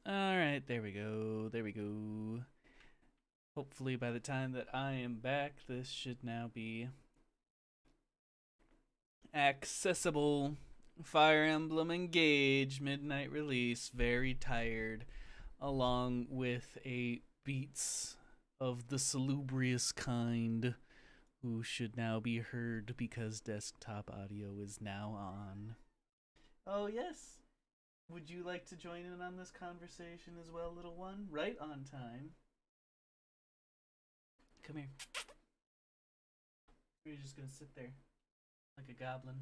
Alright, there we go. There we go. Hopefully by the time that I am back, this should now be accessible. Fire Emblem Engage, midnight release, very tired, along with a beats of the salubrious kind, who should now be heard because desktop audio is now on. Oh, yes. Would you like to join in on this conversation as well, little one? Right on time. Come here. Or are you just gonna sit there like a goblin?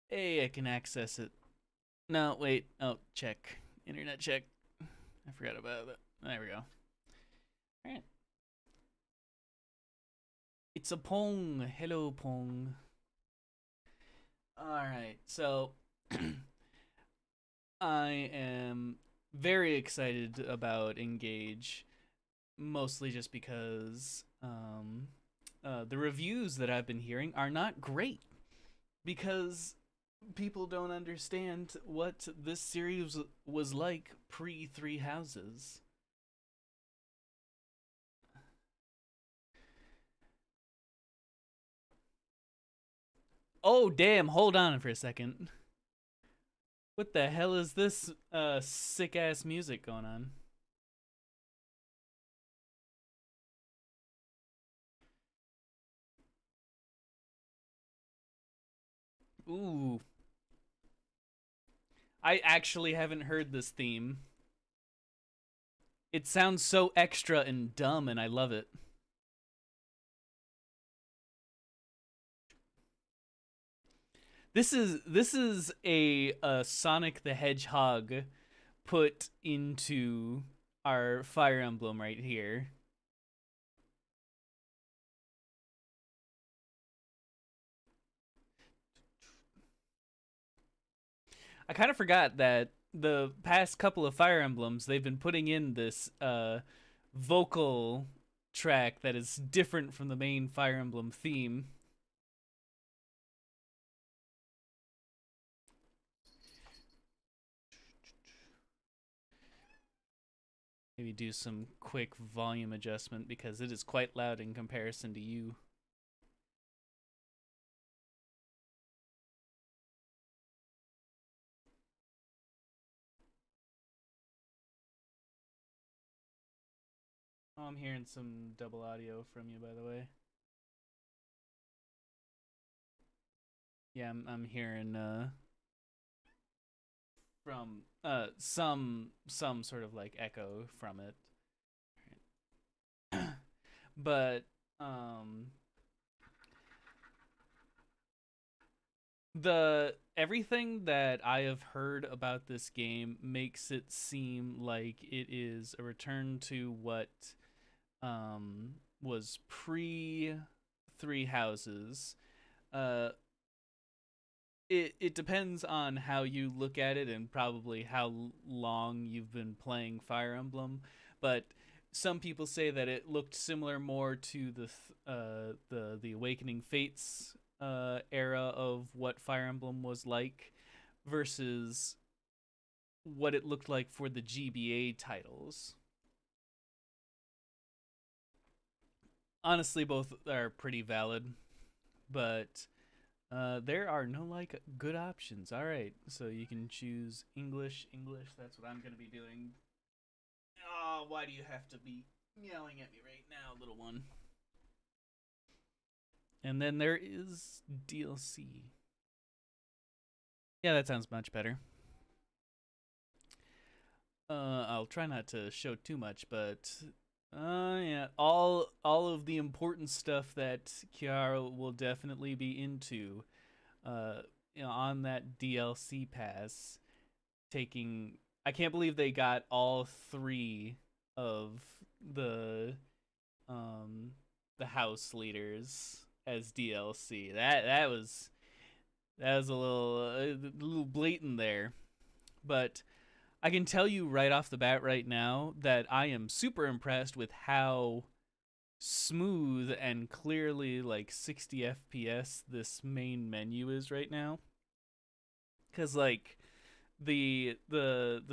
Hey, I can access it. No, wait. Oh, check. Internet check. I forgot about that. There we go. Alright. It's a Pong. Hello, Pong. Alright, so I am very excited about Engage, mostly just because the reviews that I've been hearing are not great, because people don't understand what this series was like pre Three Houses. Oh, damn, hold on for a second. What the hell is this sick ass music going on? Ooh. I actually haven't heard this theme. It sounds so extra and dumb, and I love it. This is a Sonic the Hedgehog put into our Fire Emblem right here. I kind of forgot that the past couple of Fire Emblems, they've been putting in this vocal track that is different from the main Fire Emblem theme. Maybe do some quick volume adjustment because it is quite loud in comparison to you. Oh, I'm hearing some double audio from you, by the way. Yeah, I'm hearing from some sort of like echo from it. But the everything that I have heard about this game makes it seem like it is a return to what was pre Three Houses. Uh, it depends on how you look at it and probably how long you've been playing Fire Emblem, but some people say that it looked similar more to the Awakening Fates era of what Fire Emblem was like versus what it looked like for the GBA titles. Honestly, both are pretty valid, but there are no like good options. All right, so you can choose English. English. That's what I'm gonna be doing. Oh, why do you have to be yelling at me right now, little one? And then there is DLC. Yeah, that sounds much better. I'll try not to show too much, but yeah, all of the important stuff that Kiara will definitely be into, on that DLC pass. Taking, I can't believe they got all three of the um the house leaders as DLC. That was a little blatant there, but I can tell you right off the bat right now that I am super impressed with how smooth and clearly like 60 FPS this main menu is right now. Cuz like the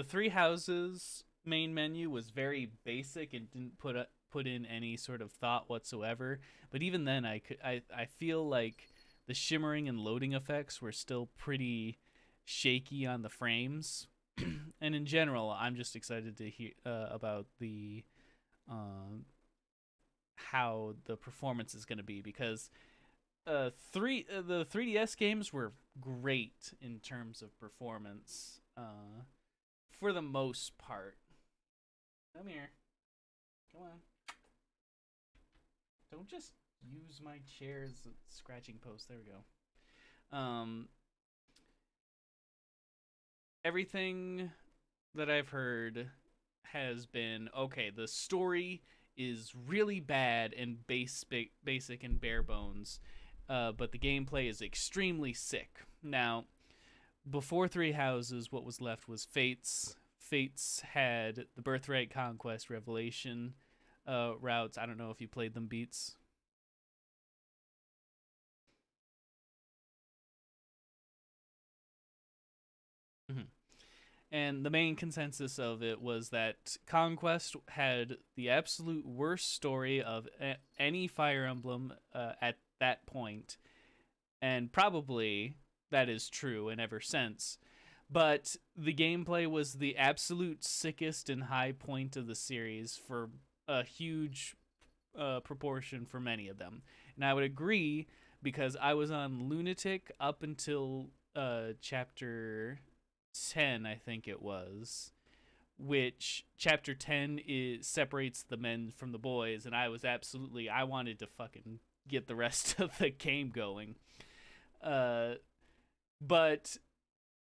Three Houses main menu was very basic and didn't put in any sort of thought whatsoever. But even then, I feel like the shimmering and loading effects were still pretty shaky on the frames. And in general, I'm just excited to hear about the how the performance is going to be, because the 3DS games were great in terms of performance for the most part. Come here. Come on. Don't just use my chair as a scratching post. There we go. Everything that I've heard has been okay. The story is really bad and basic and bare bones, but the gameplay is extremely sick. Now, before Three Houses, what was left was Fates. Fates had the Birthright, Conquest, Revelation routes. I don't know if you played them, Beats. Mm-hmm. And the main consensus of it was that Conquest had the absolute worst story of any Fire Emblem at that point, and probably that is true and ever since. But the gameplay was the absolute sickest and high point of the series for a huge proportion for many of them. And I would agree, because I was on Lunatic up until chapter 10, I think it was, which chapter 10 separates the men from the boys, and I wanted to fucking get the rest of the game going. But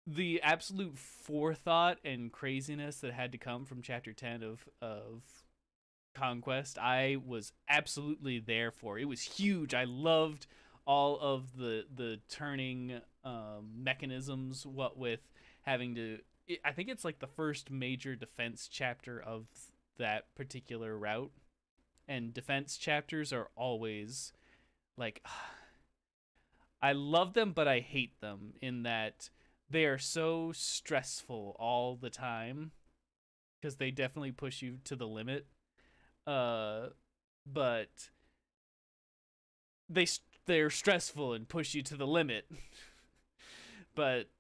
the absolute forethought and craziness that had to come from chapter 10 of Conquest, I was absolutely there for. It was huge. I loved all of the turning mechanisms, what with having to, I think it's like the first major defense chapter of that particular route, and defense chapters are always like I love them, but I hate them in that they are so stressful all the time, because they definitely push you to the limit. But they're stressful and push you to the limit. But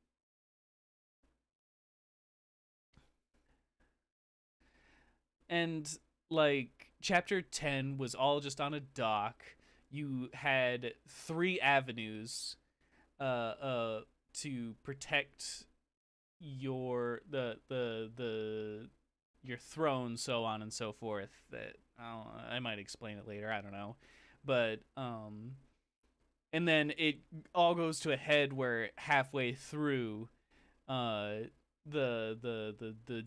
and like chapter 10 was all just on a dock. You had 3 avenues to protect your throne, so on and so forth. That I might explain it later, I don't know. But and then it all goes to a head where halfway through the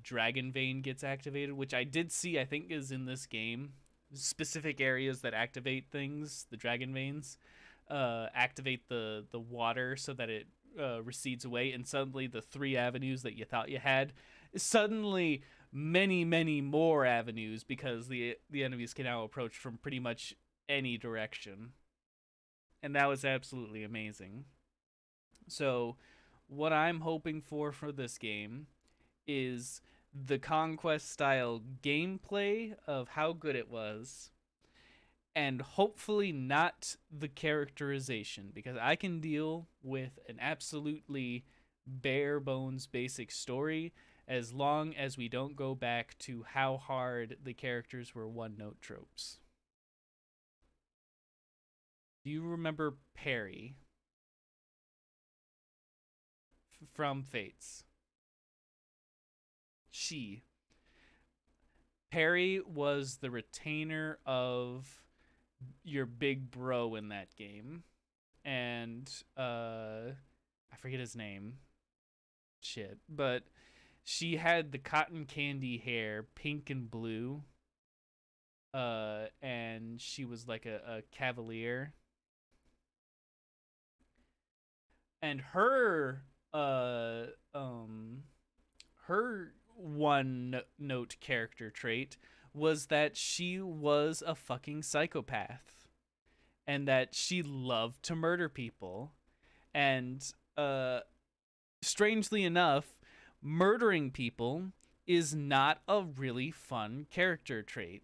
dragon vein gets activated, which I did see, I think is in this game. Specific areas that activate things, the dragon veins, activate the water so that it recedes away, and suddenly the 3 avenues that you thought you had, suddenly many more avenues, because the enemies can now approach from pretty much any direction. And that was absolutely amazing. So what I'm hoping for this game is the Conquest style gameplay of how good it was, and hopefully not the characterization, because I can deal with an absolutely bare bones basic story as long as we don't go back to how hard the characters were one note tropes. Do you remember Perry from Fates? Perry was the retainer of your big bro in that game, and I forget his name. Shit, but she had the cotton candy hair, pink and blue, and she was like a cavalier, and her one note character trait was that she was a fucking psychopath, and that she loved to murder people. And strangely enough, murdering people is not a really fun character trait.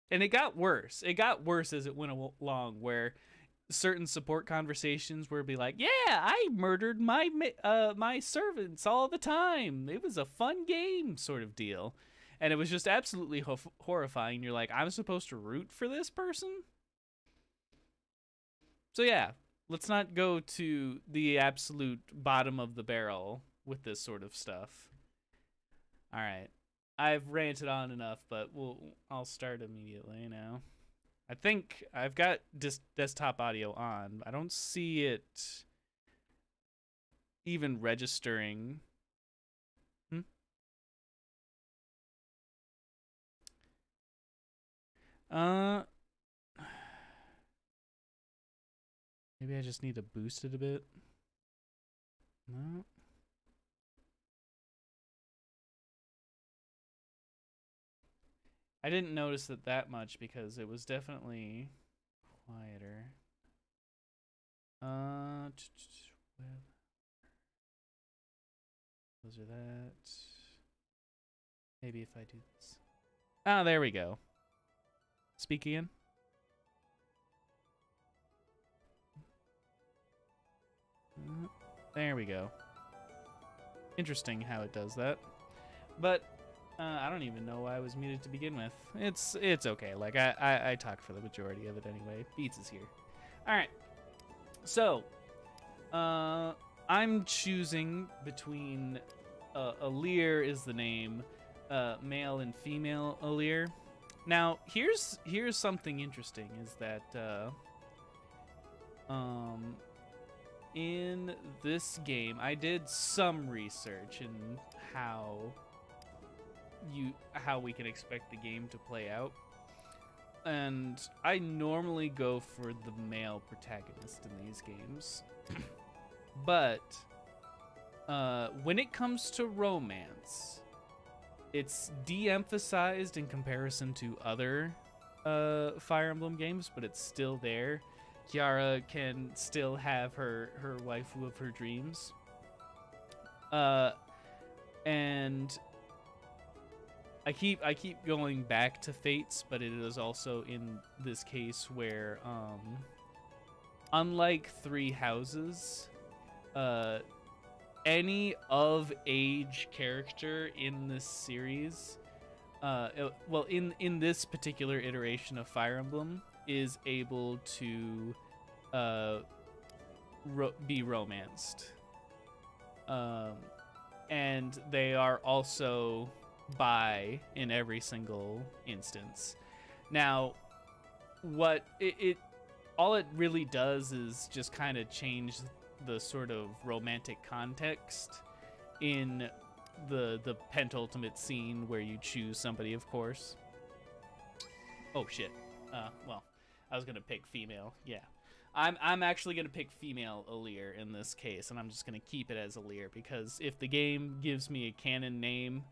And it got worse. It got worse as it went along, where certain support conversations where it'd be like, "Yeah, I murdered my servants all the time. It was a fun game," sort of deal, and it was just absolutely horrifying. You're like, I'm supposed to root for this person? So yeah, let's not go to the absolute bottom of the barrel with this sort of stuff. All right, I've ranted on enough, but I'll start immediately now. I think I've got desktop audio on. I don't see it even registering. Maybe I just need to boost it a bit. No. I didn't notice it that much because it was definitely quieter. Those are that. Maybe if I do this. Ah, there we go. Speak again. There we go. Interesting how it does that. But I don't even know why I was muted to begin with. It's okay. Like I talked for the majority of it anyway. Beats is here. All right. So, I'm choosing between Alir is the name, male and female Alir. Now, here's something interesting is that in this game, I did some research in how we can expect the game to play out. And I normally go for the male protagonist in these games. But when it comes to romance, it's de-emphasized in comparison to other Fire Emblem games, but it's still there. Kiara can still have her waifu of her dreams. And I keep going back to Fates, but it is also in this case where, unlike Three Houses, any of age character in this series, well, in this particular iteration of Fire Emblem, is able to be romanced, and they are also bi in every single instance. Now, what all it really does is just kind of change the sort of romantic context in the penultimate scene where you choose somebody, of course. Oh shit. Well, I was gonna pick female. Yeah, I'm actually gonna pick female Alir in this case, and I'm just gonna keep it as Alir because if the game gives me a canon name,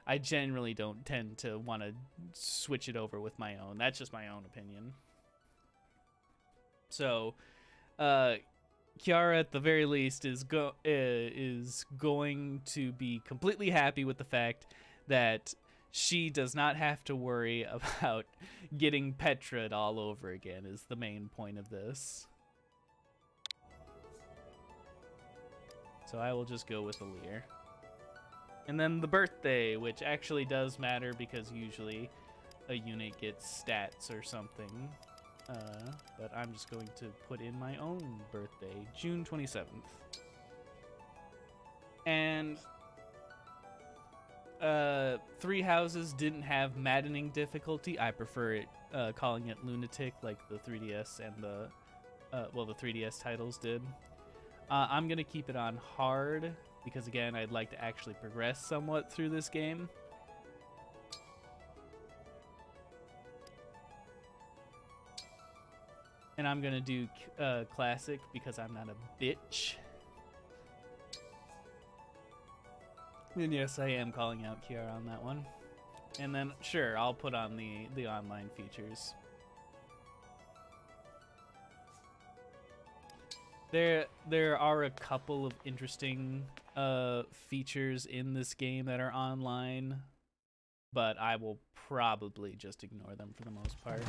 I generally don't tend to want to switch it over with my own. That's just my own opinion. So, Kiara, at the very least, is going to be completely happy with the fact that she does not have to worry about getting Petra'd all over again, is the main point of this. So I will just go with Alir. And then the birthday, which actually does matter because usually a unit gets stats or something. But I'm just going to put in my own birthday, June 27th. And Three Houses didn't have maddening difficulty. I prefer it calling it lunatic like the 3DS and the 3DS titles did. I'm gonna keep it on hard because again, I'd like to actually progress somewhat through this game. And I'm gonna do classic because I'm not a bitch. And yes, I am calling out Kiara on that one. And then, sure, I'll put on the online features. There are a couple of interesting features in this game that are online, but I will probably just ignore them for the most part.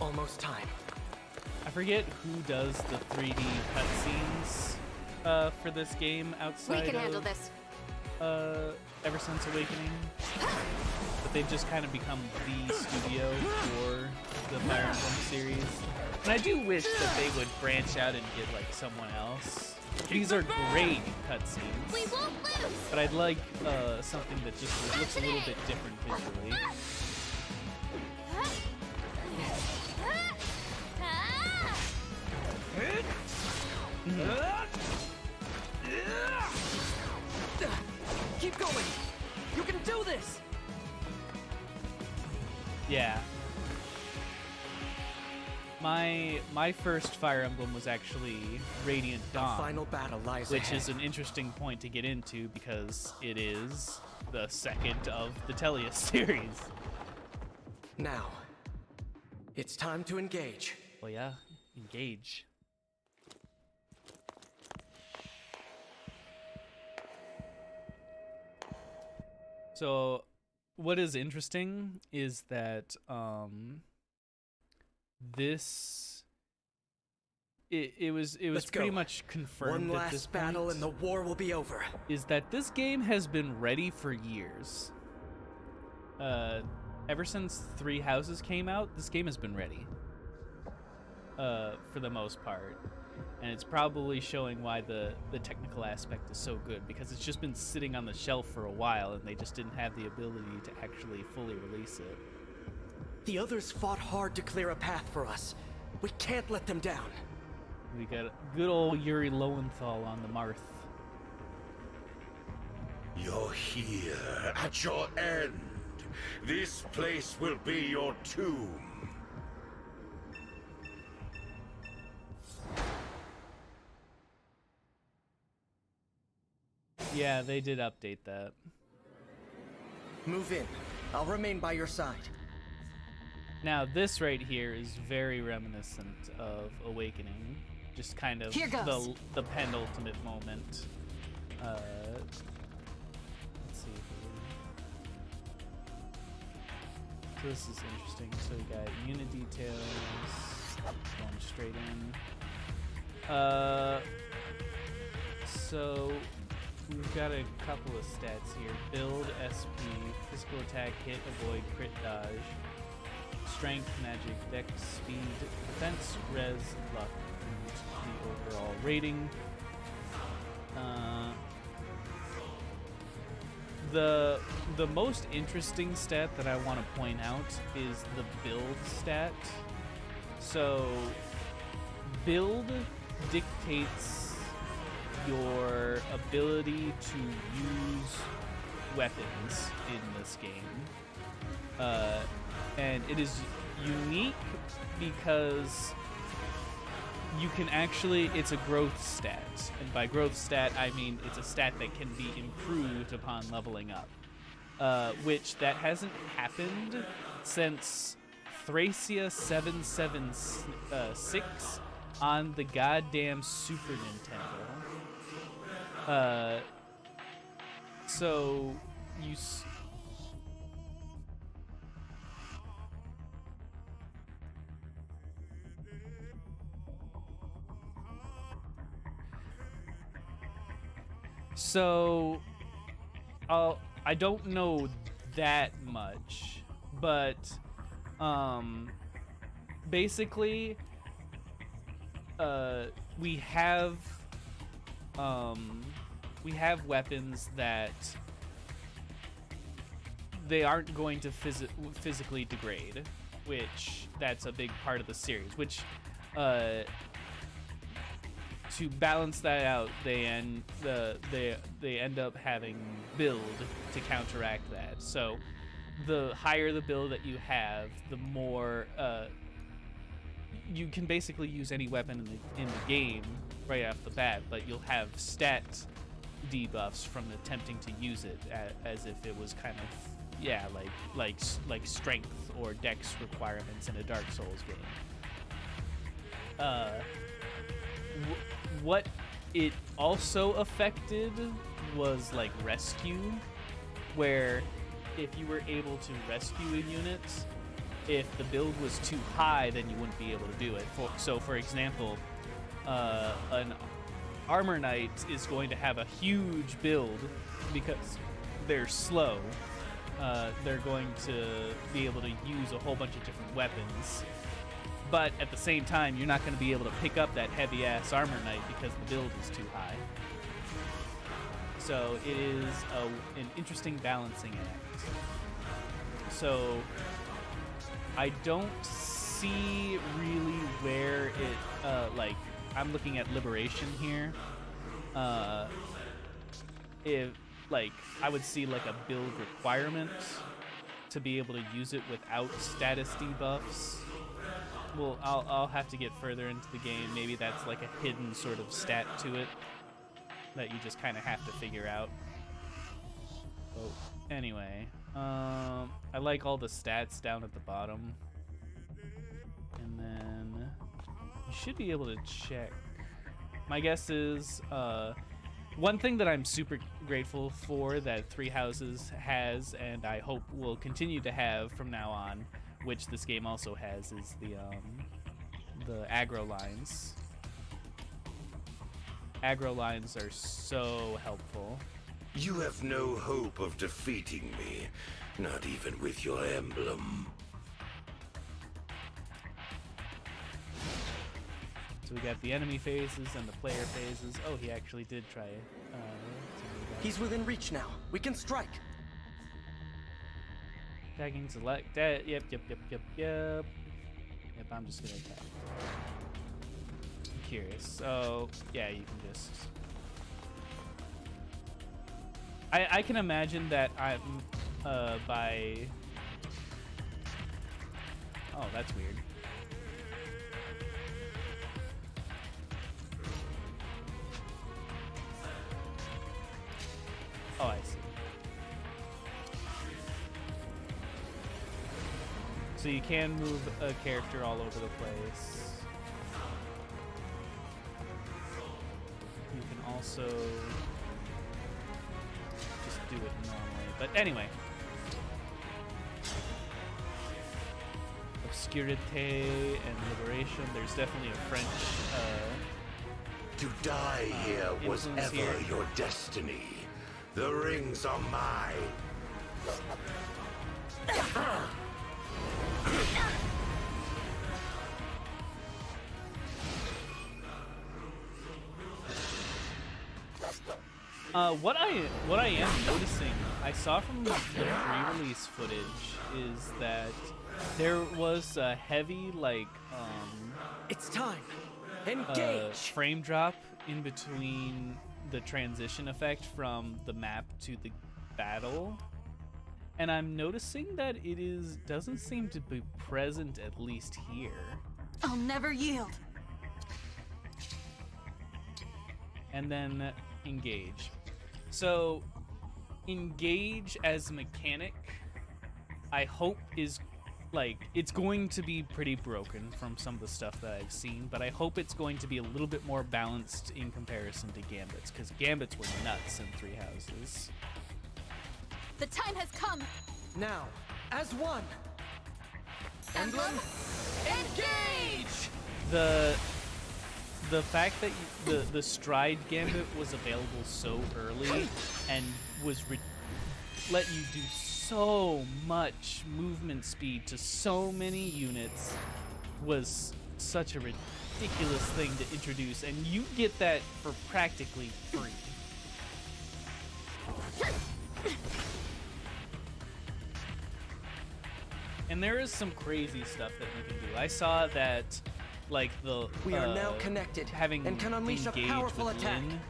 Almost time. I forget who does the 3D cutscenes for this game outside We can handle of this. Ever Since Awakening, but they've just kind of become the studio for the Fire Emblem series. And I do wish that they would branch out and get like someone else. These are great cutscenes, We won't lose. but I'd like something that just looks a little bit different visually. Keep going. You can do this. Yeah. My first Fire Emblem was actually Radiant Dawn, Final battle lies which ahead. is an interesting point to get into because it is the second of the Tellius series. Now, it's time to engage. Well, yeah, engage. So, what is interesting is that it was Let's pretty go. much confirmed One at this last battle point, and the war will be over. is that this game has been ready for years. Ever since Three Houses came out, this game has been ready. For the most part. And it's probably showing why the technical aspect is so good, because it's just been sitting on the shelf for a while and they just didn't have the ability to actually fully release it. The others fought hard to clear a path for us. We can't let them down. We got good old Yuri Lowenthal on the Marth. You're here at your end. This place will be your tomb. Yeah, they did update that. Move in. I'll remain by your side. Now, this right here is very reminiscent of Awakening. Just kind of Here goes. the penultimate moment. Let's see here. So this is interesting. So we got unit details. Going straight in. So we've got a couple of stats here. Build, SP, physical attack, hit, avoid, crit, dodge, strength, magic, dex, speed, defense, res, luck, and the overall rating. The most interesting stat that I want to point out is the build stat. So build dictates your ability to use weapons in this game. And it is unique because you can actually, it's a growth stat. And by growth stat, I mean it's a stat that can be improved upon leveling up. Which that hasn't happened since Thracia 776 on the goddamn Super Nintendo. So you So I don't know that much, but basically we have weapons that they aren't going to physically degrade, which that's a big part of the series, which to balance that out, they end up having build to counteract that. So the higher the build that you have, the more you can basically use any weapon in the game right off the bat, but you'll have stat debuffs from attempting to use it as if it was kind of yeah, like strength or dex requirements in a Dark Souls game. What it also affected was like rescue, where if you were able to rescue a unit, if the build was too high, then you wouldn't be able to do it. So for example, an armor knight is going to have a huge build because they're slow. They're going to be able to use a whole bunch of different weapons. But at the same time, you're not going to be able to pick up that heavy-ass armor knight because the build is too high. So it is an interesting balancing act. So I don't see really where it, like, I'm looking at Liberation here. If, like, I would see, like, a build requirement to be able to use it without status debuffs. Well, I'll have to get further into the game. Maybe that's like a hidden sort of stat to it that you just kind of have to figure out. Oh, anyway, I like all the stats down at the bottom. And then you should be able to check. My guess is, one thing that I'm super grateful for that Three Houses has, and I hope will continue to have from now on, which this game also has, is the aggro lines. Aggro lines are so helpful. You have no hope of defeating me, not even with your emblem. So we got the enemy phases and the player phases. Oh, he actually did try it. He's within reach now. We can strike. Attacking, select. Yep. Yep, I'm just gonna attack. I'm curious. So, yeah, you can just... I can imagine that I'm, by... Oh, that's weird. Oh, I see. So you can move a character all over the place. You can also just do it normally. But anyway. Obscurité and Liberation. There's definitely a French... To die here was influence ever here. your destiny. The rings are mine. What I am noticing, I saw from the pre-release footage, is that there was a heavy, like, It's time. Engage. frame drop in between the transition effect from the map to the battle. And I'm noticing that it doesn't seem to be present, at least here. I'll never yield. And then engage. So engage as a mechanic, I hope is like, it's going to be pretty broken from some of the stuff that I've seen, but I hope it's going to be a little bit more balanced in comparison to Gambits, because Gambits were nuts in Three Houses. The time has come. Now, as one. Emblem, Engage! The fact that the stride gambit was available so early and was let you do so much movement speed to so many units was such a ridiculous thing to introduce, and you get that for practically free. And there is some crazy stuff that you can do. I saw that, like, We are now connected having and can unleash a engaged powerful with attack. Lynn,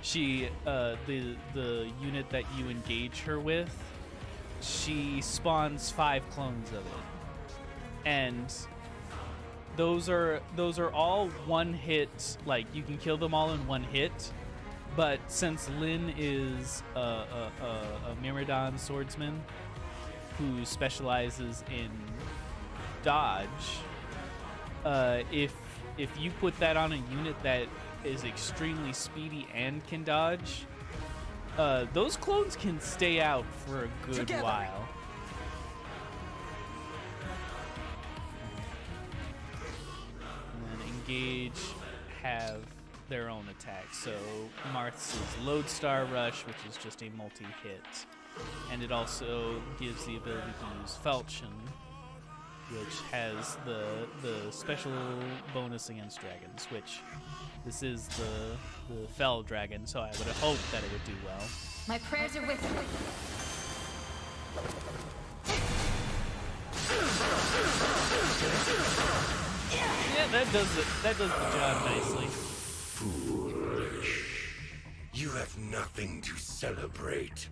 she the unit that you engage her with, she spawns 5 clones of it, and those are all one hit. Like, you can kill them all in one hit, but since Lynn is a Myrmidon swordsman, who specializes in dodge. If you put that on a unit that is extremely speedy and can dodge, those clones can stay out for a good while. And then engage have their own attacks. So Marth's is Lodestar Rush, which is just a multi-hit. And it also gives the ability to use Falchion, which has the special bonus against dragons, which this is the Fell Dragon, so I would have hoped that it would do well. My prayers are with you. Yeah, that does the job nicely. Foolish. You have nothing to celebrate.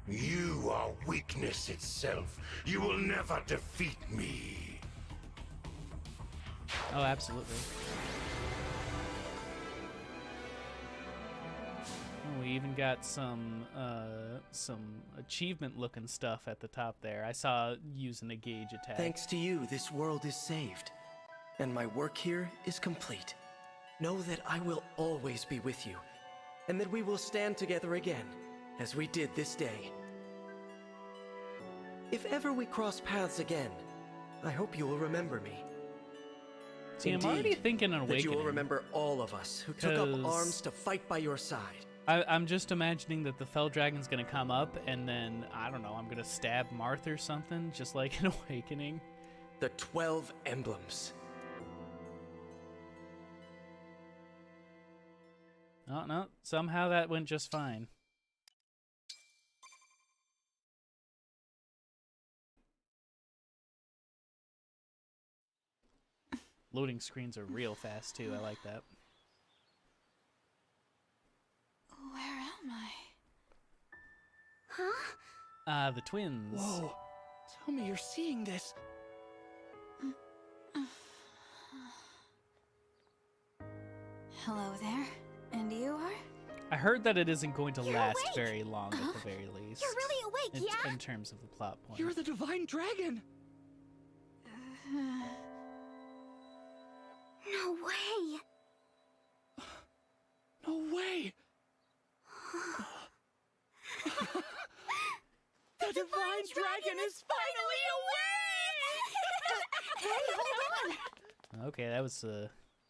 You are weakness itself. You will never defeat me. Oh, absolutely. Oh, we even got some achievement-looking stuff at the top there. I saw use an engage attack. Thanks to you, this world is saved. And my work here is complete. Know that I will always be with you. And that we will stand together again, as we did this day. If ever we cross paths again, I hope you will remember me. See, I'm already thinking an awakening. That you will remember all of us who took up arms to fight by your side. I'm just imagining that the Fell Dragon's gonna come up, and then, I don't know, I'm gonna stab Marth or something, just like an awakening. The 12 emblems. Oh, no, somehow that went just fine. Loading screens are real fast, too. I like that. Where am I? Huh? The twins. Whoa. Tell me you're seeing this. Hello there. And you are? I heard that it isn't going to You're last awake. very long at the very least. You're really awake, yeah? In terms of the plot point. You're the divine dragon. No way. No way. The divine dragon is finally awake! Hey, hold on. Okay, that was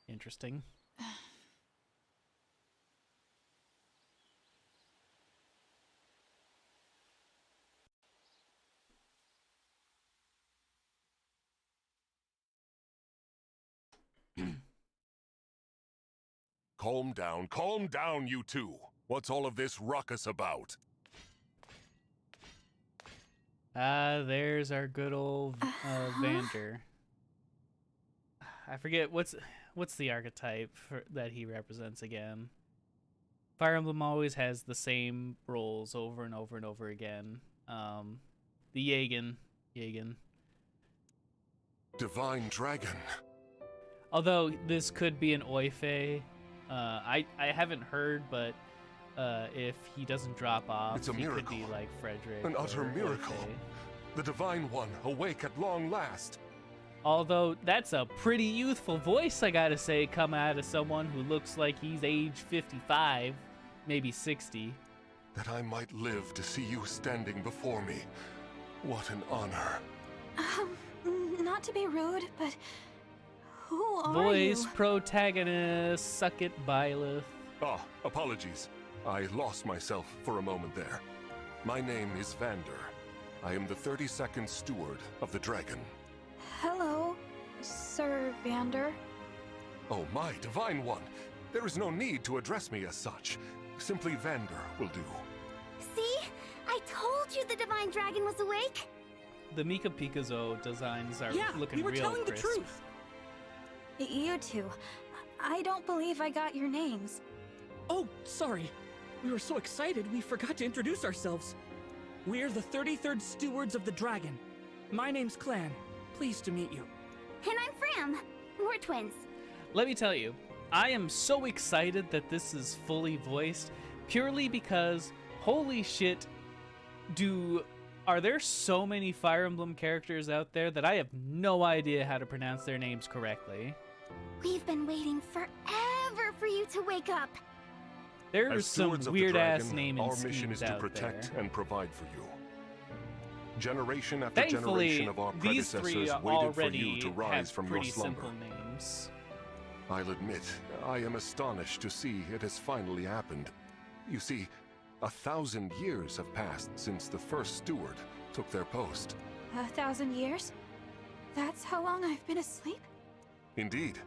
interesting. Calm down, you two. What's all of this ruckus about? There's our good old Vander. I forget what's the archetype that he represents again. Fire Emblem always has the same roles over and over and over again. The Yagan. Divine Dragon. Although this could be an Oife. I haven't heard, but if he doesn't drop off, It's a he miracle. could be like Frederick. An utter or miracle. Oife. The Divine One, awake at long last. Although that's a pretty youthful voice, I gotta say, come out of someone who looks like he's age 55, maybe 60. That I might live to see you standing before me. What an honor. Not to be rude, but who are Voice you? protagonist, suck it, Byleth. Ah, apologies. I lost myself for a moment there. My name is Vander. I am the 32nd Steward of the Dragon. Hello, Sir Vander. Oh, my Divine One. There is no need to address me as such. Simply Vander will do. See? I told you the divine dragon was awake. The Mika Pikazo designs are Yeah, looking we were real telling crisp. the truth. You two. I don't believe I got your names. Oh, sorry. We were so excited we forgot to introduce ourselves. We're the 33rd Stewards of the Dragon. My name's Clan. Pleased to meet you. And I'm Fram. We're twins. Let me tell you, I am so excited that this is fully voiced, purely because, holy shit, do Are there so many Fire Emblem characters out there that I have no idea how to pronounce their names correctly? We've been waiting forever for you to wake up. There's As some stewards of the weird-ass dragon, naming our mission is schemes to out protect there. and provide for you. Generation after Thankfully, generation of our these three predecessors waited for already you to rise have from your pretty slumber. simple names. I'll admit, I am astonished to see it has finally happened. You see, 1,000 years have passed since the first steward took their post. 1,000 years? That's how long I've been asleep? Indeed.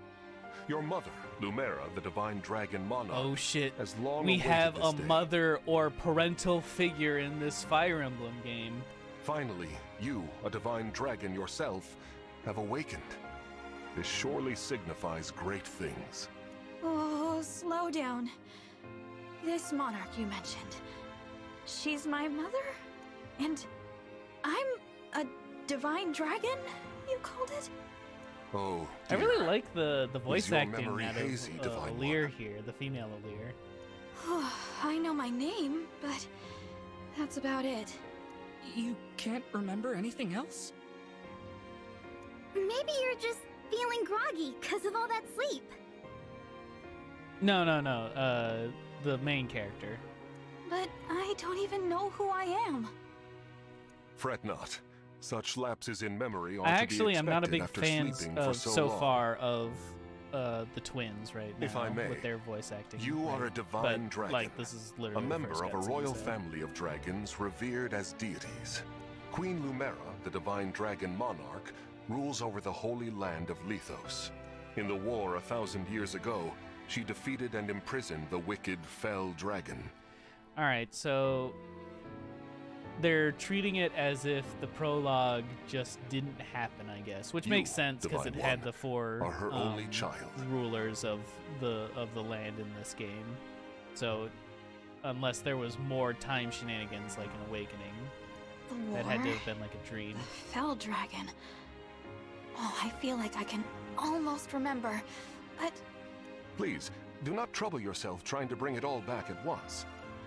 Your mother, Lumera, the divine dragon monarch, Oh shit. has long We awaited have this a day. mother or parental figure in this Fire Emblem game. Finally, you, a divine dragon yourself, have awakened. This surely signifies great things. Oh, slow down. This monarch you mentioned. She's my mother? And I'm a divine dragon, you called it? Oh, I dear. really like the voice your acting memory out hazy, of Divine Alear One? here, the female Alear. I know my name, but that's about it. You can't remember anything else? Maybe you're just feeling groggy because of all that sleep. No, the main character. But I don't even know who I am. Fret not. Such lapses in memory are I to actually be am not a big expected fan after sleeping for of so long. far of the twins right now If I may, with their voice acting. You are a right? divine But, dragon, like, this is a literally the member first of a cutscene, royal so- family of dragons revered as deities. Queen Lumera, the divine dragon monarch, rules over the holy land of Lethos. In the war 1,000 years ago, she defeated and imprisoned the wicked, fell dragon. All right, so they're treating it as if the prologue just didn't happen, I guess, which You, makes sense because it Divine had One, the four are her only child. rulers of the land in this game. So unless there was more time shenanigans like an awakening, The that had to war? have been like a dream. The Fell Dragon. Oh, I feel like I can almost remember, but Please, do not trouble yourself trying to bring it all back at once.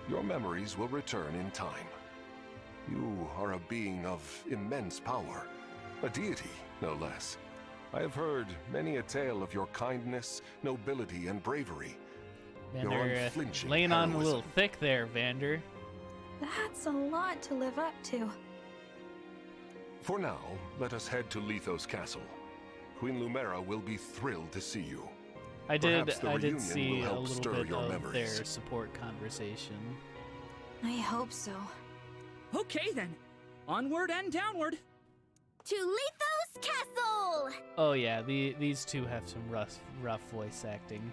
Your memories will return in time. You are a being of immense power, a deity, no less. I have heard many a tale of your kindness, nobility, and bravery. Your Vander, unflinching laying on a little heroism. thick there, Vander. that's a lot to live up to. For now, let us head to Lethos Castle. Queen Lumera will be thrilled to see you. I did Perhaps the I did reunion see will a help little stir bit your of memories. their support conversation. I hope so. Okay then. Onward and downward. To Lethos Castle! Oh yeah, these two have some rough voice acting.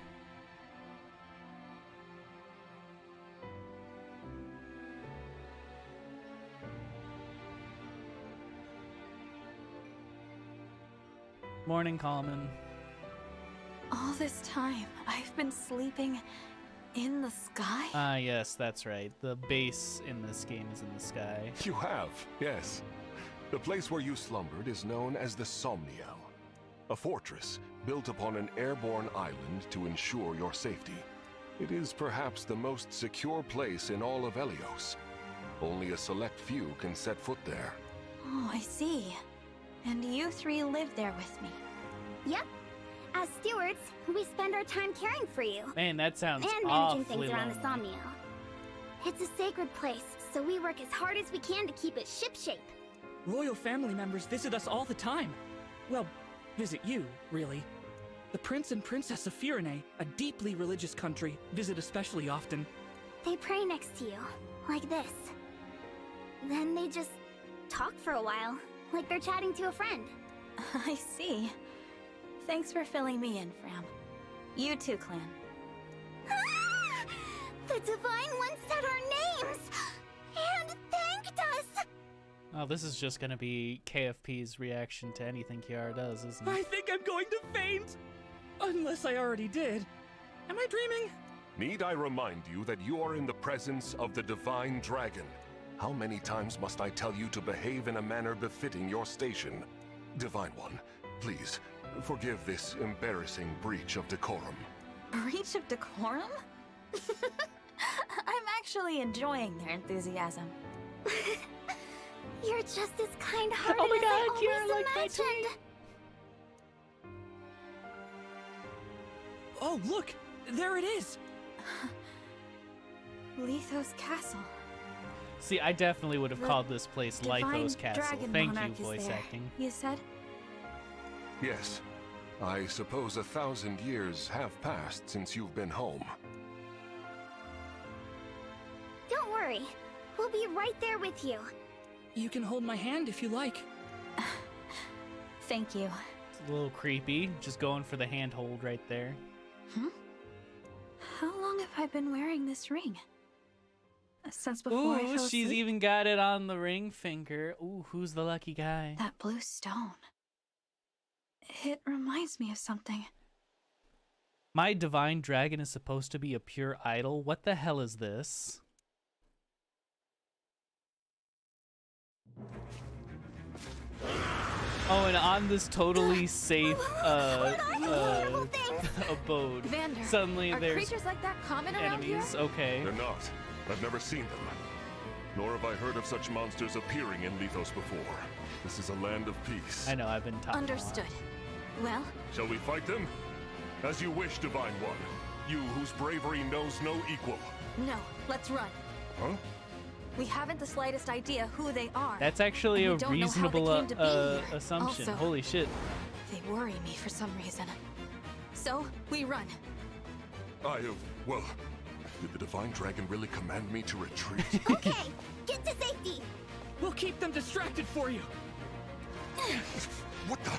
Morning, Common. All this time, I've been sleeping in the sky? Ah, yes, that's right. The base in this game is in the sky. You have, yes. The place where you slumbered is known as the Somniel, a fortress built upon an airborne island to ensure your safety. It is perhaps the most secure place in all of Elios. Only a select few can set foot there. Oh, I see. And you three live there with me. Yep. As stewards, we spend our time caring for you. Man, that sounds And managing awfully things around the lonely. Somniel. It's a sacred place, so we work as hard as we can to keep it shipshape. Royal family members visit us all the time. Well, visit you, really. The Prince and Princess of Firene, a deeply religious country, visit especially often. They pray next to you, like this. Then they just talk for a while, like they're chatting to a friend. I see. Thanks for filling me in, Fram. You too, Clan. Ah! The Divine One said our names! And thanked us! Oh, this is just gonna be KFP's reaction to anything Kiara does, isn't I it? think I'm going to faint! Unless I already did. Am I dreaming? Need I remind you that you are in the presence of the Divine Dragon? How many times must I tell you to behave in a manner befitting your station? Divine One, please, forgive this embarrassing breach of decorum. Breach of decorum? I'm actually enjoying their enthusiasm. You're just as kind-hearted Oh my as God, I you're always like my imagined. Oh, look! There it is! Lithos Castle. See, I definitely would have The called this place Divine Lithos Castle. Dragon Thank you, Monarch is voice there, acting. You said? Yes. I suppose 1,000 years have passed since you've been home. Don't worry. We'll be right there with you. You can hold my hand if you like. Thank you. It's a little creepy, just going for the handhold right there. How long have I been wearing this ring? Since before I Ooh, fell she's asleep? even got it on the ring finger. Ooh, who's the lucky guy? That blue stone. It reminds me of something. My divine dragon is supposed to be a pure idol. What the hell is this? Oh, and on this totally safe abode, Vander, suddenly are there's creatures like that common around here? enemies. Okay. They're not. I've never seen them. Nor have I heard of such monsters appearing in Lithos before. This is a land of peace. I know, I've been talking. Understood. Well, Shall we fight them? As you wish, Divine One. You whose bravery knows no equal. no, let's run. Huh? We haven't the slightest idea who they are. That's actually And a we don't know how they reasonable came to be here. assumption. Also, Holy shit. They worry me for some reason. So, we run. Well, did the Divine Dragon really command me to retreat? Okay, get to safety. We'll keep them distracted for you! What the?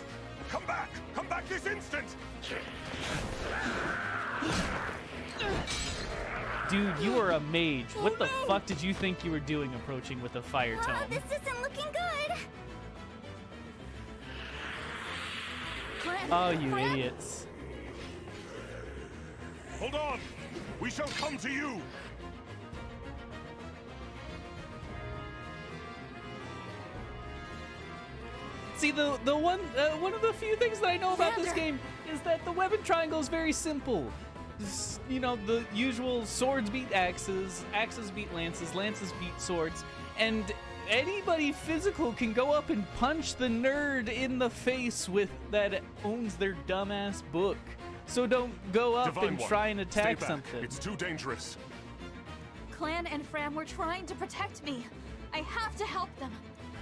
Come back! Come back this instant! Dude, you are a mage. What the fuck did you think you were doing approaching with a fire tome? This isn't looking good. Clan, Oh, you Fran? idiots. Hold on! We shall come to you! See, the one of the few things that I know about this Vander. game is that the weapon triangle is very simple. You know, the usual swords beat axes, axes beat lances, lances beat swords, and anybody physical can go up and punch the nerd in the face with that owns their dumbass book. So don't go up Divine and One, try and stay attack back. something. It's too dangerous. Clan and Fram were trying to protect me. I have to help them.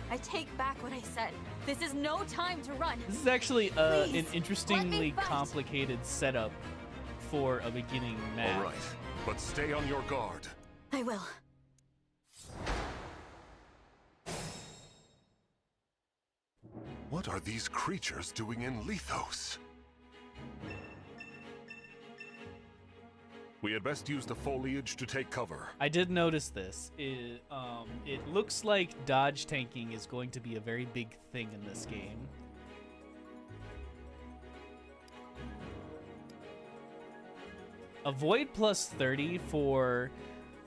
I take back what I said. This is no time to run. This is actually Please, an let me interestingly fight. complicated setup for a beginning map. All right, but stay on your guard. I will. What are these creatures doing in Lithos? We had best use the foliage to take cover. I did notice this. It looks like dodge tanking is going to be a very big thing in this game. Avoid plus 30 for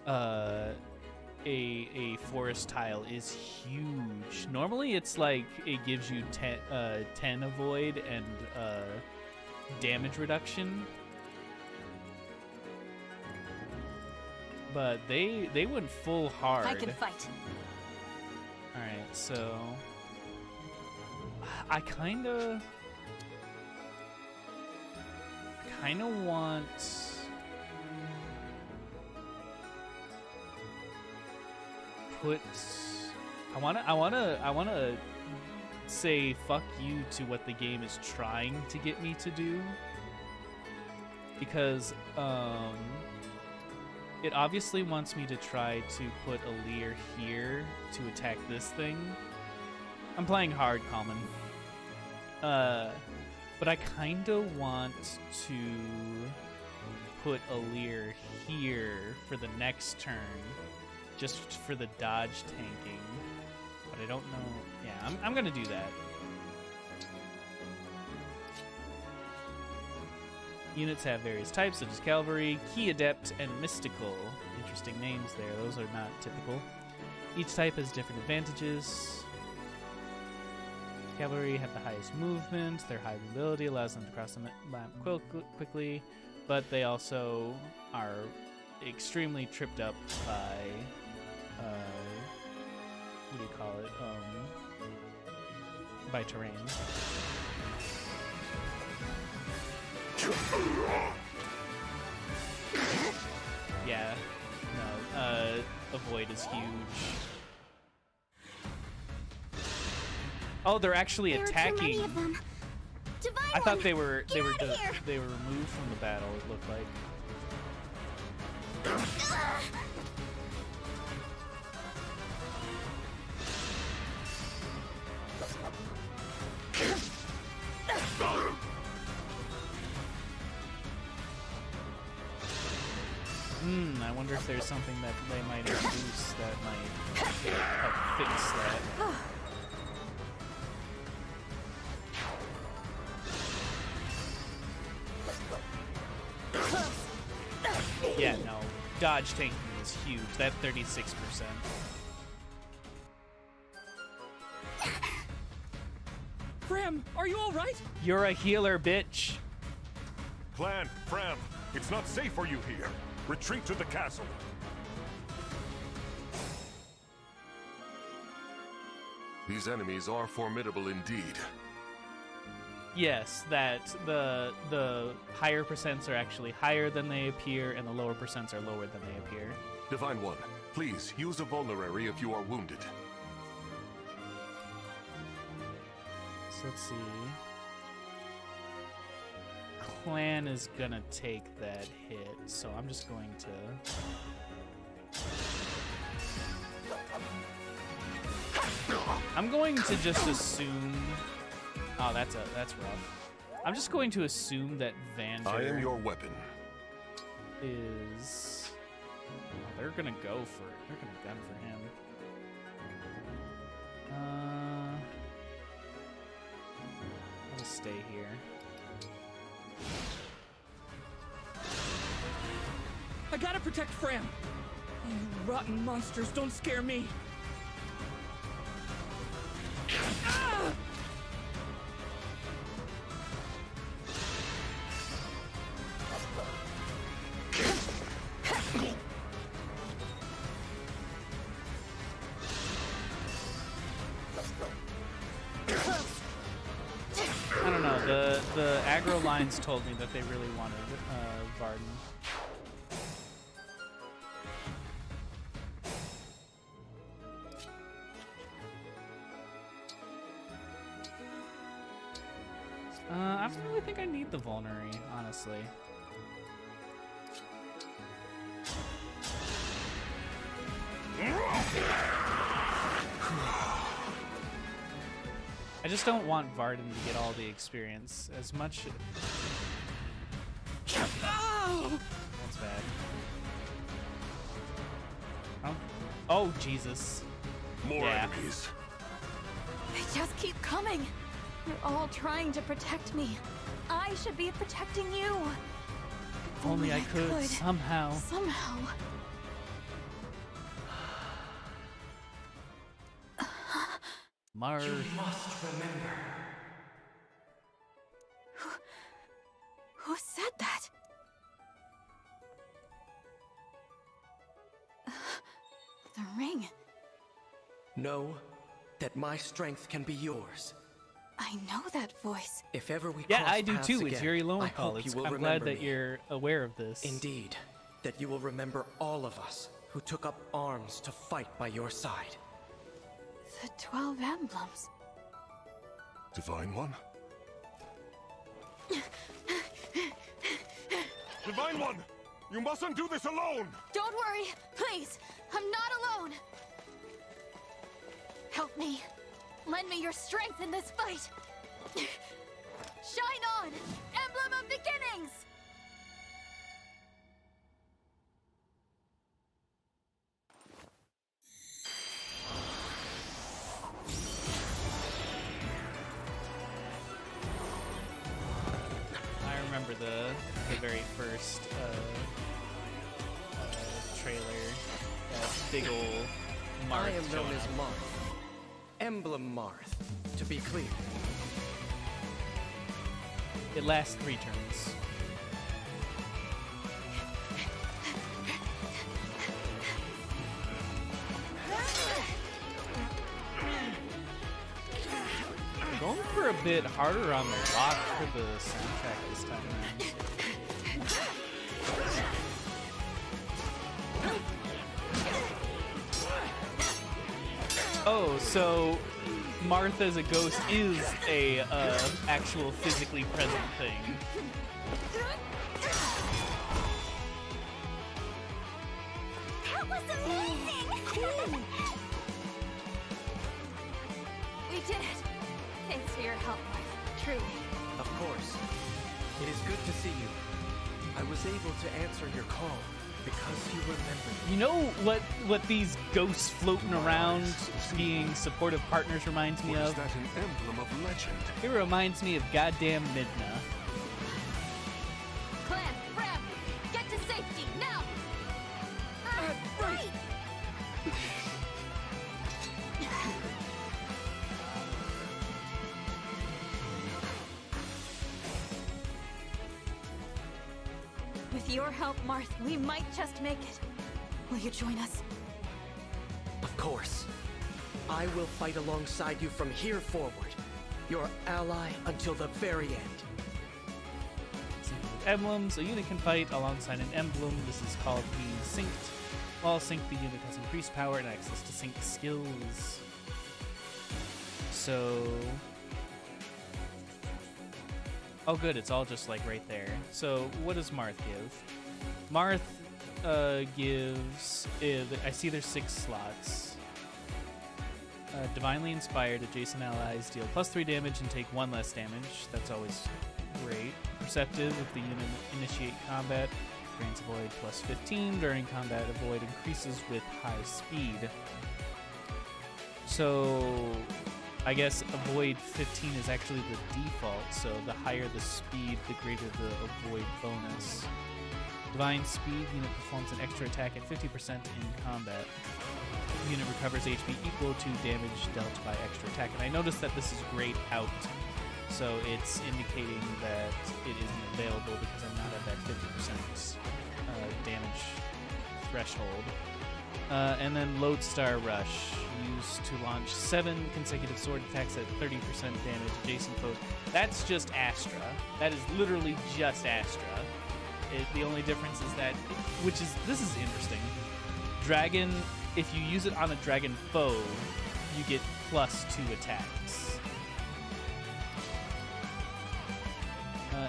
a forest tile is huge. Normally it's like it gives you 10 avoid and damage reduction. But they went full hard. I can fight. Alright, so I kinda want I wanna say fuck you to what the game is trying to get me to do, because it obviously wants me to try to put a Leer here to attack this thing. I'm playing hard common. But I kinda want to put a Leer here for the next turn, just for the dodge tanking. But I don't know. Yeah, I'm gonna do that. Units have various types, such as Cavalry, Key Adept, and Mystical. Interesting names there. Those are not typical. Each type has different advantages. Cavalry have the highest movement. Their high mobility allows them to cross the map quickly, but they also are extremely tripped up by what do you call it? By terrain. Yeah, no, avoid is huge. Oh, they're actually There are too attacking. many of them. Divine I thought One, they were get outta here. they were removed from the battle. It looked like. I wonder if there's something that they might introduce that might help fix that. Yeah, no. Dodge tanking is huge. That 36%. Fram, are you all right? You're a healer, bitch. Clan, Fram, it's not safe for you here. Retreat to the castle. These enemies are formidable indeed. Yes, that the higher percents are actually higher than they appear, and the lower percents are lower than they appear. Divine One, please use a vulnerary if you are wounded. So let's see. Clan is gonna take that hit, so I'm just going to. I'm going to just assume. Oh, that's rough. I'm just going to assume that Vander I am your weapon. is. Oh, they're gonna go for it. They're gonna gun for him. I'll just stay here. I gotta protect Fram. You rotten monsters, don't scare me. Ah! I don't know. The aggro lines told me that they really wanted Varden. I don't really think I need the vulnerary, honestly. I just don't want Varden to get all the experience as much. Oh! That's bad. Oh, oh Jesus. More Yeah. enemies. They just keep coming. They're all trying to protect me. I should be protecting you. If only I could somehow. Somehow. Mar. You must remember. Who said that? The ring. Know that my strength can be yours. I know that voice. If ever we Yeah, cross I do paths too. It's again, Yuri I Lowenthal. hope you will I'm glad remember that me. you're aware of this. Indeed, that you will remember all of us who took up arms to fight by your side. The 12 emblems. Divine One? Divine One! You mustn't do this alone! Don't worry, please. I'm not alone. Help me. Lend me your strength in this fight. Shine on, Emblem of Beginnings! I remember the very first trailer. That big ol' Marth I am known showing as up. Marth. Emblem Marth, to be clear. It lasts 3 turns. were a bit harder on the lock for the soundtrack this time around. Oh, so Marth as a ghost is a actual physically present thing. That was amazing! We did it! Thanks for your help, Marth. Truly. Of course. It is good to see you. I was able to answer your call because you remembered me. You know what these ghosts floating around being supportive partners reminds me Or is of? that an emblem of legend? It reminds me of goddamn Midna. Clan, Ram, get to safety, now! Right! With your help, Marth, we might just make it. Will you join us? Of course. I will fight alongside you from here forward. Your ally until the very end. Emblems, a unit can fight alongside an emblem. This is called being synced. While synced, the unit has increased power and access to sync skills. So... oh good, it's all just like right there. So what does Marth give? Marth gives... I see there's 6 slots. Divinely Inspired, adjacent allies deal +3 damage and take 1 less damage. That's always great. Perceptive, if the unit initiate combat, grants Avoid +15. During combat, Avoid increases with high speed. So I guess Avoid 15 is actually the default, so the higher the speed, the greater the Avoid bonus. Divine Speed, unit performs an extra attack at 50% in combat. Unit recovers HP equal to damage dealt by extra attack. And I noticed that this is grayed out, so it's indicating that it isn't available because I'm not at that 50% damage threshold. And then Lodestar Rush, used to launch 7 consecutive sword attacks at 30% damage adjacent foe. That's just Astra. That is literally just Astra. The only difference is that, this is interesting. Dragon, if you use it on a dragon foe, you get +2 attacks.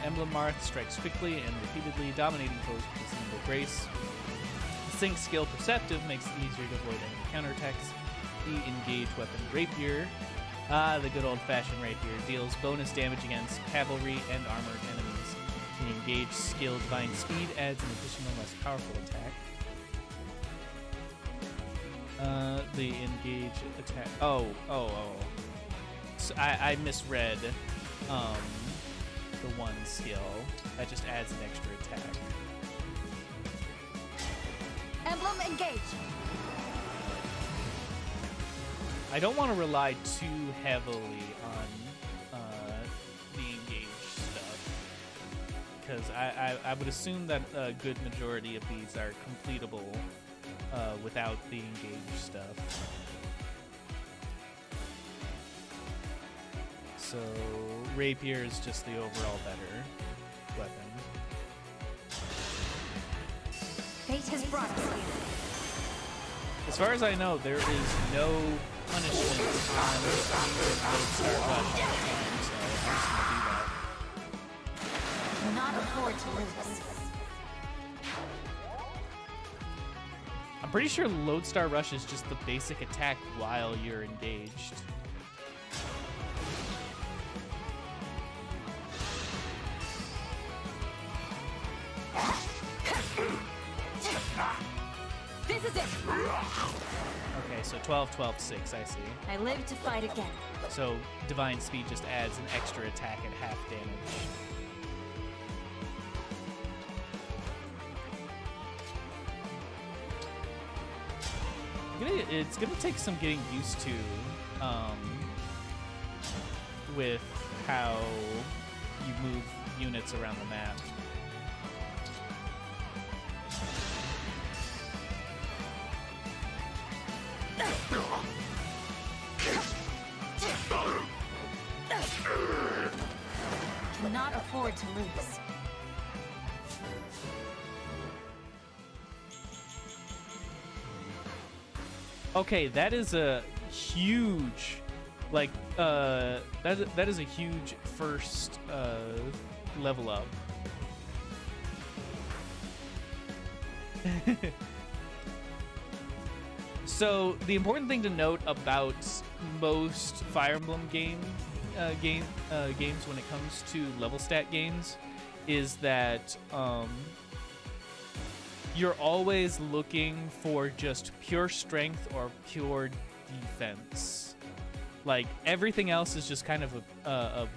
Emblem Marth strikes quickly and repeatedly, dominating foes with a single grace. The sync skill Perceptive makes it easier to avoid enemy counterattacks. The engaged weapon Rapier, the good old-fashioned Rapier, deals bonus damage against cavalry and armored enemies. The engaged skill Divine Speed adds an additional less powerful attack. The engage attack. Oh. So I misread the one skill. That just adds an extra attack. Emblem, engage! I don't want to rely too heavily on the engaged stuff, because I would assume that a good majority of these are completable without the engaged stuff. So Rapier is just the overall better weapon. Fate has brought us here. As far as I know, there is no punishment on Lodestar Rush all the time, so I'm just gonna do that. Not afford to lose. I'm pretty sure Lodestar Rush is just the basic attack while you're engaged. This is it! Okay, so 12, 12, 6, I see. I live to fight again. So Divine Speed just adds an extra attack at half damage. It's gonna take some getting used to with how you move units around the map. afford to lose. Okay, that is a huge, like, that is a huge first level up. So the important thing to note about most Fire Emblem games when it comes to level stat games is that you're always looking for just pure strength or pure defense. Like, everything else is just kind of a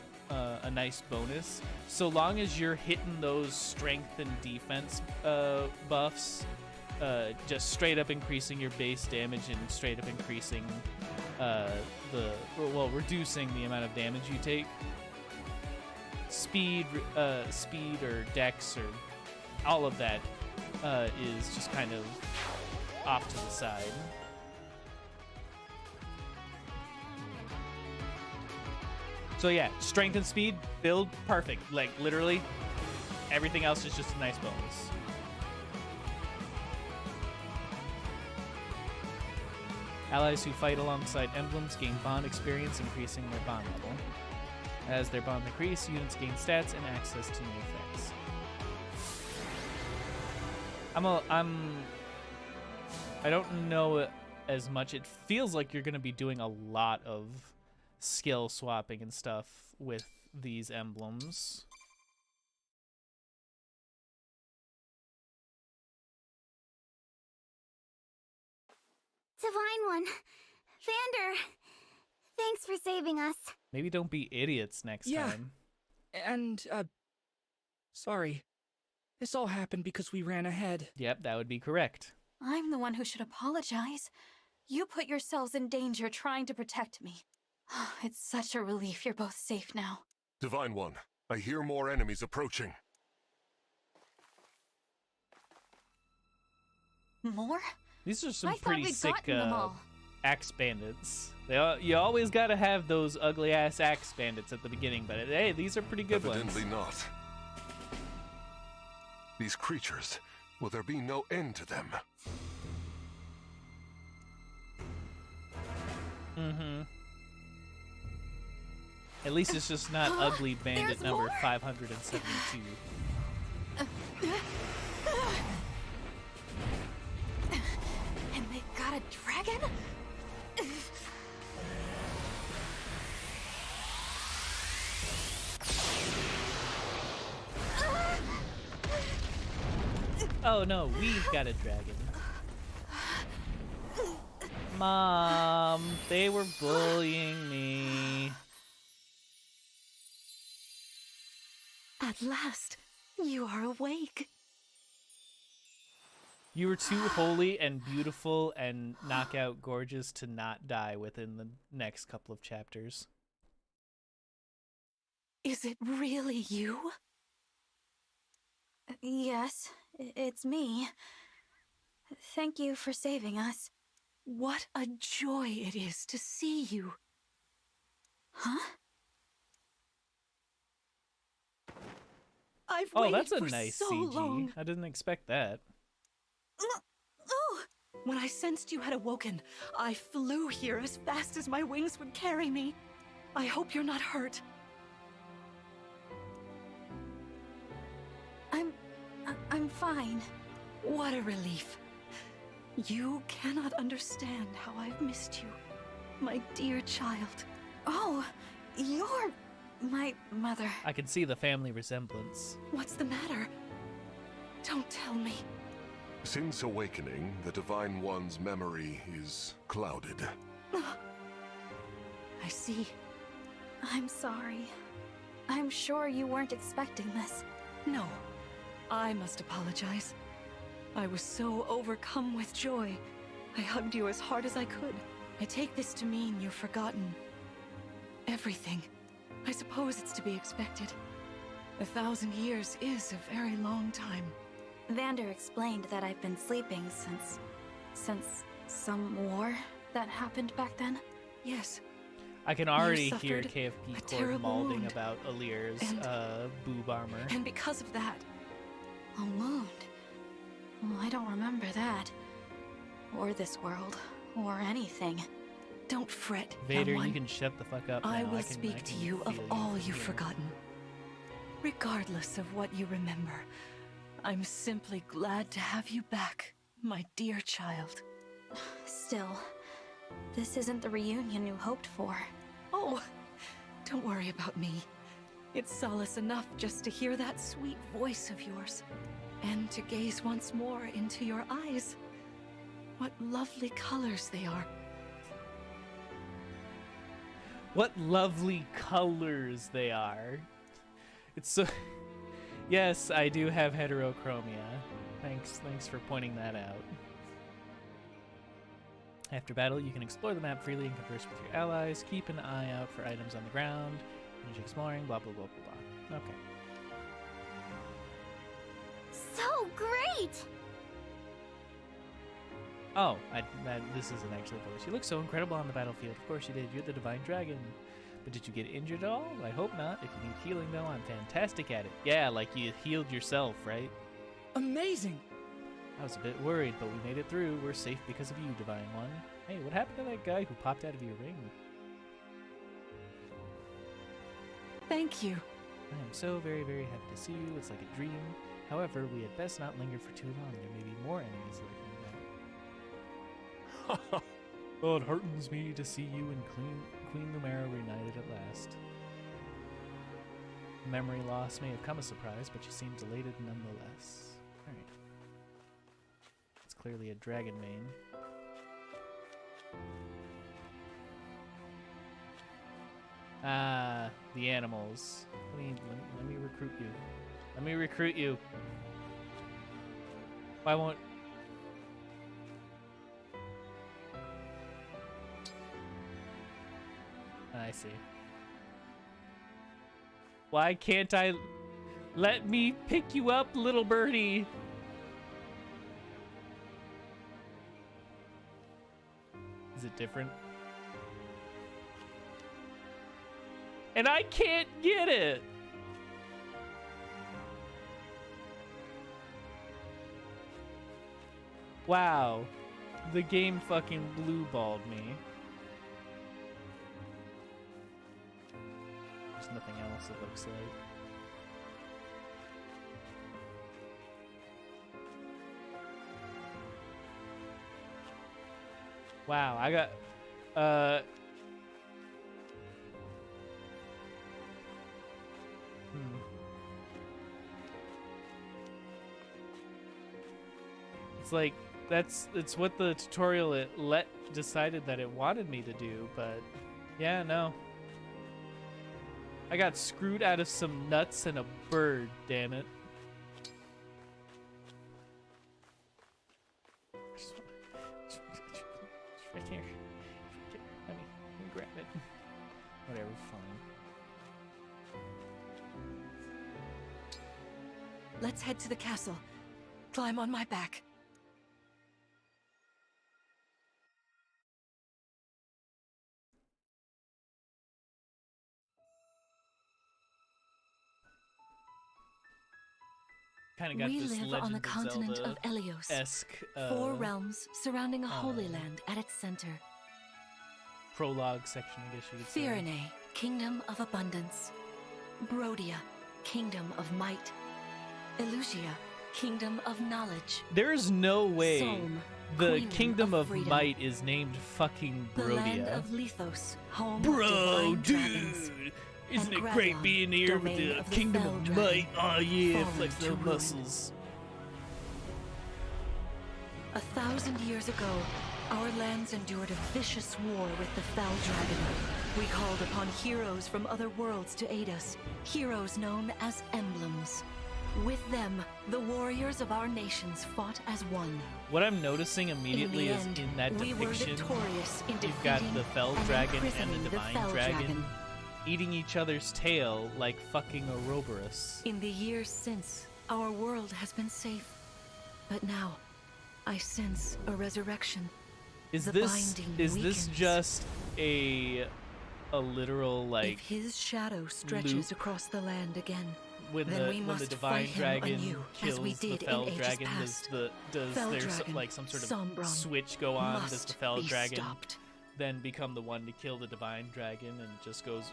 nice bonus. So long as you're hitting those strength and defense buffs, just straight up increasing your base damage and straight up increasing reducing the amount of damage you take. Speed or dex or all of that is just kind of off to the side. So yeah, strength and speed, build perfect. Like, literally, everything else is just a nice bonus. Allies who fight alongside emblems gain bond experience, increasing their bond level. As their bond increase, units gain stats and access to new effects. I don't know as much. It feels like you're going to be doing a lot of skill swapping and stuff with these emblems. Divine One, Vander, thanks for saving us. Maybe don't be idiots next time. And, sorry. This all happened because we ran ahead. Yep, that would be correct. I'm the one who should apologize. You put yourselves in danger trying to protect me. It's such a relief you're both safe now. Divine One, I hear more enemies approaching. More? These are some I thought pretty we'd sick gotten them all. axe bandits. You always got to have those ugly ass axe bandits at the beginning, but hey, these are pretty good Evidently ones. not. These creatures, will there be no end to them? Mm-hmm. At least it's just not ugly bandit There's number more? 572. And they got a dragon? Oh no, we've got a dragon. Mom, they were bullying me. At last, you are awake. You were too holy and beautiful and knockout gorgeous to not die within the next couple of chapters. Is it really you? Yes, it's me. Thank you for saving us. What a joy it is to see you. Huh? I've Oh, waited that's a for nice so CG. long. I didn't expect that. Oh! When I sensed you had awoken, I flew here as fast as my wings would carry me. I hope you're not hurt. I'm fine. What a relief. You cannot understand how I've missed you, my dear child. Oh, you're my mother. I can see the family resemblance. What's the matter? Don't tell me. Since awakening, the Divine One's memory is clouded. I see. I'm sorry. I'm sure you weren't expecting this. No, I must apologize. I was so overcome with joy. I hugged you as hard as I could. I take this to mean you've forgotten everything. I suppose it's to be expected. 1,000 years is a very long time. Vander explained that I've been sleeping since some war that happened back then. Yes. I can already suffered hear a KFP Cord terrible malding wound. about Alir's boob armor. And because of that, A wound? Oh, I don't remember that. Or this world. Or anything. don't fret, Vader, young one. you can shut the fuck up now. I will can- speak I to can you of feel all from you've here. forgotten. Regardless of what you remember, I'm simply glad to have you back, my dear child. Still, this isn't the reunion you hoped for. Oh, don't worry about me. It's solace enough just to hear that sweet voice of yours, and to gaze once more into your eyes. What lovely colors they are. What lovely colors they are. It's so... Yes, I do have heterochromia. Thanks for pointing that out. After battle, you can explore the map freely and converse with your allies. Keep an eye out for items on the ground. Finish exploring, blah, blah, blah, blah, blah. Okay. So great! Oh, this isn't actually a voice. You look so incredible on the battlefield. Of course you did. You're the Divine Dragon. But did you get injured at all? I hope not. If you need healing, though, I'm fantastic at it. Yeah, like you healed yourself, right? Amazing! I was a bit worried, but we made it through. We're safe because of you, Divine One. Hey, what happened to that guy who popped out of your ring? Thank you. I am so very, very happy to see you. It's like a dream. However, we had best not linger for too long. There may be more enemies lurking there. Oh, it heartens me to see you and Queen Lumera reunited at last. Memory loss may have come as a surprise, but you seemed elated nonetheless. Alright. It's clearly a dragon mane. Ah, the animals. Let me recruit you. Let me recruit you. Why won't... I see. Why can't I... Let me pick you up, little birdie! Is it different? And I can't get it! Wow. The game fucking blue-balled me. There's nothing else, it looks like. Wow, I got... It's like, it's what the tutorial decided that it wanted me to do, but yeah, no. I got screwed out of some nuts and a bird, damn it. Right here. Let me grab it. Whatever, fine. Let's head to the castle. Climb on my back. Kind of got We this live Legend on the of continent Zelda of Elios. esque 4 realms surrounding a holy land at its center. prologue section, I guess you could say. Firene, kingdom of abundance. Brodia, kingdom of might. Elusia, kingdom of knowledge. There's no way Solm, the queen Kingdom of freedom. Might is named fucking The land Brodia. of Lithos, home of Bro, divine dragons. dude! Isn't And it great Gravlon, being here with domain the of the Kingdom Fell of Dragon, Might? Oh yeah, fallen flex to those ruin. muscles. 1,000 years ago, our lands endured a vicious war with the Fell Dragon. We called upon heroes from other worlds to aid us, heroes known as emblems. With them, the warriors of our nations fought as one. What I'm noticing immediately in the is end, in that we were depiction, victorious in you've got defeating the Fell and Dragon and imprisoning the Divine Fell Dragon eating each other's tail like fucking Ouroboros. In the years since, our world has been safe. But now, I sense a resurrection. Is The this binding is this weakens. just a a literal like If his shadow stretches across the land again, when then we the must divine fight him dragon anew, kills as we the did fell in ages dragon, past. does Fell there dragon, like some sort of Sombron, switch go on? Does the must fell be dragon stopped. then become the one to kill the divine dragon, and it just goes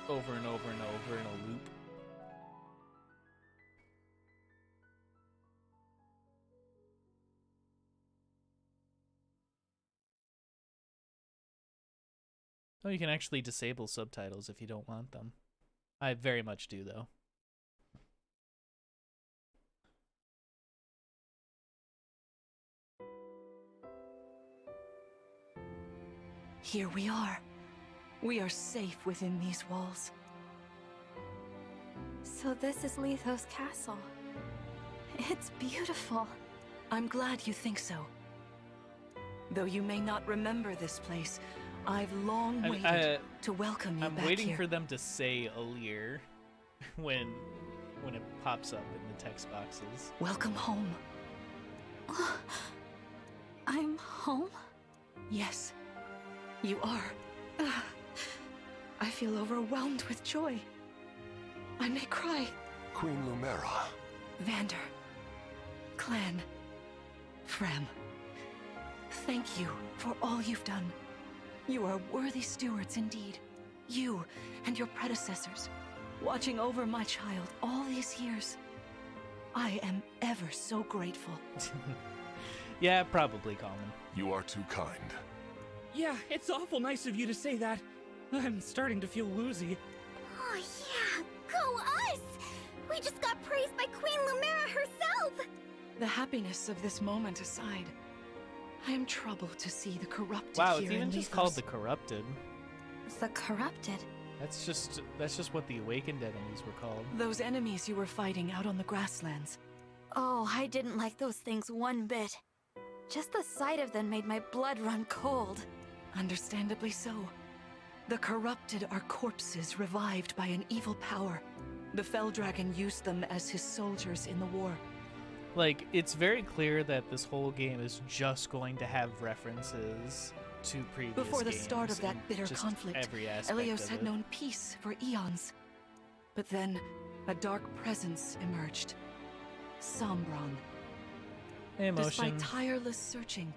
over and over and over in a loop? Oh, you can actually disable subtitles if you don't want them. I very much do, though. Here we are. We are safe within these walls. So this is Lethos Castle. It's beautiful. I'm glad you think so. Though you may not remember this place, I've long waited to welcome you I'm back waiting here. for them to say Alir when it pops up in the text boxes. Welcome home. I'm home? Yes, you are. I feel overwhelmed with joy. I may cry. Queen Lumera. Vander. Clan. Frem. Thank you for all you've done. You are worthy stewards indeed. You and your predecessors, watching over my child all these years. I am ever so grateful. Yeah, probably, Common. You are too kind. Yeah, it's awful nice of you to say that. I'm starting to feel woozy. Oh yeah, go us! We just got praised by Queen Lumera herself! The happiness of this moment aside, I am troubled to see the corrupted Wow, here it's even in just Lethos. called the Corrupted. The Corrupted. That's just what the Awakened enemies were called. Those enemies you were fighting out on the grasslands. Oh, I didn't like those things one bit. Just the sight of them made my blood run cold. Understandably so. The corrupted are corpses revived by an evil power. The Fell Dragon used them as his soldiers in the war. Like, it's very clear that this whole game is just going to have references to previous Before the games start of that in bitter just conflict, every aspect Elios of had it. known peace for eons. But then, a dark presence emerged. Sombron. Emotion. Despite tireless searching,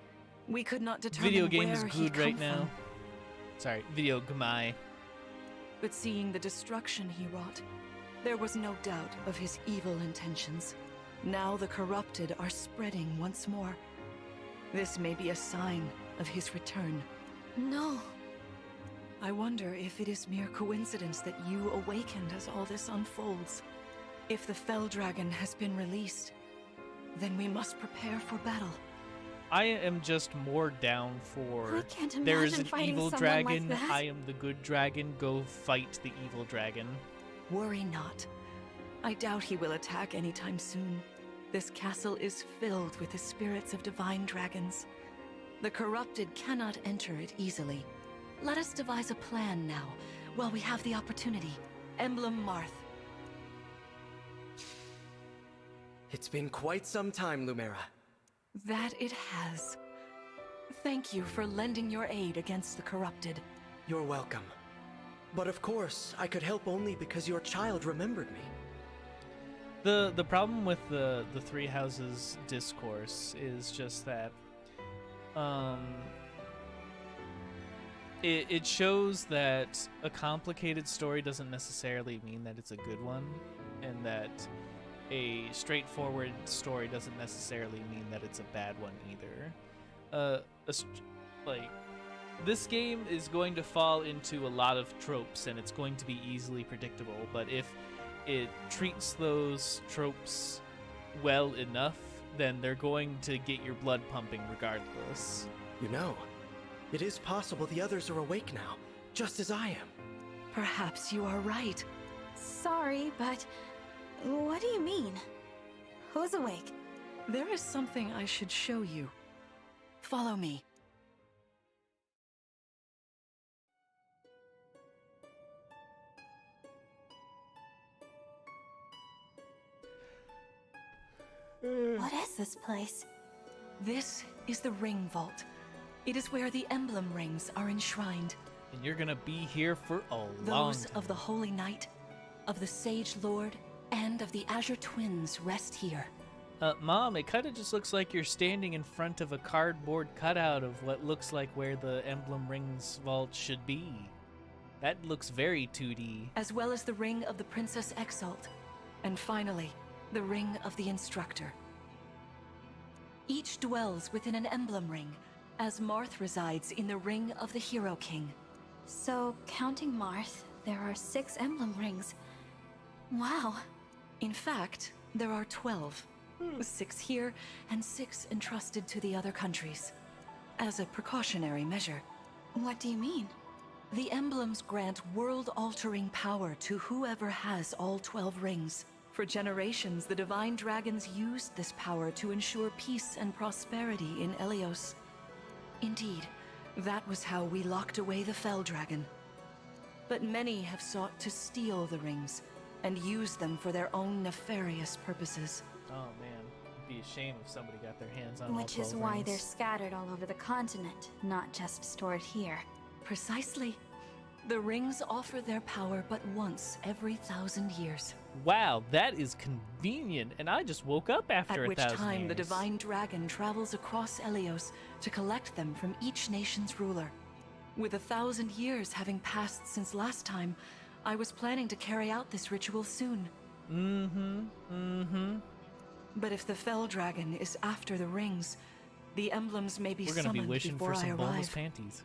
we could not determine Video game is where he'd good right come now. from. Sorry, video gamai. But seeing the destruction he wrought, there was no doubt of his evil intentions. Now the corrupted are spreading once more. This may be a sign of his return. No. I wonder if it is mere coincidence that you awakened as all this unfolds. If the Fell Dragon has been released, then we must prepare for battle. I am just more down for I can't there is imagine an fighting evil someone dragon, like that. I am the good dragon, go fight the evil dragon. Worry not. I doubt he will attack anytime soon. This castle is filled with the spirits of divine dragons. The corrupted cannot enter it easily. Let us devise a plan now, while we have the opportunity. Emblem Marth. It's been quite some time, Lumera. That it has. Thank you for lending your aid against the corrupted. You're welcome. But of course, I could help only because your child remembered me. The problem with the Three Houses discourse is just that it shows that a complicated story doesn't necessarily mean that it's a good one, and that a straightforward story doesn't necessarily mean that it's a bad one either. Like, this game is going to fall into a lot of tropes, and it's going to be easily predictable, but if it treats those tropes well enough, then they're going to get your blood pumping regardless. You know, it is possible the others are awake now, just as I am. Perhaps you are right. Sorry, but what do you mean? Who's awake? There is something I should show you. Follow me. What is this place? This is the Ring Vault. It is where the Emblem rings are enshrined. And you're gonna be here for a long Those time. of the Holy Knight, of the Sage Lord, and of the Azure Twins rest here. Mom, it kind of just looks like you're standing in front of a cardboard cutout of what looks like where the Emblem Rings vault should be. That looks very 2D. As well as the Ring of the Princess Exalt, and finally, the Ring of the Instructor. Each dwells within an Emblem Ring, as Marth resides in the Ring of the Hero King. So, counting Marth, there are 6 emblem rings. Wow. In fact, there are 12. 6 here, and 6 entrusted to the other countries. As a precautionary measure. What do you mean? The emblems grant world-altering power to whoever has all 12 rings. For generations, the Divine Dragons used this power to ensure peace and prosperity in Elios. Indeed, that was how we locked away the Fell Dragon. But many have sought to steal the rings, and use them for their own nefarious purposes. Oh man, it'd be a shame if somebody got their hands on all Which is 12 why rings. they're scattered all over the continent, not just stored here. Precisely. The rings offer their power but once every 1,000 years. Wow, that is convenient, and I just woke up after At which 1,000 time years. the Divine Dragon travels across Elios to collect them from each nation's ruler. With 1,000 years having passed since last time, I was planning to carry out this ritual soon. But if the Fell Dragon is after the rings, the emblems may be We're gonna summoned be wishing before for I some boneless arrive. panties.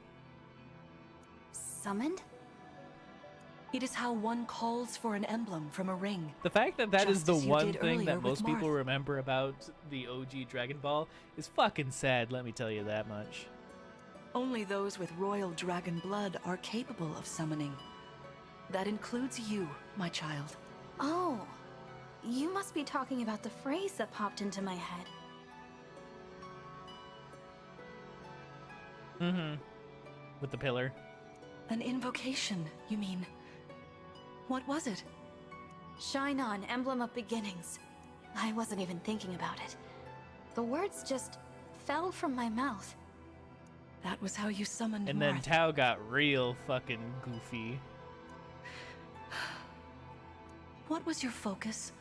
Summoned? It is how one calls for an emblem from a ring. The fact that that is Just the as you one did thing earlier that with most people Marth. remember about the OG Dragon Ball is fucking sad, let me tell you that much. Only those with royal dragon blood are capable of summoning. That includes you, my child. Oh, you must be talking about the phrase that popped into my head. With the pillar. An invocation, you mean? What was it? Shine on, emblem of beginnings. I wasn't even thinking about it. The words just fell from my mouth. That was how you summoned And then Marth. Tao got real fucking goofy. What was your focus?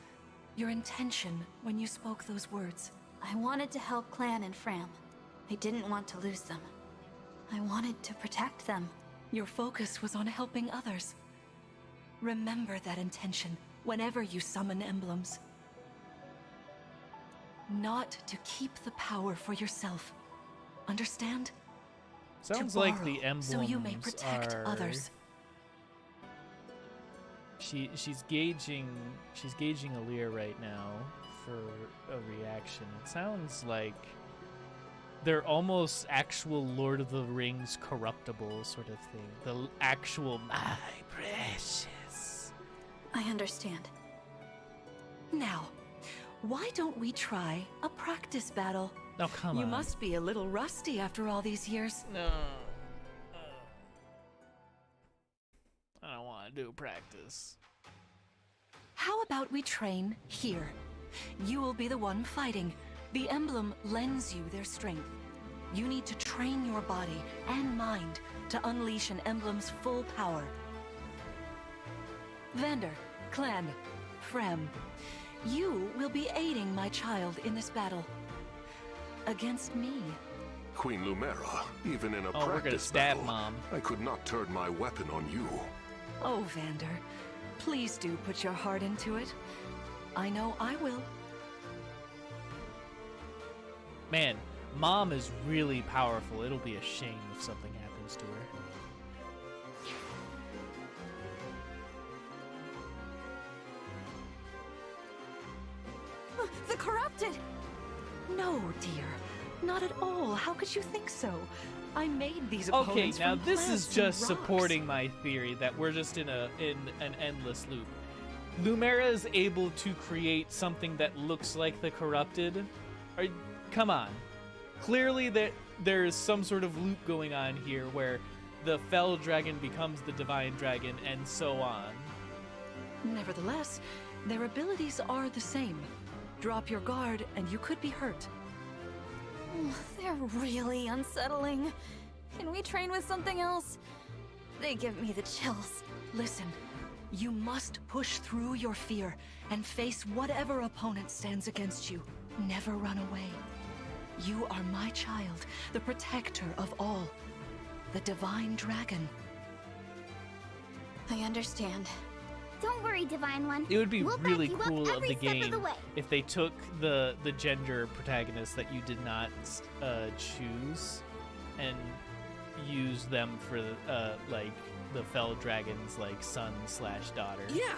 Your intention when you spoke those words? I wanted to help Clan and Fram. I didn't want to lose them. I wanted to protect them. Your focus was on helping others. Remember that intention whenever you summon emblems. Not to keep the power for yourself. Understand? Sounds To like borrow, the emblems so you may protect are... others. She's gauging Aaliyah right now for a reaction. It sounds like they're almost actual Lord of the Rings corruptible sort of thing. The actual my precious. I understand. Now, why don't we try a practice battle? Oh, come You on. must be a little rusty after all these years. No. I don't want to do practice. How about we train here? You will be the one fighting. The emblem lends you their strength. You need to train your body and mind to unleash an emblem's full power. Vander, Clan, Frem, you will be aiding my child in this battle. Against me. Queen Lumera, even in a Oh, we're gonna practice stab battle, Mom. I could not turn my weapon on you. Oh, Vander, please do put your heart into it. I know I will. Man, Mom is really powerful. It'll be a shame if something happens to her. The corrupted! No, dear. Not at all. How could you think so? I made these Okay, opponents now from this is plants and just rocks. supporting my theory that we're just in an endless loop. Lumera is able to create something that looks like the corrupted. Come on. Clearly there's some sort of loop going on here where the Fell Dragon becomes the Divine Dragon and so on. Nevertheless, their abilities are the same. Drop your guard and you could be hurt. They're really unsettling. Can we train with something else? They give me the chills. Listen, you must push through your fear and face whatever opponent stands against you. Never run away. You are my child, the protector of all. The Divine Dragon. I understand. Don't worry, Divine One. It would be We'll really back you up cool of every the step game the way. if they took the gender protagonist that you did not choose and used them for like the Fell Dragon's like son/daughter. Yeah!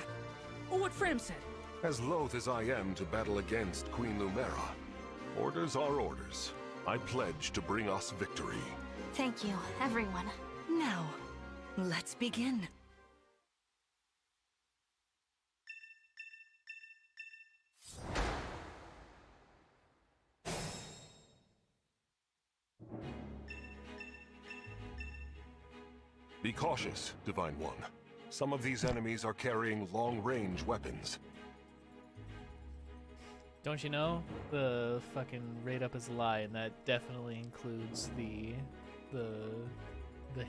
What Fram said. As loath as I am to battle against Queen Lumera, orders are orders. I pledge to bring us victory. Thank you, everyone. Now, let's begin. Be cautious, Divine One. Some of these enemies are carrying long-range weapons. Don't you know? The fucking rate up is a lie, and that definitely includes the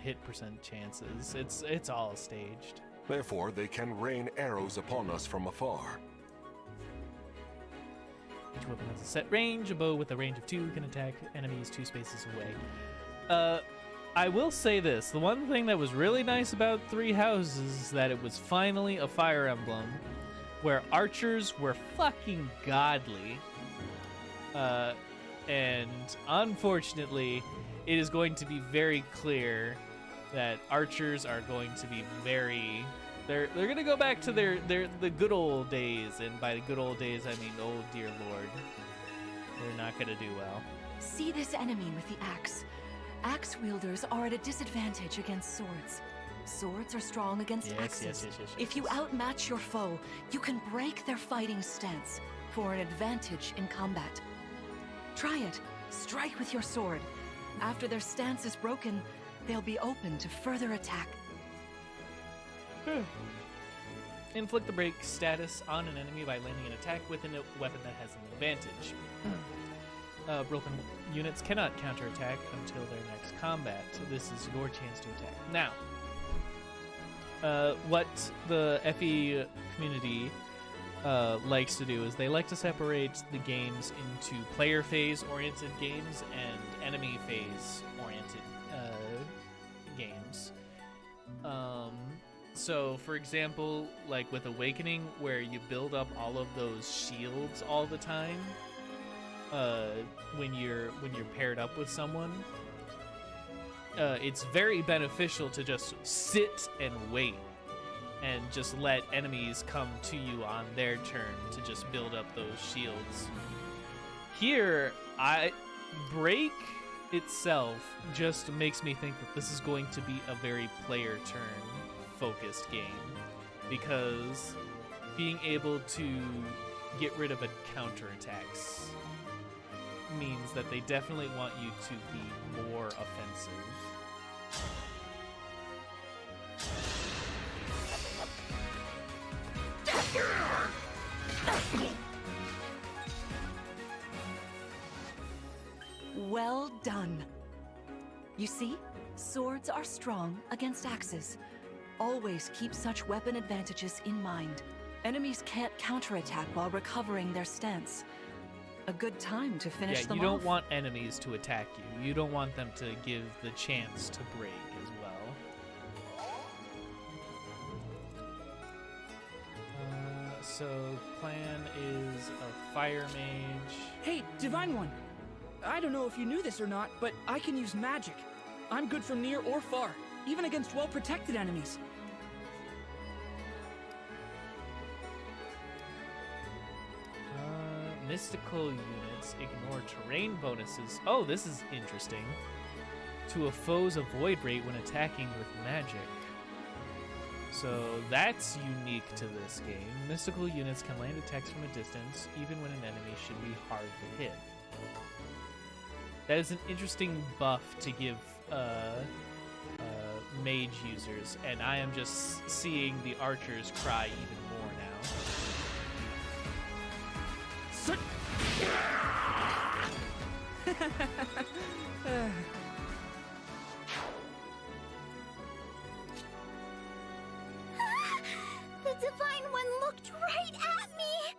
hit percent chances. It's all staged. Therefore, they can rain arrows upon us from afar. Each weapon has a set range. A bow with a range of 2 can attack enemies 2 spaces away. I will say this. The one thing that was really nice about Three Houses is that it was finally a Fire Emblem where archers were fucking godly. And unfortunately, it is going to be very clear that archers are going to be very... They're going to go back to the good old days, and by the good old days, I mean, oh dear lord. They're not going to do well. See this enemy with the axe. Axe wielders are at a disadvantage against swords. Swords are strong against axes. Yes. If you outmatch your foe, you can break their fighting stance for an advantage in combat. Try it. Strike with your sword. After their stance is broken, they'll be open to further attack. Inflict the break status on an enemy by landing an attack with a weapon that has an advantage. Broken units cannot counterattack until their next combat. So this is your chance to attack. Now, what the FE community likes to do is they like to separate the games into player phase oriented games and enemy phase oriented games. So for example, like with Awakening, where you build up all of those shields all the time when you're paired up with someone, it's very beneficial to just sit and wait and just let enemies come to you on their turn to just build up those shields. Here, break itself just makes me think that this is going to be a very player turn focused game, because being able to get rid of a counterattacks means that they definitely want you to be more offensive. Well done. You see, swords are strong against axes. Always keep such weapon advantages in mind. Enemies can't counterattack while recovering their stance. A good time to finish them off. You don't want enemies to attack you. You don't want them to give the chance to break as well. So, plan is a fire mage. Hey, Divine One. I don't know if you knew this or not, but I can use magic. I'm good from near or far, even against well-protected enemies. Mystical units ignore terrain bonuses. Oh, this is interesting. To a foe's avoid rate when attacking with magic. So that's unique to this game. Mystical units can land attacks from a distance, even when an enemy should be hard to hit. That is an interesting buff to give mage users, and I am just seeing the archers cry even more now. Divine One looked right at me!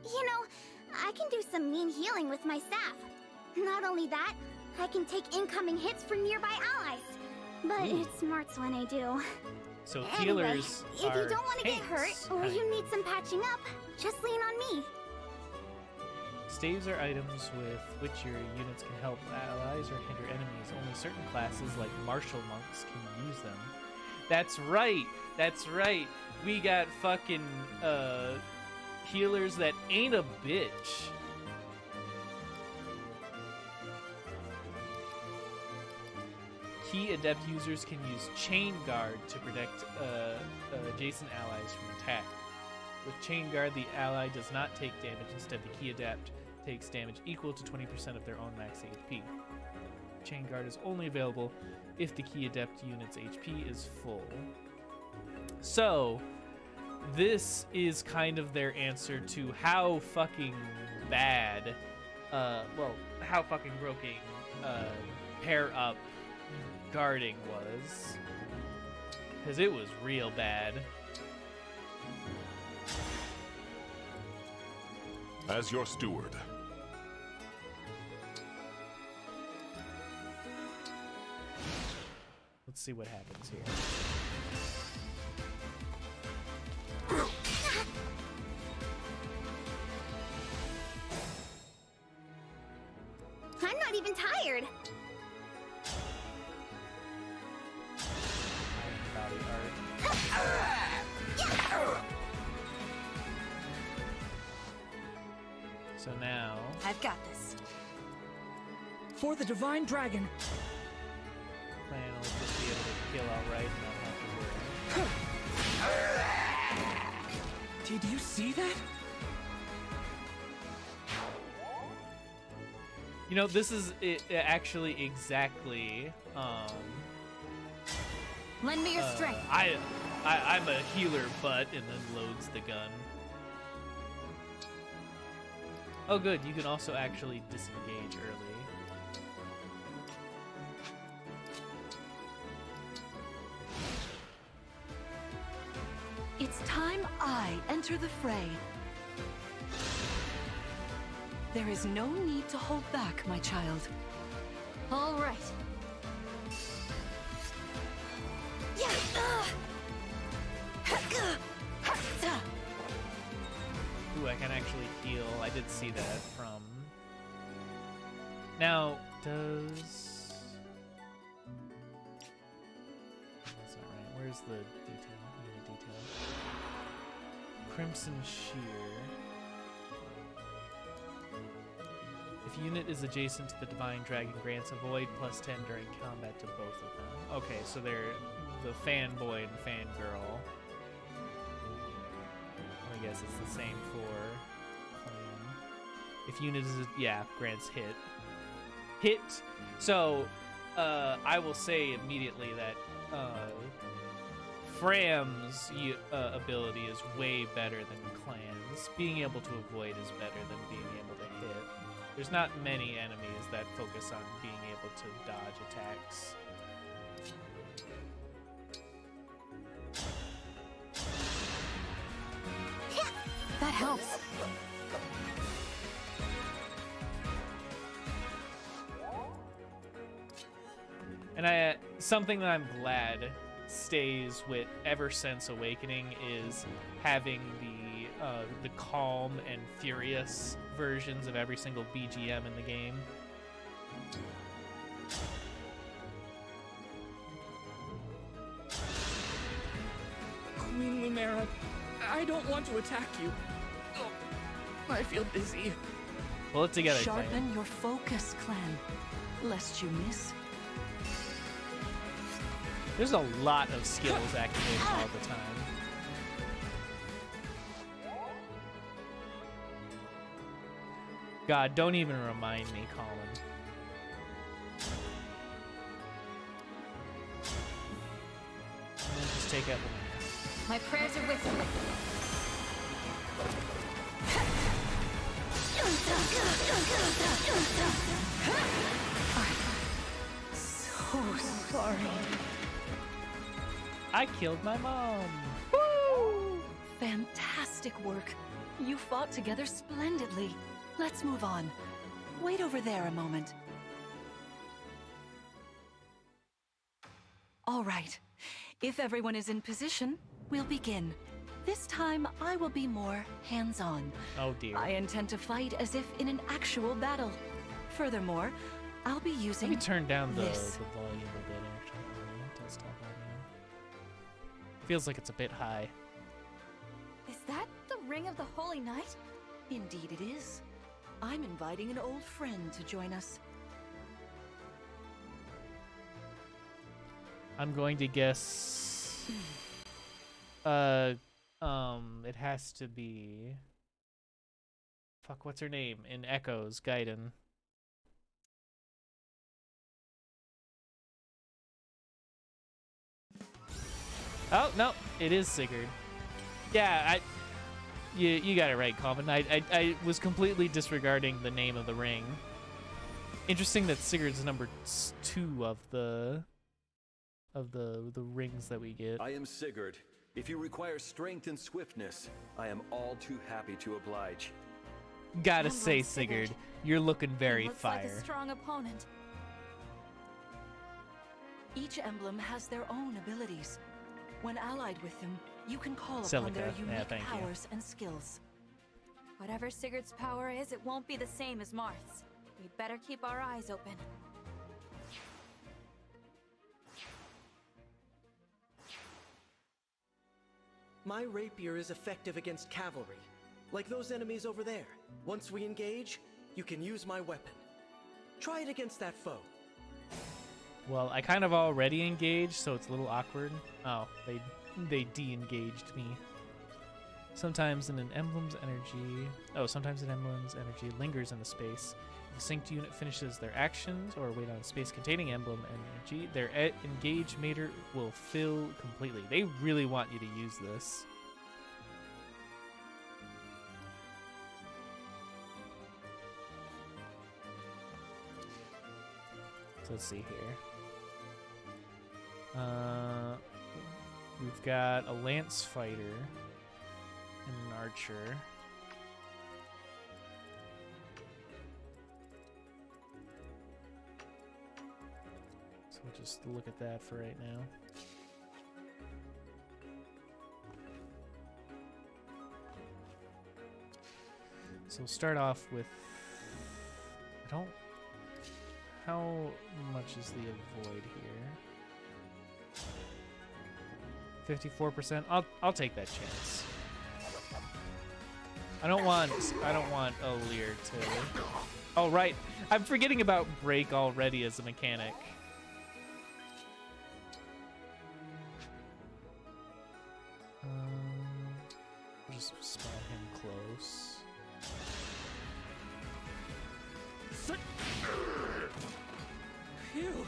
You know, I can do some mean healing with my staff. Not only that, I can take incoming hits from nearby allies. But it smarts when I do. So Anyway, healers if you are don't want to get hurt tanks, or kind you need some patching up, just lean on me. Staves are items with which your units can help allies or hinder enemies. Only certain classes, like martial monks, can use them. That's right! That's right! We got fucking, healers that ain't a bitch. Key adept users can use Chain Guard to protect adjacent allies from attack. With Chain Guard, the ally does not take damage. Instead, the key adept takes damage equal to 20% of their own max HP. Chain Guard is only available if the key adept unit's HP is full. So, this is kind of their answer to how fucking bad, how fucking broken pair up guarding was. Because it was real bad. As your steward. Let's see what happens here. I'm not even tired. Body art. So now, I've got this. For the Divine Dragon. Clan will just be able to kill outright and not have to worry. Did you see that? You know, this is actually exactly. Lend me your strength. I'm a healer, but and then loads the gun. Oh, good. You can also actually disengage early. It's time I enter the fray. There is no need to hold back, my child. All right. Ooh, I can actually heal. I did see that from... Now, does... That's not right. Where's the detail? Unit detail. Crimson Shear. If a unit is adjacent to the Divine Dragon, grants a void +10 during combat to both of them. Okay, so they're the fanboy and fangirl. I guess it's the same for clan. If unit is, grants hit. Hit! So, I will say immediately that Fram's ability is way better than Clan's. Being able to avoid is better than being able to hit. There's not many enemies that focus on being able to dodge attacks. That helps. And something that I'm glad stays with ever since Awakening is having the calm and furious versions of every single BGM in the game. Queen Lumera, I don't want to attack you. Oh, I feel dizzy. Pull it together, Sharpen Clan. your focus, clan, lest you miss. There's a lot of skills activating all the time. God, don't even remind me, Colin. And then just take out the... My prayers are with you. So sorry. I killed my mom. Woo! Fantastic work. You fought together splendidly. Let's move on. Wait over there a moment. All right. If everyone is in position, we'll begin. This time, I will be more hands-on. Oh dear. I intend to fight as if in an actual battle. Furthermore, I'll be using Let me turn down the this. volume a bit, actually. Desktop volume. Feels like it's a bit high. Is that the Ring of the Holy Knight? Indeed it is. I'm inviting an old friend to join us. I'm going to guess... it has to be... Fuck, what's her name? In Echoes, Gaiden. Oh, no, it is Sigurd. Yeah, you got it right, Calvin. I was completely disregarding the name of the ring. Interesting that Sigurd's number 2 of the rings that we get. I am Sigurd. If you require strength and swiftness, I am all too happy to oblige. Gotta Emblem say, Sigurd. Sigurd, you're looking very Looks fire. like a strong opponent. Each emblem has their own abilities. When allied with them, you can call upon Celica. their Yeah, unique thank you. powers and skills. Whatever Sigurd's power is, it won't be the same as Marth's. We'd better keep our eyes open. My rapier is effective against cavalry, like those enemies over there. Once we engage, you can use my weapon. Try it against that foe. Well, I kind of already engaged, so it's a little awkward. Oh, they de-engaged me. Sometimes an emblem's energy lingers in the space. If a synced unit finishes their actions or wait on a space containing emblem energy, their engage meter will fill completely. They really want you to use this. So let's see here. We've got a lance fighter and an archer. So we'll just look at that for right now. So we'll start off with... How much is the avoid here? 54%. I'll take that chance. I don't want Alear to... Oh right, I'm forgetting about break already as a mechanic. We'll just spot him close. Phew.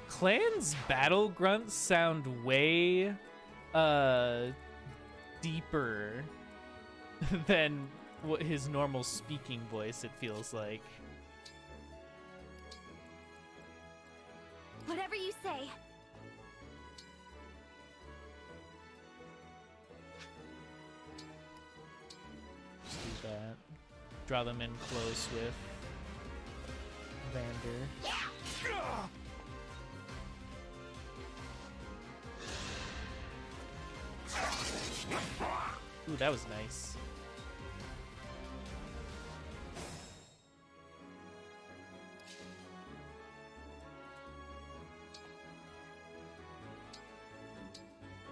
Clan's battle grunts sound way deeper than what his normal speaking voice, it feels like. Whatever you say. Just do that. Draw them in close with Vander. Ooh, that was nice.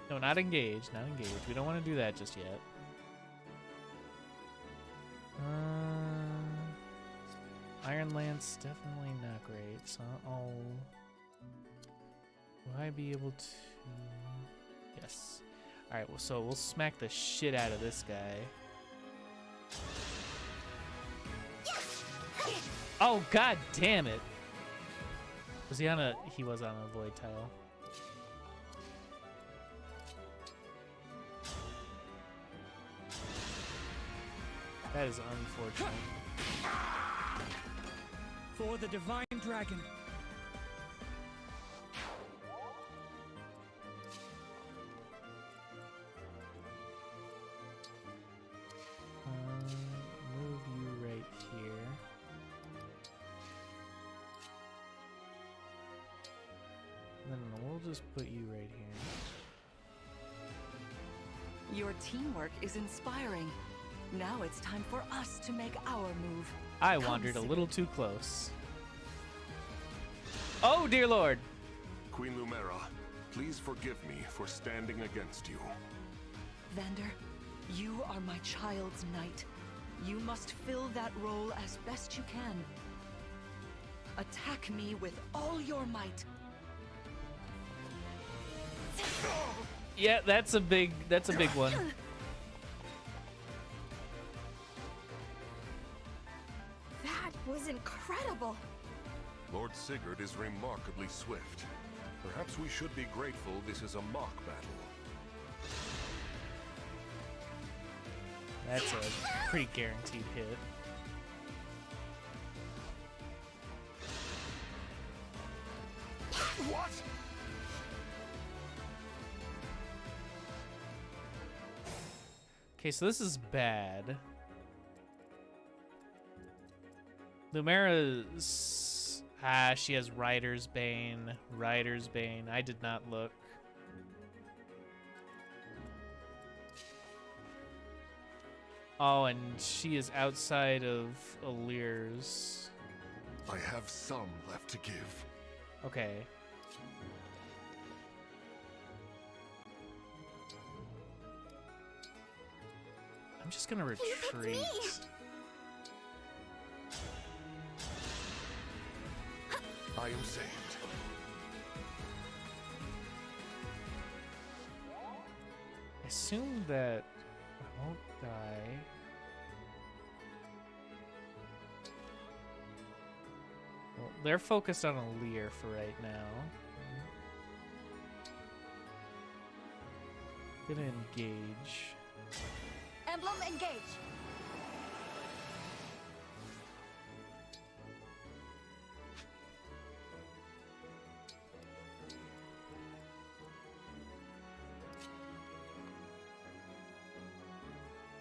No, not engaged, not engaged. We don't want to do that just yet. Iron Lance, definitely not great, so I'll... Will I be able to... Yes. Alright, well, so we'll smack the shit out of this guy. Oh, god damn it! Was he on a... He was on a void tile. That is unfortunate. For the Divine Dragon. Then we'll just put you right here. Your teamwork is inspiring. Now it's time for us to make our move. I wandered a little too close. Oh, dear lord! Queen Lumera, please forgive me for standing against you. Vander, you are my child's knight. You must fill that role as best you can. Attack me with all your might. Yeah, that's a big one. That was incredible. Lord Sigurd is remarkably swift. Perhaps we should be grateful this is a mock battle. That's a pretty guaranteed hit. What? Okay, so this is bad. Lumera's... she has Rider's Bane. Rider's Bane. I did not look. Oh, and she is outside of Allier's. I have some left to give. Okay. I'm just gonna retreat. I am saved. I assume that I won't die. Well, they're focused on Allir for right now. Gonna engage. Emblem, engage.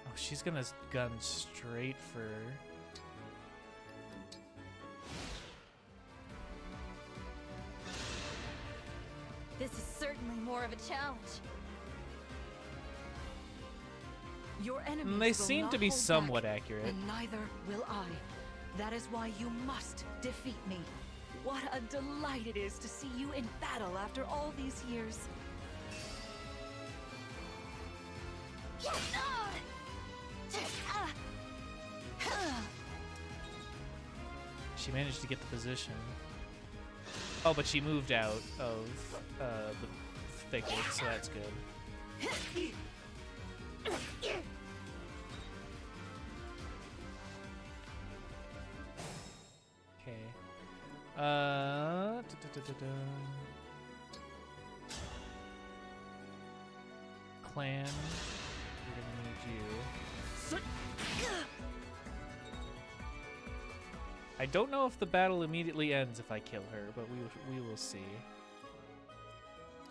Oh, she's gonna gun straight for... This is certainly more of a challenge. Your enemies They will seem not to be hold somewhat back, accurate. and neither will I. That is why you must defeat me. What a delight it is to see you in battle after all these years. She managed to get the position. Oh, but she moved out of the thicket, so that's good. Okay. Clan, we're gonna need you. I don't know if the battle immediately ends if I kill her, but we will see.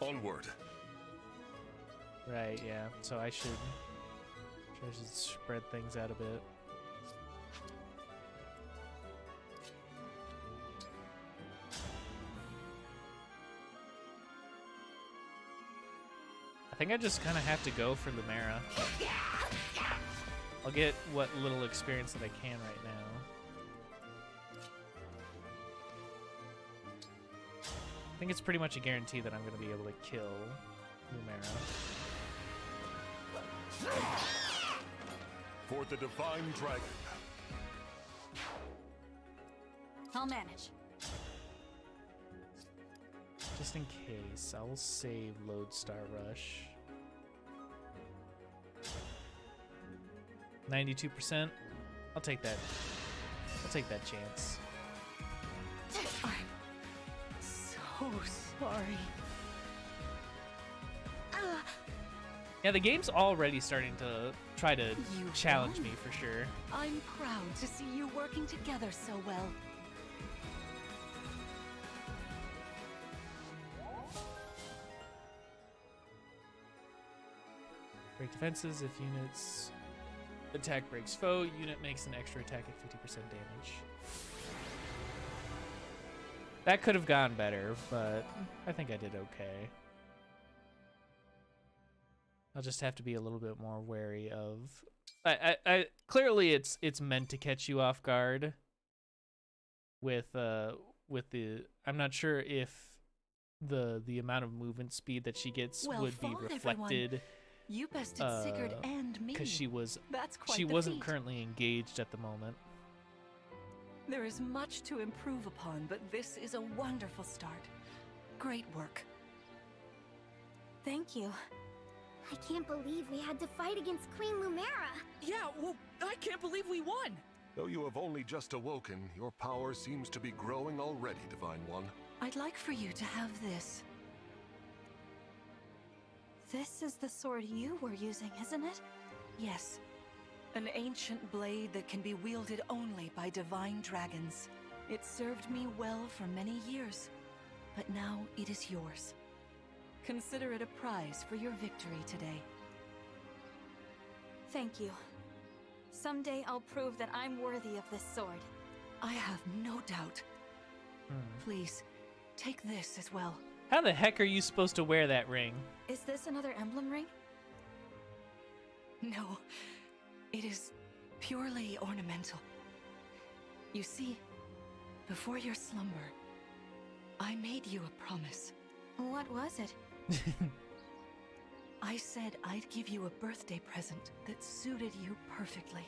Onward. Right, yeah. So I should spread things out a bit. I think I just kind of have to go for Lumera. I'll get what little experience that I can right now. I think it's pretty much a guarantee that I'm going to be able to kill Lumera. For the Divine Dragon. I'll manage. Just in case, I will save Lodestar Rush. 92%. I'll take that. I'll take that chance. I'm so sorry. Yeah, the game's already starting to try to You challenge won. me for sure. I'm proud to see you working together so well. Break defenses if units attack breaks foe. Unit makes an extra attack at 50% damage. That could have gone better, but I think I did okay. I'll just have to be a little bit more wary of. I clearly it's meant to catch you off guard. With the I'm not sure if the amount of movement speed that she gets would be reflected. You bested Sigurd and me. Because she wasn't wasn't currently engaged at the moment. There is much to improve upon, but this is a wonderful start. Great work. Thank you. I can't believe we had to fight against Queen Lumera. Yeah, well, I can't believe we won! Though you have only just awoken, your power seems to be growing already, Divine One. I'd like for you to have this. This is the sword you were using, isn't it? Yes. An ancient blade that can be wielded only by divine dragons. It served me well for many years, but now it is yours. Consider it a prize for your victory today. Thank you. Someday I'll prove that I'm worthy of this sword. I have no doubt. Please, take this as well. How the heck are you supposed to wear that ring? Is this another emblem ring? No, it is purely ornamental. You see, before your slumber, I made you a promise. What was it? I said I'd give you a birthday present that suited you perfectly.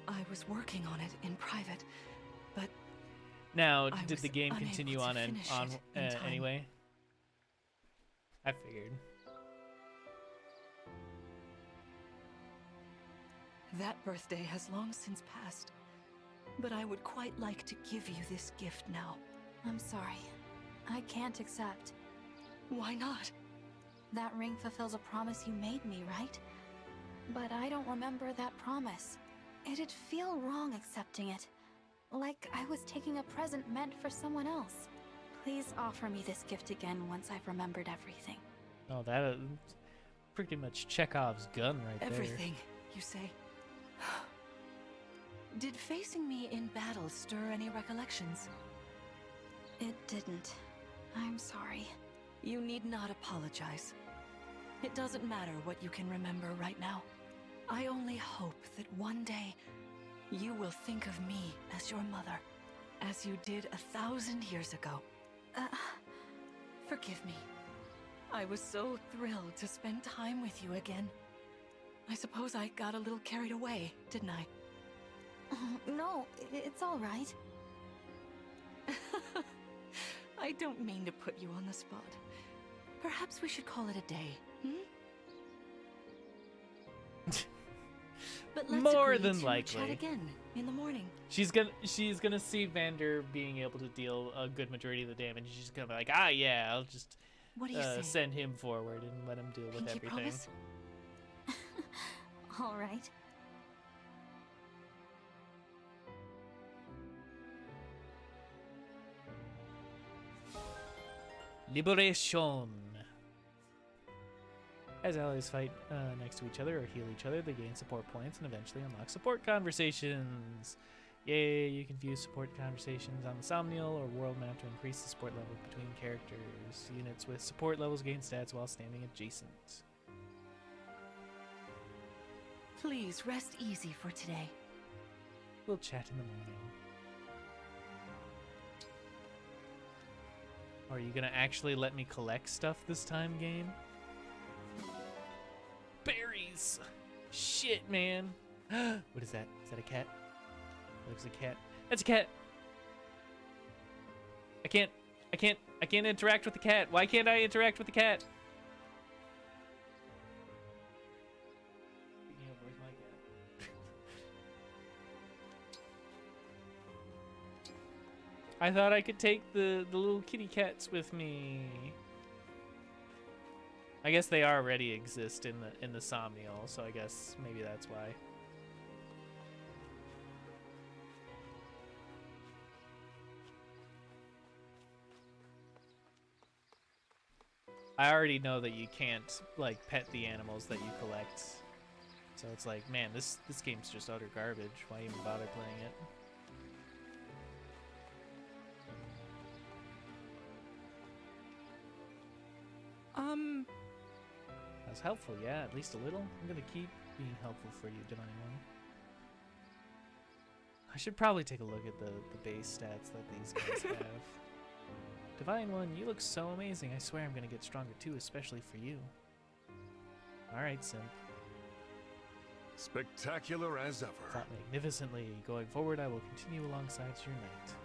I was working on it in private, but now, did the game continue on anyway? I figured. That birthday has long since passed, but I would quite like to give you this gift now. I'm sorry. I can't accept. Why not? That ring fulfills a promise you made me, right? But I don't remember that promise. It'd feel wrong accepting it. Like I was taking a present meant for someone else. Please offer me this gift again once I've remembered everything. Oh, that is pretty much Chekhov's gun right there. Everything, you say? Did facing me in battle stir any recollections? It didn't. I'm sorry. You need not apologize. It doesn't matter what you can remember right now. I only hope that one day you will think of me as your mother, as you did 1,000 years ago. Forgive me. I was so thrilled to spend time with you again. I suppose I got a little carried away, didn't I? No, it's all right. I don't mean to put you on the spot. Perhaps we should call it a day, But let's More agree than to likely. chat again in the morning. She's gonna see Vander being able to deal a good majority of the damage. She's gonna be like, ah, yeah, I'll just What do you say? send him forward and let him deal with Pinky everything. promise? All right. Liberation. As allies fight next to each other or heal each other, they gain support points and eventually unlock support conversations. Yay, you can view support conversations on the Somnial or world map to increase the support level between characters. Units with support levels gain stats while standing adjacent. Please rest easy for today. We'll chat in the morning. Are you gonna actually let me collect stuff this time, game? Berries! Shit, man! What is that? Is that a cat? Looks like a cat. That's a cat! I can't interact with the cat. Why can't I interact with the cat? Yeah, where's my cat? I thought I could take the little kitty cats with me. I guess they already exist in the Somnial, so I guess maybe that's why. I already know that you can't like pet the animals that you collect. So it's like, man, this game's just utter garbage. Why even bother playing it? I was helpful, yeah, at least a little. I'm gonna keep being helpful for you, Divine One. I should probably take a look at the base stats that these guys have. Divine One, you look so amazing. I swear I'm gonna get stronger too, especially for you. Alright, Simp. Spectacular as ever. Fought magnificently. Going forward, I will continue alongside your knight.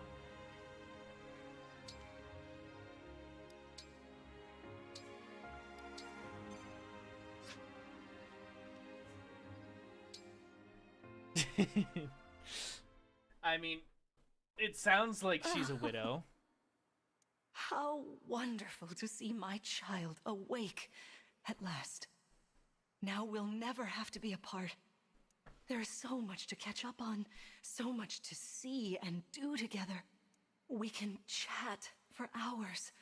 I mean, it sounds like she's a widow. How wonderful to see my child awake at last. Now we'll never have to be apart. There is so much to catch up on, so much to see and do together. We can chat for hours,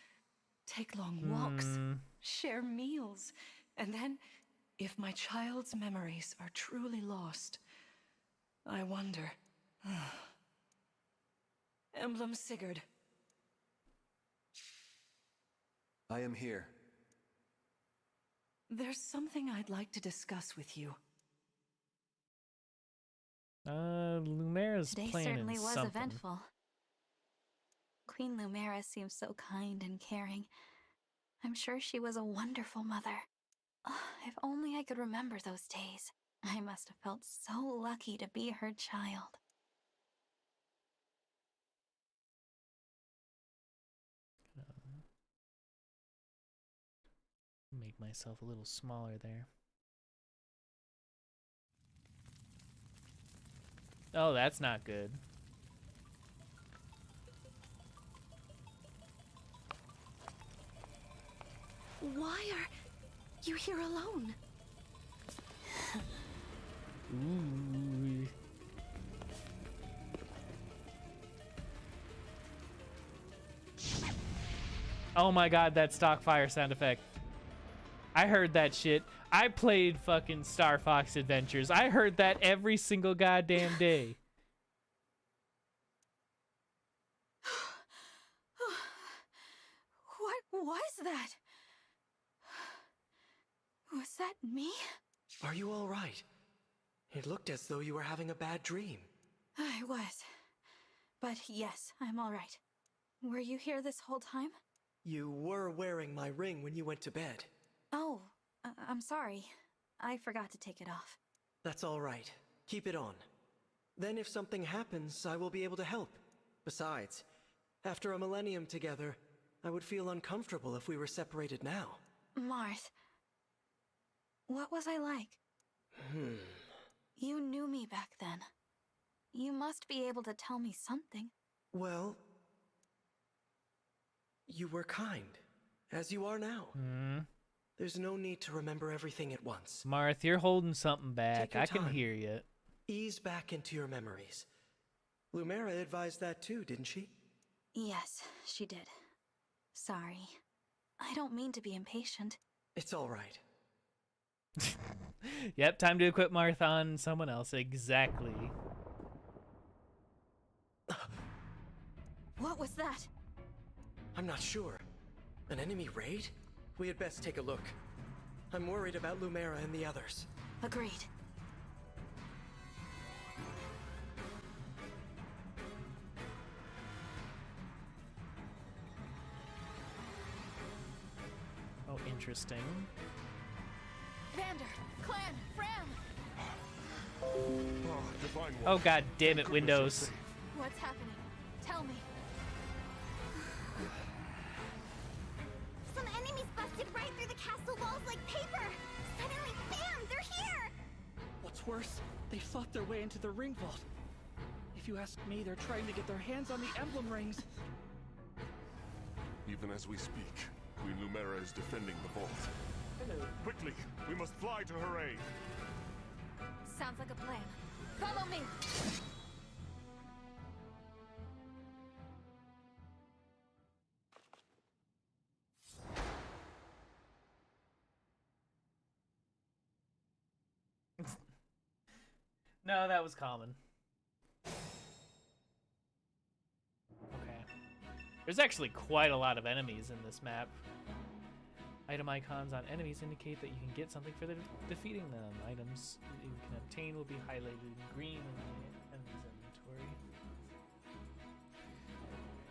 take long walks, share meals, and then, if my child's memories are truly lost, I wonder. Emblem Sigurd. I am here. There's something I'd like to discuss with you. Lumera's Today planning certainly was something. eventful. Queen Lumera seems so kind and caring. I'm sure she was a wonderful mother. If only I could remember those days. I must have felt so lucky to be her child. Make myself a little smaller there. Oh, that's not good. Why are you here alone? Ooh. Oh my god, that stock fire sound effect. I heard that shit. I played fucking Star Fox Adventures. I heard that every single goddamn day. What was that? Was that me? Are you all right? It looked as though you were having a bad dream. I was. But yes, I'm all right. Were you here this whole time? You were wearing my ring when you went to bed. Oh, I'm sorry. I forgot to take it off. That's all right. Keep it on. Then if something happens, I will be able to help. Besides, after a millennium together, I would feel uncomfortable if we were separated now. Marth, what was I like? You knew me back then. You must be able to tell me something. Well, you were kind, as you are now. There's no need to remember everything at once. Marth, you're holding something back. I can time. hear you. Ease back into your memories. Lumera advised that too, didn't she? Yes, she did. Sorry. I don't mean to be impatient. It's all right. Yep, time to equip Marth on someone else. Exactly. What was that? I'm not sure. An enemy raid? We had best take a look. I'm worried about Lumera and the others. Agreed. Oh, interesting. Vander, Clan, Fram! Divine One. Oh god damn it, Windows. What's happening? Tell me. Some enemies busted right through the castle walls like paper! Suddenly, bam! They're here! What's worse, they fought their way into the ring vault. If you ask me, they're trying to get their hands on the emblem rings. Even as we speak, Queen Lumera is defending the vault. Quickly, we must fly to her aid. Sounds like a plan. Follow me! No, that was common. Okay. There's actually quite a lot of enemies in this map. Item icons on enemies indicate that you can get something for defeating them. Items you can obtain will be highlighted in green in the enemy's inventory.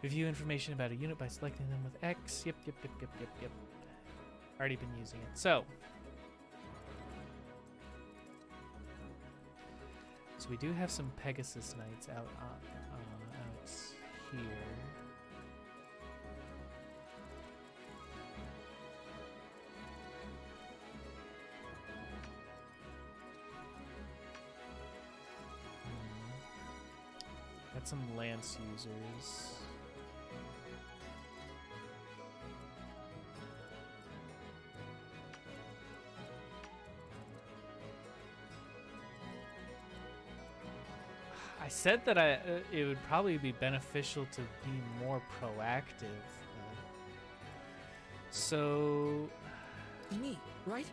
Review information about a unit by selecting them with X. Yep. Already been using it. So we do have some Pegasus Knights out here. Got some Lance users. I said that it would probably be beneficial to be more proactive. So Me, right?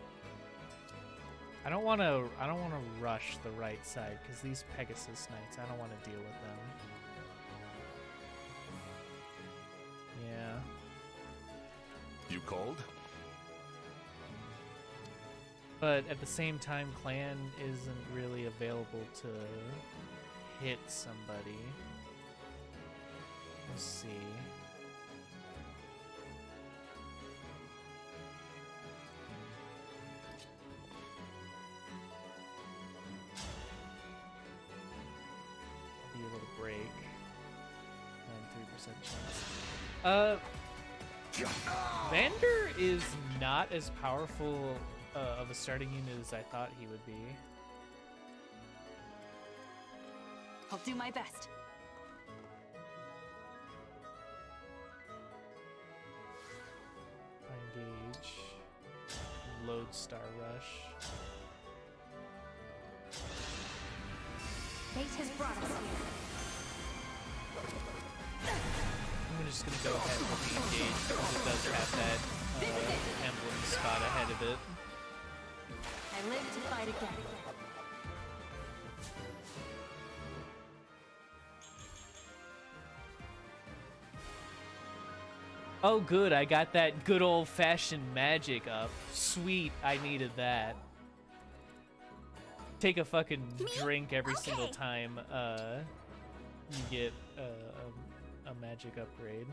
I don't want to rush the right side because these Pegasus Knights, I don't want to deal with them. Yeah. You called? But at the same time, Clan isn't really available to hit somebody. Let's see. Be able to break. And 3% chance. Vander is not as powerful of a starting unit as I thought he would be. I'll do my best. Engage. Lodestar Rush. Fate has brought us here. I'm just gonna go ahead with the engage because it does have that emblem spot ahead of it. I live to fight again. Oh good, I got that good old-fashioned magic up. Sweet, I needed that. Take a fucking drink every single time you get a magic upgrade.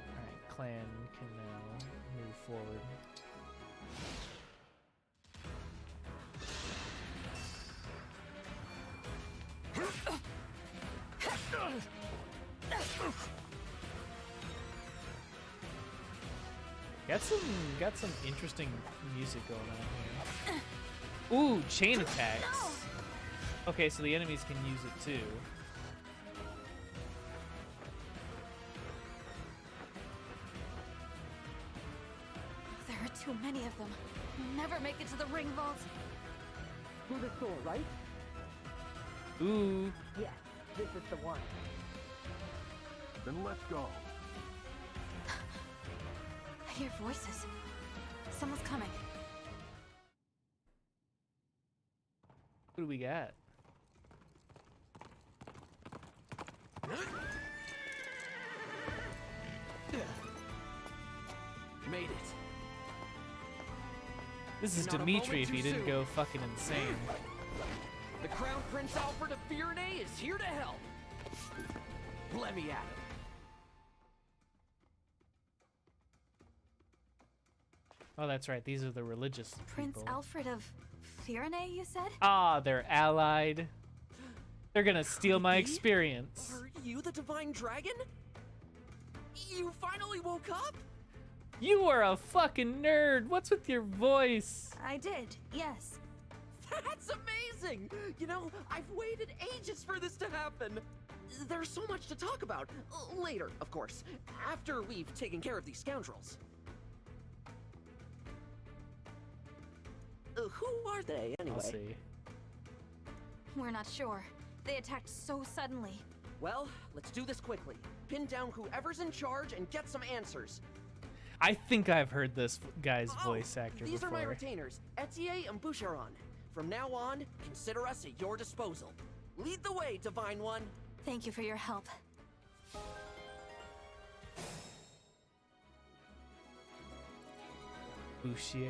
Alright, Clan can now move forward. Got some interesting music going on here. Ooh, chain attacks. Okay, so the enemies can use it too. There are too many of them. Never make it to the ring vault. Through the door, right? Ooh. Yes, this is the one. Then let's go. I hear voices. Someone's coming. Who do we got? Made it. This is Not a Dimitri moment if he too didn't soon. go fucking insane. The Crown Prince Alfred of Firene is here to help. Let me at him. Oh, that's right. These are the religious Prince people. Alfred of Firene, you said? Ah, they're allied. They're gonna steal my experience. Are you the Divine Dragon? You finally woke up? You are a fucking nerd. What's with your voice? I did, yes. That's amazing! You know, I've waited ages for this to happen. There's so much to talk about. Later, of course. After we've taken care of these scoundrels. Who are they, anyway? I'll see. We're not sure. They attacked so suddenly. Well, let's do this quickly. Pin down whoever's in charge and get some answers. I think I've heard this guy's voice actor These before. are my retainers, Etier and Boucheron. From now on, consider us at your disposal. Lead the way, Divine One. Thank you for your help. Boucheron.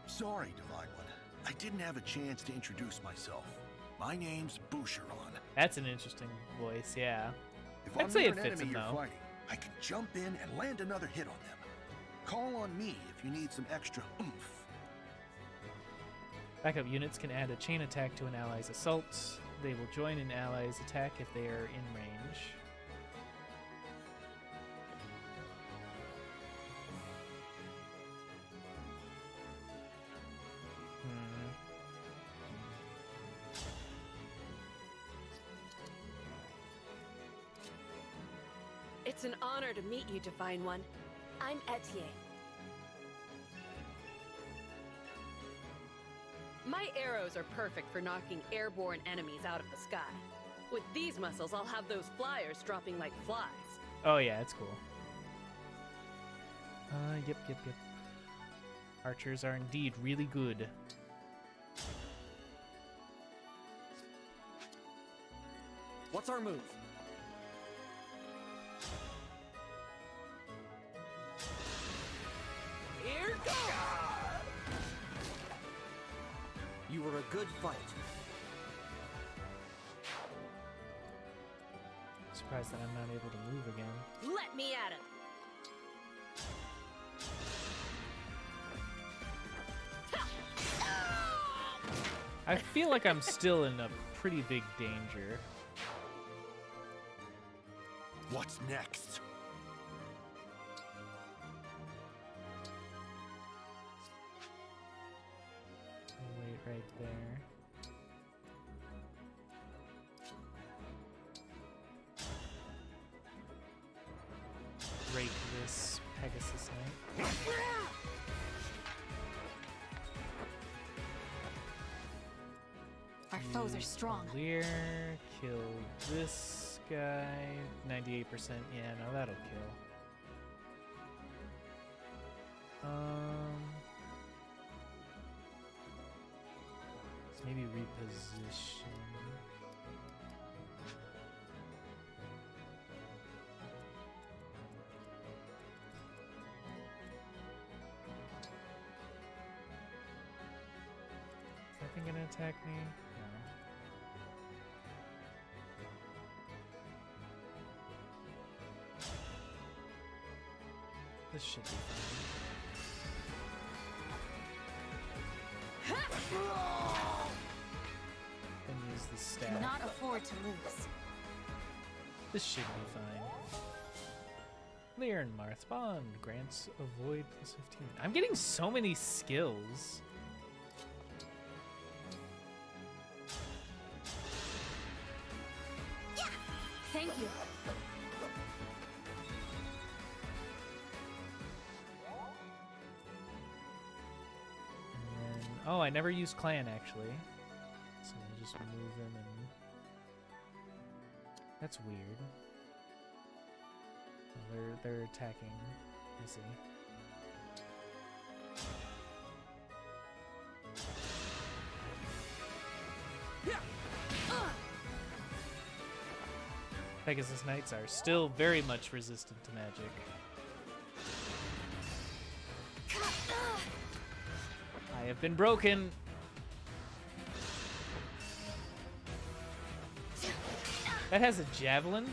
Sorry, Divine One. I didn't have a chance to introduce myself. My name's Boucheron. That's an interesting voice, yeah. If I'd I'm say near it an fits enemy him, you're though. fighting, I can jump in and land another hit on them. Call on me if you need some extra oomph. Backup units can add a chain attack to an ally's assault. They will join an ally's attack if they are in range. It's an honor to meet you, Divine One. I'm Etienne. My arrows are perfect for knocking airborne enemies out of the sky. With these muscles, I'll have those flyers dropping like flies. Oh yeah, it's cool. Yep. Archers are indeed really good. What's our move? Here goes! You were a good fight. Surprised that I'm not able to move again. Let me at him! I feel like I'm still in a pretty big danger. What's next? Wait right there. Rake this Pegasus Knight. Our foes are strong. Clear. Kill this guy. 98%. Yeah, no, that'll kill. Let's maybe reposition. Is that thing gonna attack me? No. This should be fine. Then use the staff. Cannot afford to lose. This should be fine. Lear and Marth Bond grants avoid plus 15. I'm getting so many skills. Thank you. And then, oh, I never used clan actually. So I'll just move him and that's weird. Oh, they're attacking. I see. Pegasus Knights are still very much resistant to magic. I have been broken. That has a javelin?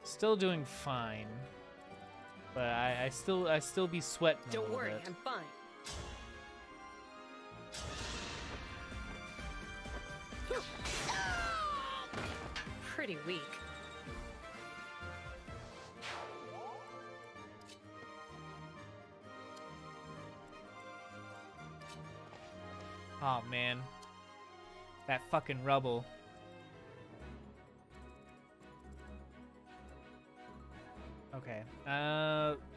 Still doing fine. But I still be sweating. Don't worry, bit. I'm fine. Pretty weak. Oh man. That fucking rubble. Okay.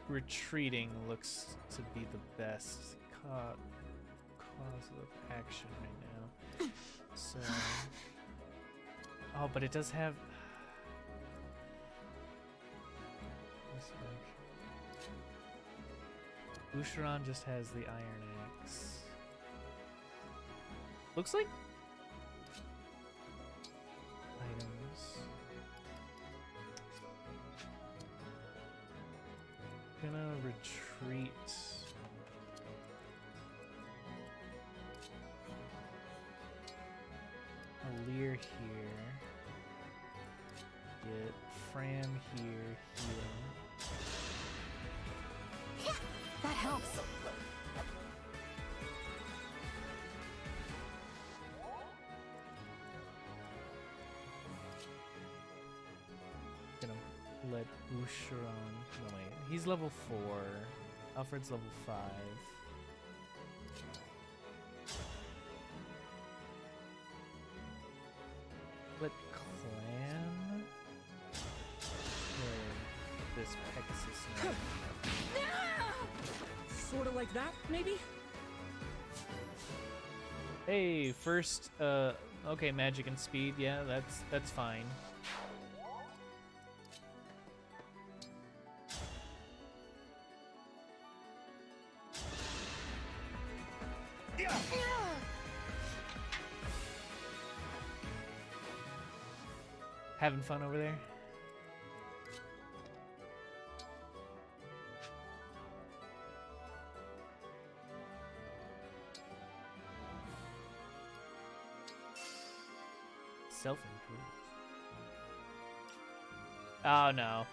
Retreating looks to be the best cause of action right now. So Oh, but it does have. Boucheron just has the iron axe. Looks like items. Gonna retreat. A Lear here. Get Fram here, healing. That helps. Gonna let Boucheron. No wait, he's level 4. Alfred's level 5. Let Clam kill this Pegasus now. Sort of like that, maybe? Hey, first, okay, magic and speed, yeah, that's fine. Having fun over there? Self-improve. Oh no.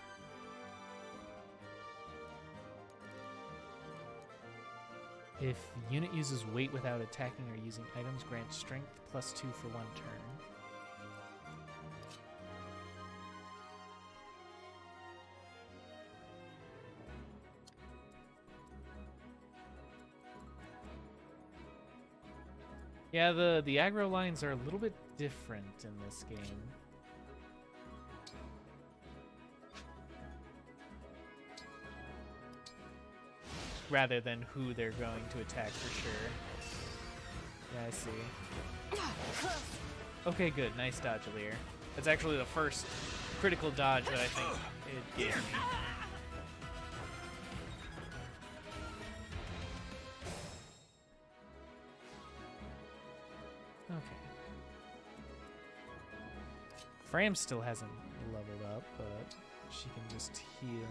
If unit uses weight without attacking or using items, grant strength +2 for 1 turn. Yeah, the aggro lines are a little bit different in this game. Rather than who they're going to attack for sure. Yeah, I see. Okay, good. Nice dodge, Lear. That's actually the first critical dodge that I think it gives me. Okay. Fram still hasn't leveled up, but she can just heal.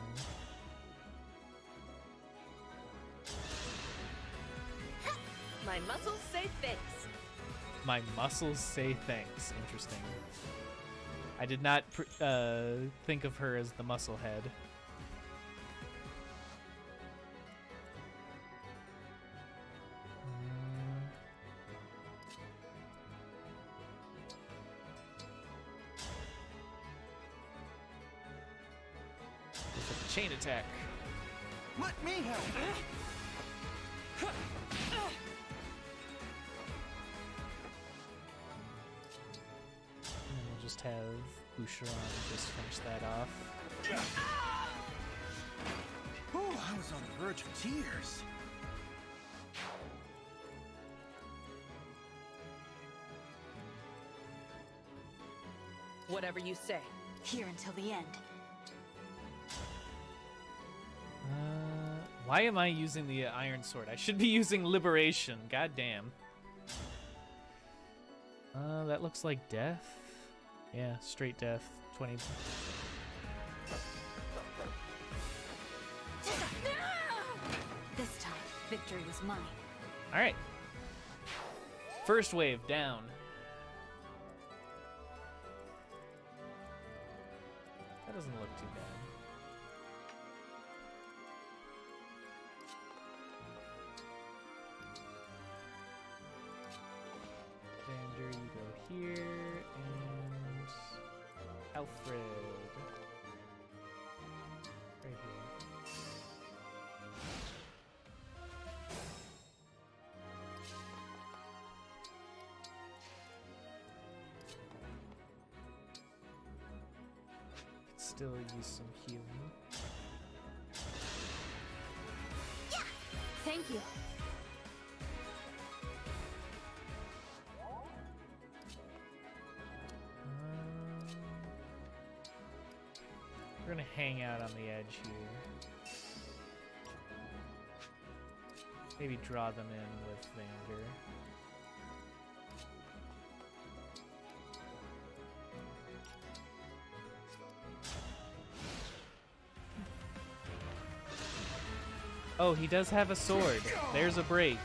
My muscles say thanks. My muscles say thanks. Interesting. I did not think of her as the muscle head. With a chain attack. Let me help. And we'll just have Boucheron just finish that off. Oh, I was on the verge of tears. Whatever you say. Here until the end. Why am I using the iron sword? I should be using liberation. God damn. That looks like death. Yeah, straight death. 20. This time, victory was mine. All right. First wave down. That doesn't look too bad. Vander, you go here, and Alfred. Right here. Could still use some healing. Yeah! Thank you. We're gonna hang out on the edge here. Maybe draw them in with Vander. Oh, he does have a sword. There's a break.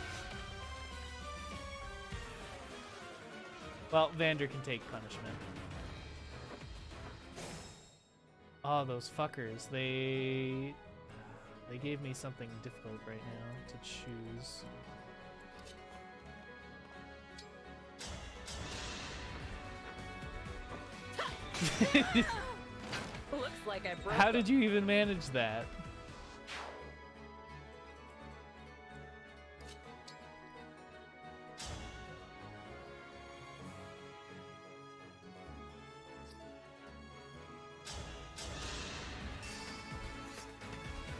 Well, Vander can take punishment. Oh, those fuckers. They gave me something difficult right now to choose. Looks like I broke How did you even manage that?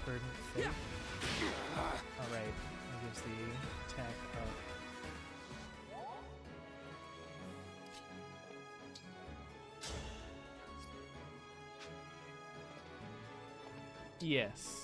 Burden of Fate. Alright, that gives the attack up. Yes.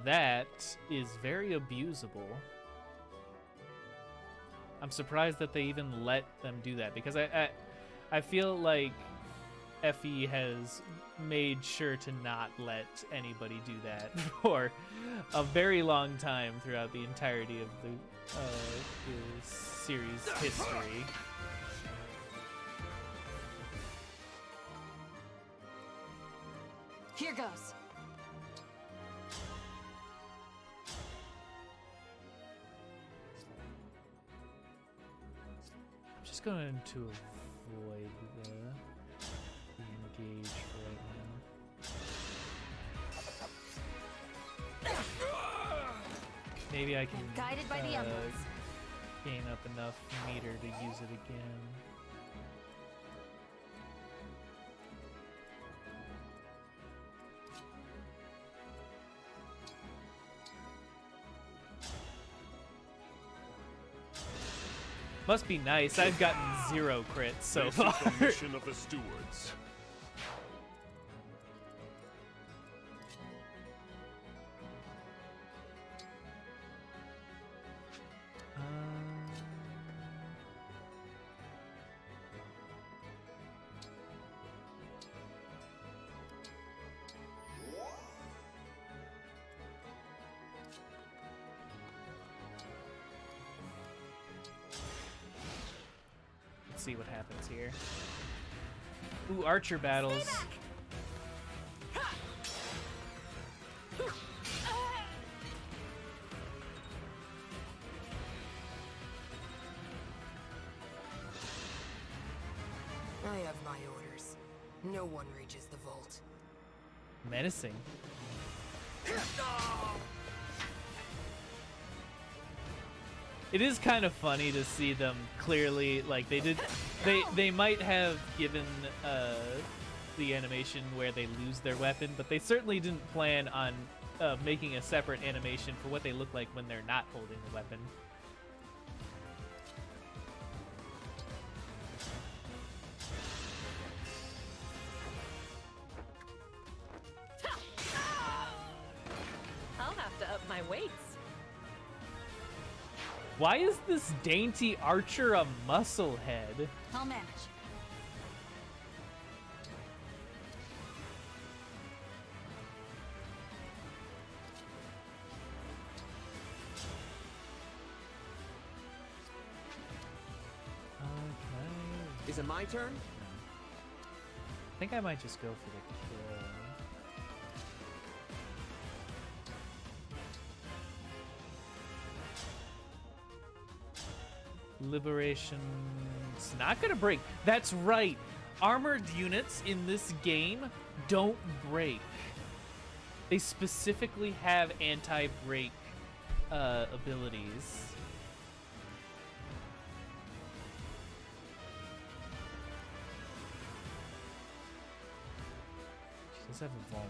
That is very abusable. I'm surprised that they even let them do that, because I feel like FE has made sure to not let anybody do that for a very long time throughout the entirety of the series history. Here goes. I'm just going to avoid the engage for right now. Maybe I can Guided by the emblems. gain up enough meter to use it again. Must be nice. I've gotten 0 crits so far. This is the mission of the stewards. See what happens here. Ooh, archer battles. I have my orders. No one reaches the vault. Menacing. It is kind of funny to see them clearly, like they might have given the animation where they lose their weapon, but they certainly didn't plan on making a separate animation for what they look like when they're not holding the weapon. I'll have to up my weights. Why is this dainty archer a muscle head? I'll manage. Okay. Is it my turn? I think I might just go for the kill. Liberation. It's not gonna break. That's right. Armored units in this game don't break. They specifically have anti-break abilities. does have a vulnerable.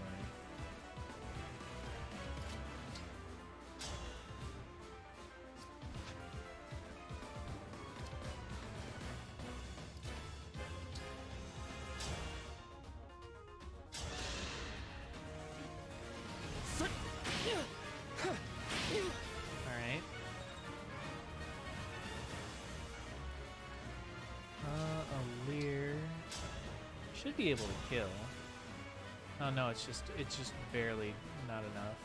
Alright. A Lear should be able to kill. Oh no, it's just barely not enough.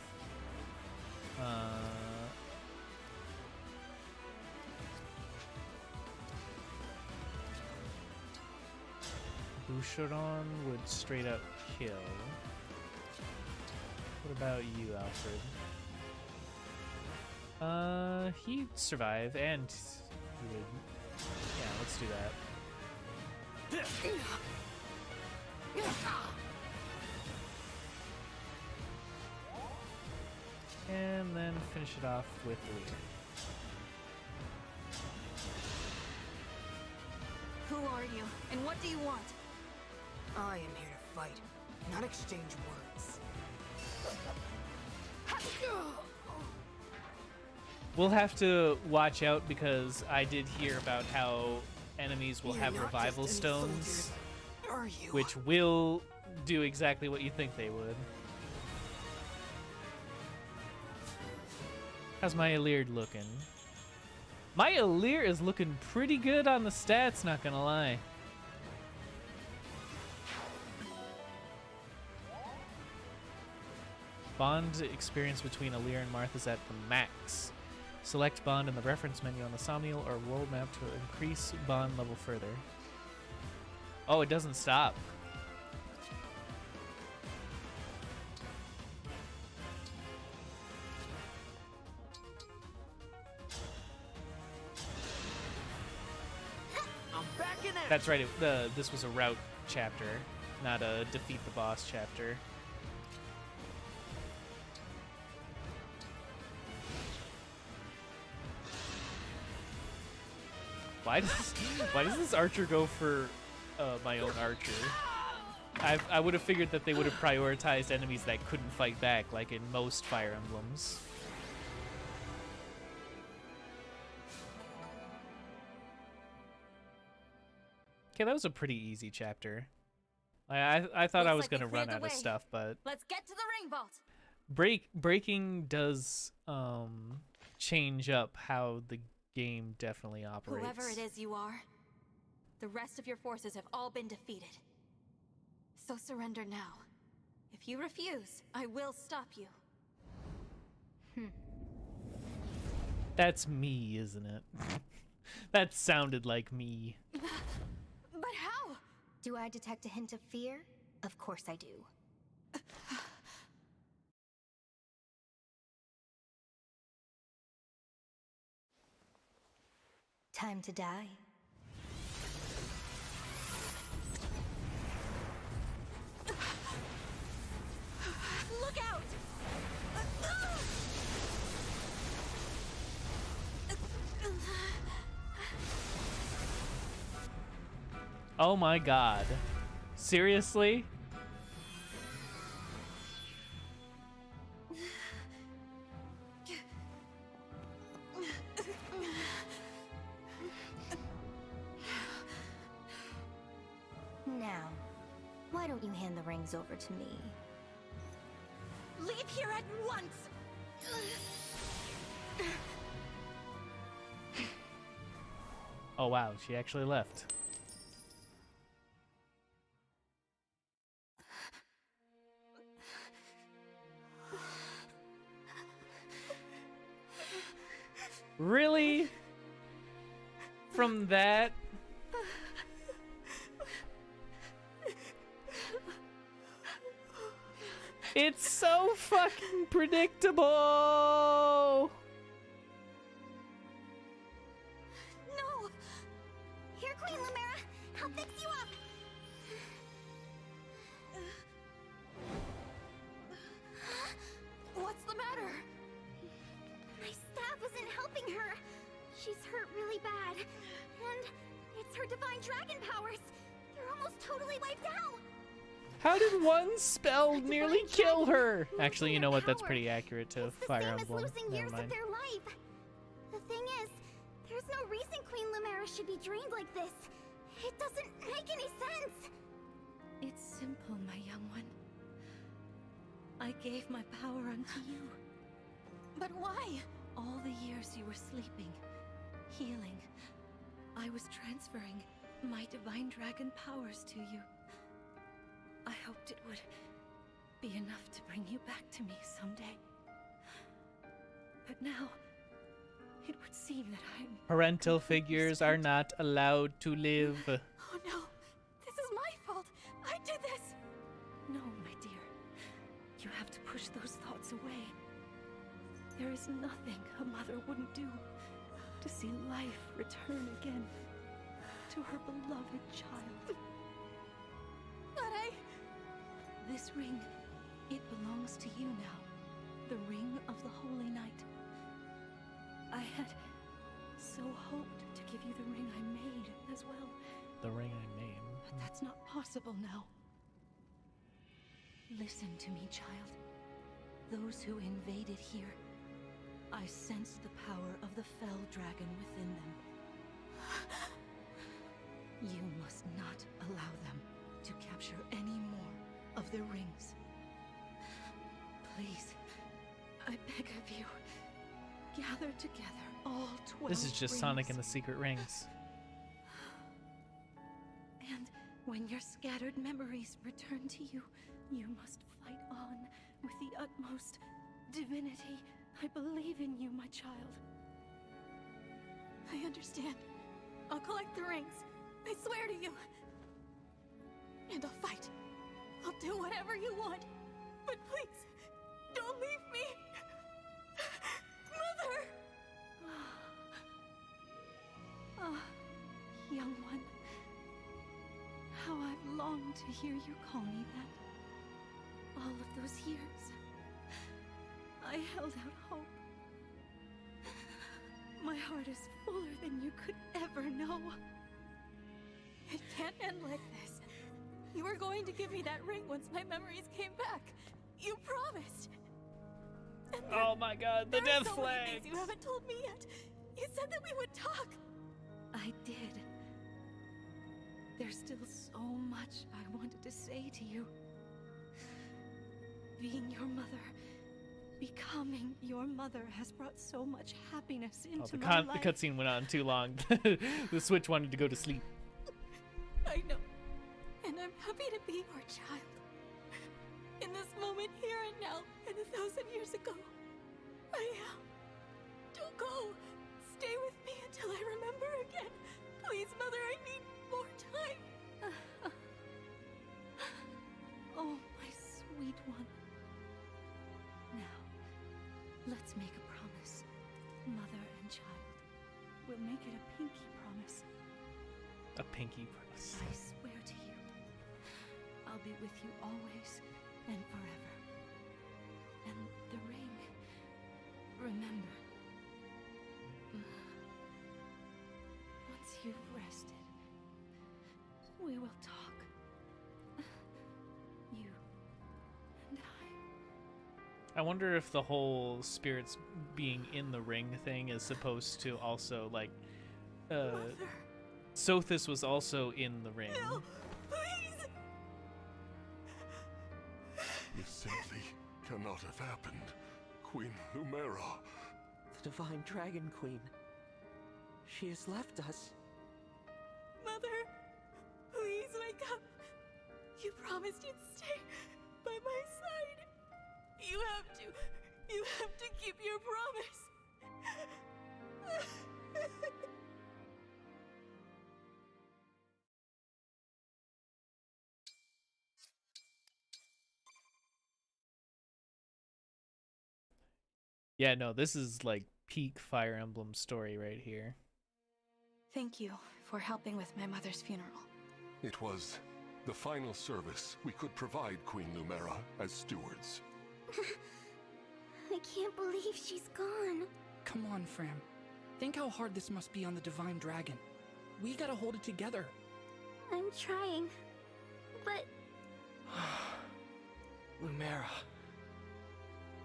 Boucheron would straight up kill. What about you, Alfred? He'd survive, and he would. Yeah, let's do that. And then finish it off with Lear. Who are you, and what do you want? I am here to fight, not exchange words. We'll have to watch out because I did hear about how enemies will have revival stones, which will do exactly what you think they would. How's my Edelgard looking? My Edelgard is looking pretty good on the stats, not gonna lie. Bond experience between Edelgard and Marth is at the max. Select Bond in the reference menu on the Somniel or world map to increase Bond level further. Oh, it doesn't stop. I'm back in action. That's right. This was a route chapter, not a defeat the boss chapter. Why does this archer go for my own archer? I would have figured that they would have prioritized enemies that couldn't fight back, like in most Fire Emblems. Okay, that was a pretty easy chapter. I thought I was gonna run out of stuff, but Let's get to the ring vault. breaking does change up how the game definitely operates. Whoever it is you are, the rest of your forces have all been defeated. So surrender now. If you refuse, I will stop you. That's me, isn't it? That sounded like me. But how? Do I detect a hint of fear? Of course I do. Time to die. Look out! Oh my god. Seriously? Now, why don't you hand the rings over to me? Leave here at once! Oh wow, she actually left. Really? From that? It's so fucking predictable! No! Here, Queen Lumera! I'll fix you up! What's the matter? My staff isn't helping her. She's hurt really bad. And it's her divine dragon powers. They're almost totally wiped out. How did one spell nearly kill her? Actually, you know what? That's pretty accurate to Fire Emblem. Losing years of their life. The thing is, there's no reason Queen Lumera should be drained like this. It doesn't make any sense. It's simple, my young one. I gave my power unto you. But why? All the years you were sleeping, healing, I was transferring my divine dragon powers to you. I hoped it would be enough to bring you back to me someday. But now, it would seem that I'm... Parental figures are not allowed to live. Oh no, this is my fault. I did this. No, my dear. You have to push those thoughts away. There is nothing a mother wouldn't do to see life return again to her beloved child. But This ring, it belongs to you now. The ring of the Holy Knight. I had so hoped to give you the ring I made as well. The ring I made. But that's not possible now. Listen to me, child. Those who invaded here, I sensed the power of the fell dragon within them. You must not allow them to capture any more of the rings. Please, I beg of you, gather together all 12 This is just rings. Sonic and the Secret Rings. And when your scattered memories return to you, you must fight on with the utmost divinity. I believe in you, my child. I understand. I'll collect the rings. I swear to you. And I'll fight. I'll do whatever you want. But please, don't leave me. Mother! Ah, young one. How I've longed to hear you call me that. All of those years, I held out hope. My heart is fuller than you could ever know. It can't end like this. You were going to give me that ring once my memories came back. You promised. And Oh my god, the death so flag! many things you haven't told me yet. You said that we would talk. I did. There's still so much I wanted to say to you. Being your mother, becoming your mother has brought so much happiness into my life. The cutscene went on too long. The Switch wanted to go to sleep. I know. And I'm happy to be your child. In this moment, here and now, and 1,000 years ago, I am. Don't go. Stay with me until I remember again. Please, Mother, I need more time. Oh, my sweet one. Now, let's make a promise. Mother and child. We'll make it a pinky promise. A pinky promise. I swear to you, I'll be with you always and forever. And the ring, remember. Once you've rested, we will talk. You and I. I wonder if the whole spirits being in the ring thing is supposed to also, like, Sothis was also in the ring. No, please! This simply cannot have happened. Queen Lumera. The Divine Dragon Queen. She has left us. Mother, please wake up. You promised you'd stay by my side. You have to keep your promise. Yeah, no, this is like peak Fire Emblem story right here. Thank you for helping with my mother's funeral. It was the final service we could provide Queen Lumera as stewards. I can't believe she's gone. Come on, Fram. Think how hard this must be on the Divine Dragon. We gotta hold it together. I'm trying. But Lumera.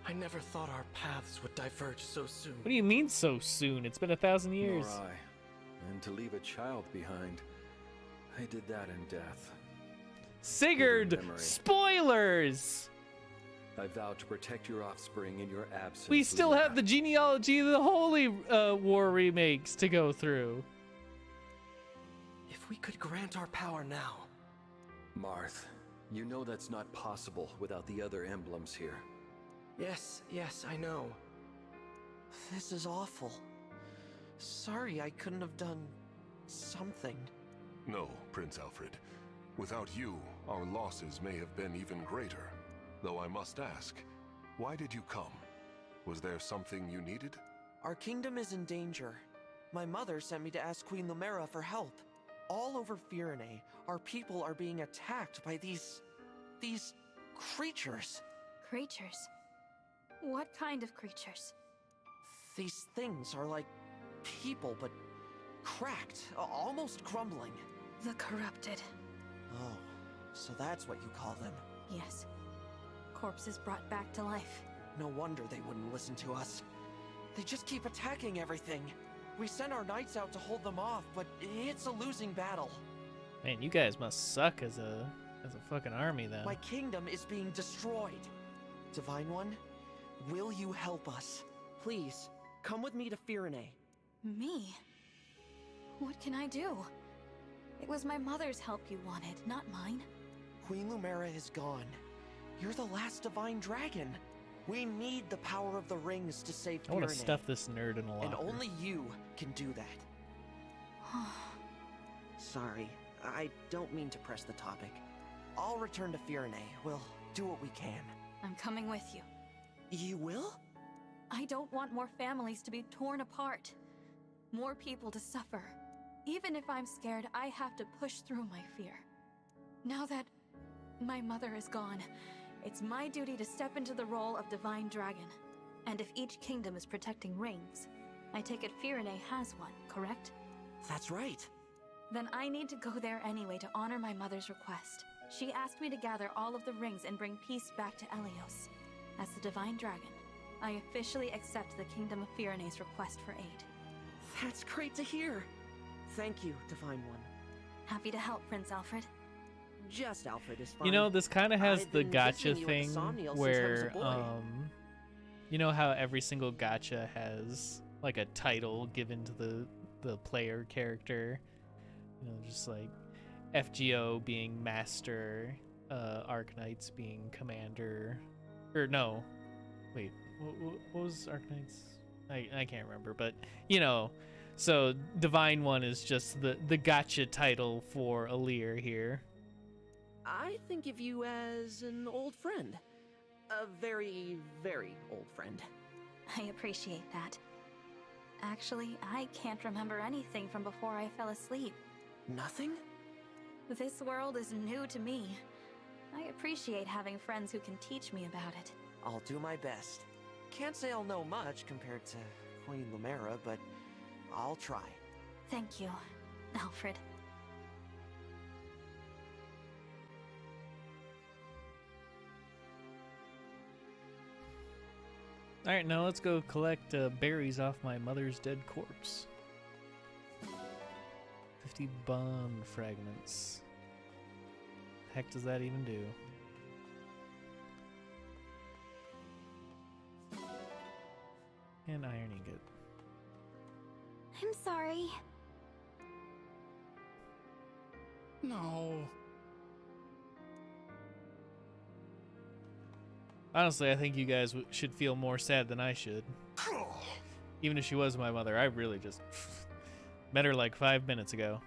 I never thought our paths would diverge so soon. What do you mean so soon? It's been 1,000 years. Nor I. And to leave a child behind, I did that in death. Sigurd! Spoilers! I vowed to protect your offspring in your absence. We still Lumera. have the genealogy of the Holy War remakes to go through. If we could grant our power now. Marth, you know that's not possible without the other emblems here. Yes, I know. This is awful. Sorry I couldn't have done something. No, Prince Alfred. Without you, our losses may have been even greater. Though I must ask, why did you come? Was there something you needed? Our kingdom is in danger. My mother sent me to ask Queen Lumera for help. All over Firene, our people are being attacked by these creatures. Creatures? What kind of creatures? These things are like people, but cracked, almost crumbling. The corrupted. Oh, so that's what you call them. Yes. Corpses brought back to life. No wonder they wouldn't listen to us. They just keep attacking everything. We sent our knights out to hold them off, but it's a losing battle. Man, you guys must suck as a fucking army then. My kingdom is being destroyed. Divine One, will you help us? Please, come with me to Firene. Me? What can I do? It was my mother's help you wanted, not mine. Queen Lumera is gone. You're the last divine dragon. We need the power of the rings to save Firene. I want to stuff this nerd in a locker. And only you can do that. Sorry, I don't mean to press the topic. I'll return to Firene. We'll do what we can. I'm coming with you. You will? I don't want more families to be torn apart. More people to suffer. Even if I'm scared, I have to push through my fear. Now that my mother is gone, it's my duty to step into the role of Divine Dragon. And if each kingdom is protecting rings, I take it Firene has one, correct? That's right. Then I need to go there anyway to honor my mother's request. She asked me to gather all of the rings and bring peace back to Elios. As the Divine Dragon, I officially accept the Kingdom of Firene's request for aid. That's great to hear. Thank you, Divine One. Happy to help, Prince Alfred. Just Alfred is fine. You know, this kind of has I've the been gacha visiting you at the thing Somniel since I was where, a boy. you know how every single gacha has like a title given to the player character. You know, just like FGO being Master, Arknights being Commander, or no, wait, what was Arknights? I can't remember, but you know, so Divine One is just the gacha title for Alir here. I think of you as an old friend. A very, very old friend. I appreciate that. Actually, I can't remember anything from before I fell asleep. Nothing? This world is new to me. I appreciate having friends who can teach me about it. I'll do my best. Can't say I'll know much compared to Queen Lumera, but I'll try. Thank you, Alfred. Alright, now let's go collect berries off my mother's dead corpse. 50 bond fragments. The heck does that even do? And iron ingot. I'm sorry. No. Honestly, I think you guys should feel more sad than I should. Even if she was my mother, I really just met her like 5 minutes ago.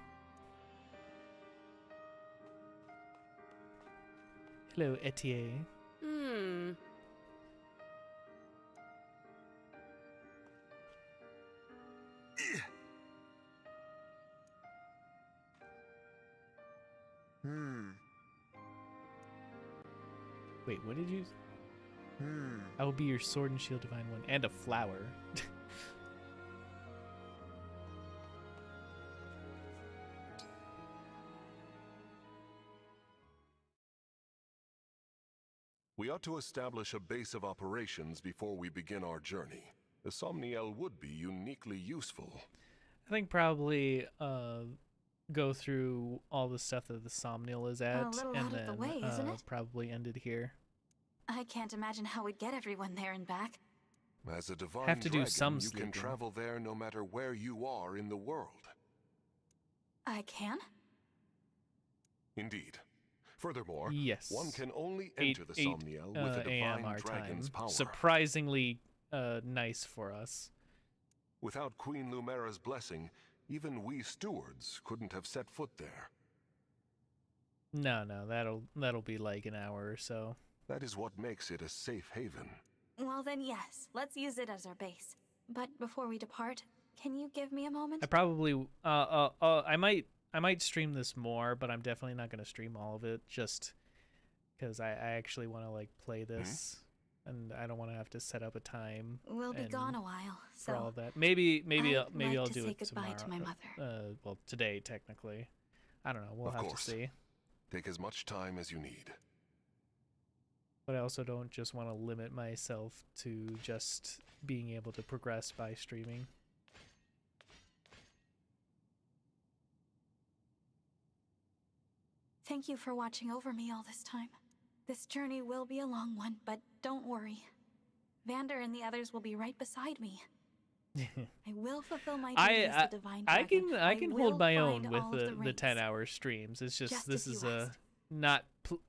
Hello, Etienne. Wait, what did you... I will be your sword and shield, Divine One, and a flower. We ought to establish a base of operations before we begin our journey. The Somniel would be uniquely useful. I think probably go through all the stuff that the Somniel is at, A little and out of the then way, isn't it? probably end it here. I can't imagine how we'd get everyone there and back. As a divine Have to do dragon, some you sleeping. can travel there no matter where you are in the world. I can? Indeed. Furthermore, Yes. one can only enter the Somniel with a a.m. divine our dragon's time. power. Surprisingly nice for us. Without Queen Lumera's blessing, even we stewards couldn't have set foot there. No, that'll be like an hour or so. That is what makes it a safe haven. Well then, yes. Let's use it as our base. But before we depart, can you give me a moment? I probably I might stream this more, but I'm definitely not going to stream all of it just because I actually want to like play this, and I don't want to have to set up a time. We'll be gone a while, so for all that. Maybe I'd I'll like to do say it goodbye tomorrow. to my mother. Well, today technically. I don't know. We'll Of have course. to see. Take as much time as you need. But I also don't just want to limit myself to just being able to progress by streaming. Thank you for watching over me all this time. This journey will be a long one, but don't worry. Vander and the others will be right beside me. I will fulfill my duty as the divine dragon. I can hold will my own find with all of the rings. 10-hour streams. It's just this as is you a asked. not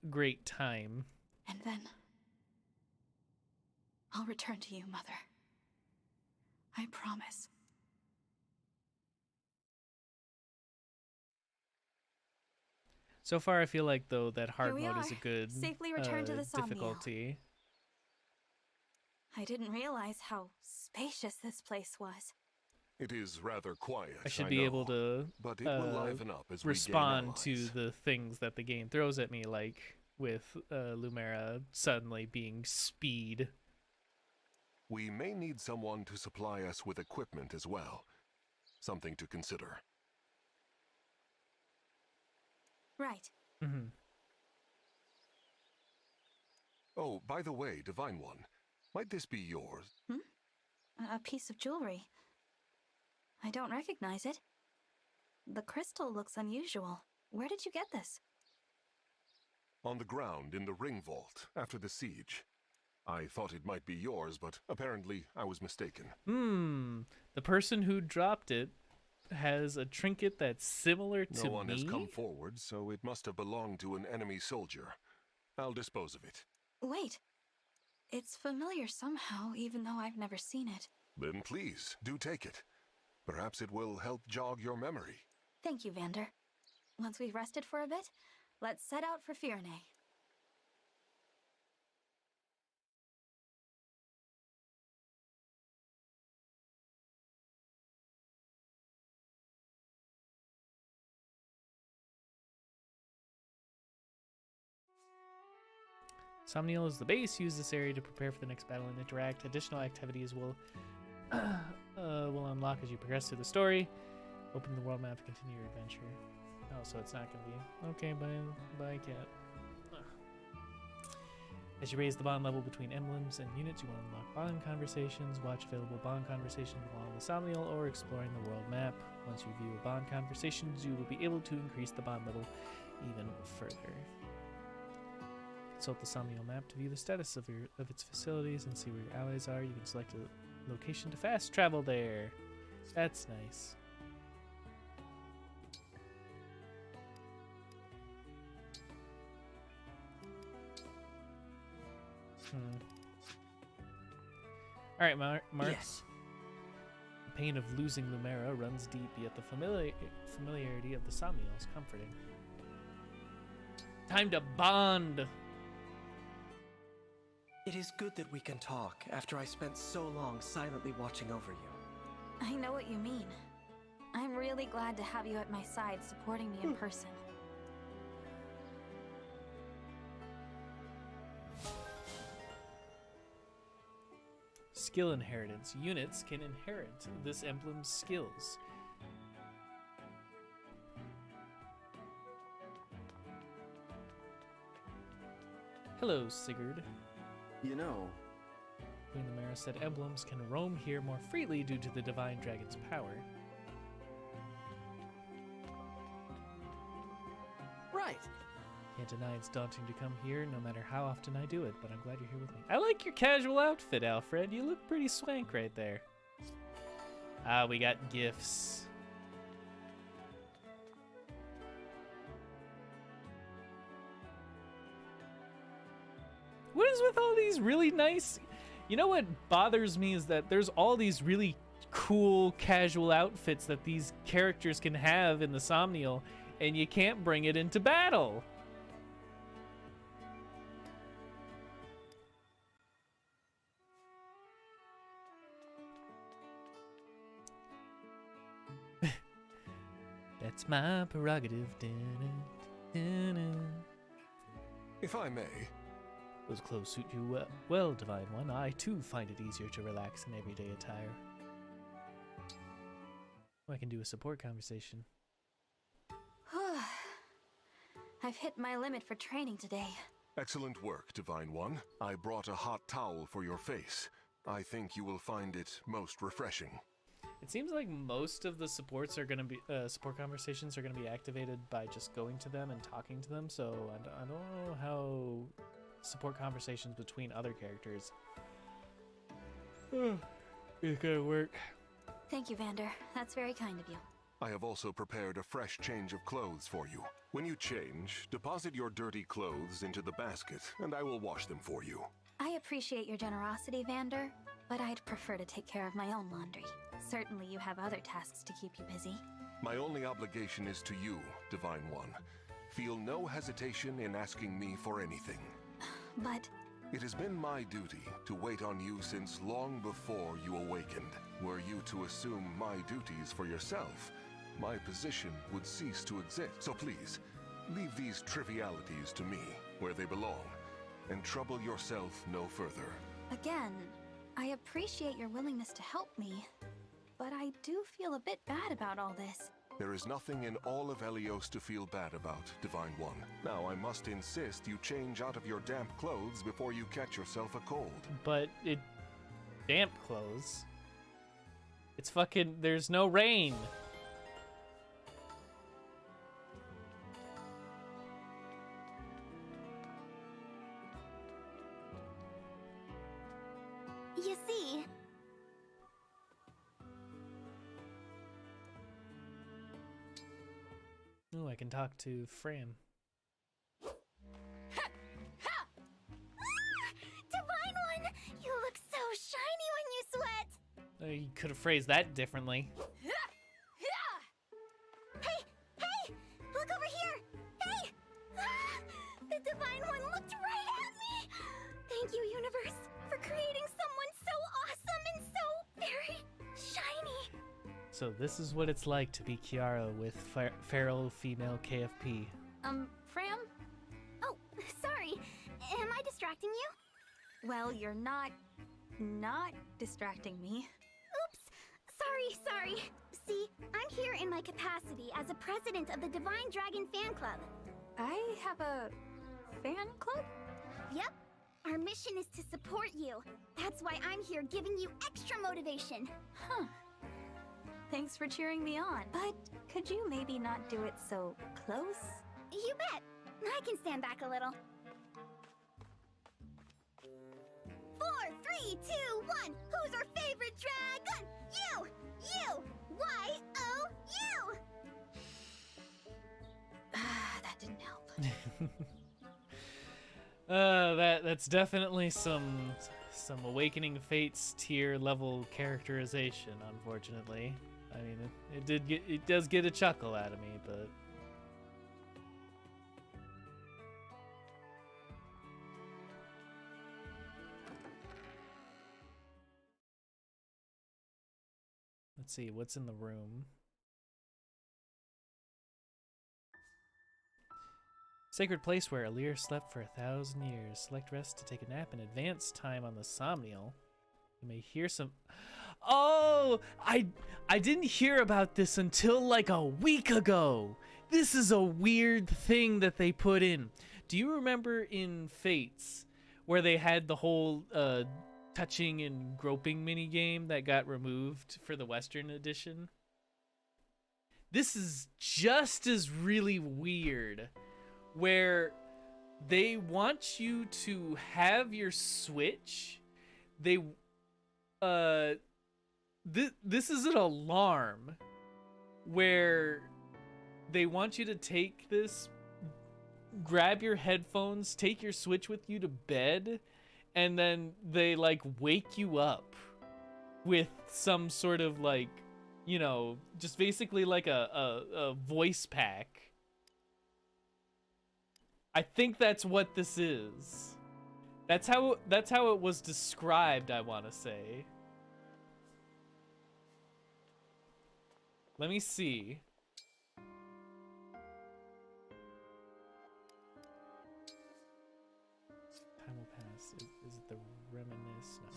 great time. And then I'll return to you, Mother. I promise. So far, I feel like though that hard we mode is a are. good Safely return to the Somniel. difficulty. I didn't realize how spacious this place was. It is rather quiet, I should be know, able to but it will liven up as respond we to gain allies. the things that the game throws at me, like with Lumera suddenly being speed. We may need someone to supply us with equipment as well. Something to consider. Right. Mm-hmm. Oh, by the way, Divine One, might this be yours? A piece of jewelry. I don't recognize it. The crystal looks unusual. Where did you get this? On the ground in the ring vault after the siege. I thought it might be yours, but apparently I was mistaken. The person who dropped it has a trinket that's similar to No one me? has come forward, so it must have belonged to an enemy soldier. I'll dispose of it. Wait. It's familiar somehow, even though I've never seen it. Then please, do take it. Perhaps it will help jog your memory. Thank you, Vander. Once we've rested for a bit, let's set out for Firene. Somniel is the base. Use this area to prepare for the next battle and interact. Additional activities will unlock as you progress through the story. Open the world map to continue your adventure. Oh, so it's not going to be... Okay, bye, cat. Ugh. As you raise the bond level between emblems and units, you will unlock bond conversations, watch available bond conversations along the Somniel, or exploring the world map. Once you view a bond conversations, you will be able to increase the bond level even further. Consult the Somniel map to view the status of its facilities and see where your allies are. You can select a location to fast travel there. That's nice. All right, Mark. Yes. The pain of losing Lumera runs deep, yet the familiarity of the Somniel is comforting. Time to bond. It is good that we can talk after I spent so long silently watching over you. I know what you mean. I'm really glad to have you at my side supporting me in person. Skill inheritance. Units can inherit this emblem's skills. Hello, Sigurd. You know, Queen Lamera said emblems can roam here more freely due to the divine dragon's power. Right. Can't deny it's daunting to come here, no matter how often I do it, but I'm glad you're here with me. I like your casual outfit, Alfred. You look pretty swank right there. Ah, we got gifts. What is with all these really nice... You know what bothers me is that there's all these really cool casual outfits that these characters can have in the Somnial, and you can't bring it into battle. That's my prerogative. If I may. Those clothes suit you well, Divine One. I, too, find it easier to relax in everyday attire. Oh, I can do a support conversation. I've hit my limit for training today. Excellent work, Divine One. I brought a hot towel for your face. I think you will find it most refreshing. It seems like most of the supports are going to be support conversations are going to be activated by just going to them and talking to them. So I don't know how support conversations between other characters it's gonna work. Thank you, Vander. That's very kind of you. I have also prepared a fresh change of clothes for you. When you change, deposit your dirty clothes into the basket, and I will wash them for you. I appreciate your generosity, Vander, but I'd prefer to take care of my own laundry. Certainly you have other tasks to keep you busy. My only obligation is to you, Divine One. Feel no hesitation in asking me for anything. But... It has been my duty to wait on you since long before you awakened. Were you to assume my duties for yourself, my position would cease to exist. So please, leave these trivialities to me, where they belong, and trouble yourself no further. Again, I appreciate your willingness to help me, but I do feel a bit bad about all this. There is nothing in all of Helios to feel bad about, Divine One. Now I must insist you change out of your damp clothes before you catch yourself a cold. But it... damp clothes? It's fucking... there's no rain! You see... Ooh, I can talk to Fram. Divine One! You look so shiny when you sweat! You could have phrased that differently. Hey! Hey! Look over here! Hey! The Divine One looked right at me! Thank you, Universe, for creating someone so awesome and so very shiny! So this is what it's like to be Kiara with feral female KFP. Fram? Oh, sorry. Am I distracting you? Well, you're not distracting me. Oops! Sorry. See, I'm here in my capacity as a president of the Divine Dragon Fan Club. I have a fan club? Yep. Our mission is to support you. That's why I'm here giving you extra motivation. Huh. Thanks for cheering me on. But could you maybe not do it so close? You bet. I can stand back a little. 4, 3, 2, 1. Who's our favorite dragon? You! You! Y-O-U! That didn't help. That's definitely some Awakening Fates tier level characterization, unfortunately. I mean, it does get a chuckle out of me, but let's see what's in the room. Sacred place where Alir slept for 1,000 years. Select rest to take a nap and advance time on the Somnial. You may hear some... Oh! I didn't hear about this until like a week ago! This is a weird thing that they put in. Do you remember in Fates where they had the whole touching and groping mini game that got removed for the Western edition. This is just as really weird, where they want you to have your Switch. They this is an alarm where they want you to take this, grab your headphones, take your Switch with you to bed, and then they like wake you up with some sort of like, you know, just basically like a voice pack. I think that's what this is. That's how it was described, I want to say. Let me see. Time will pass. Is it the reminisce? No.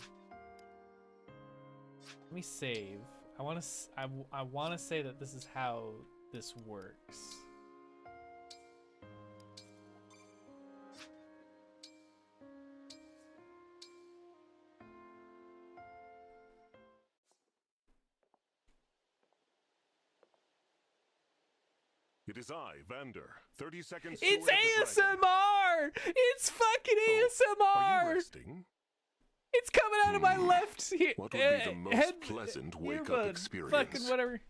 Let me save. I want to say that this is how this works. It is I, Vander. 30 seconds. It's ASMR! It's fucking ASMR! Are you resting? It's coming out of my left here. What would be the most pleasant wake-up experience? Fucking whatever.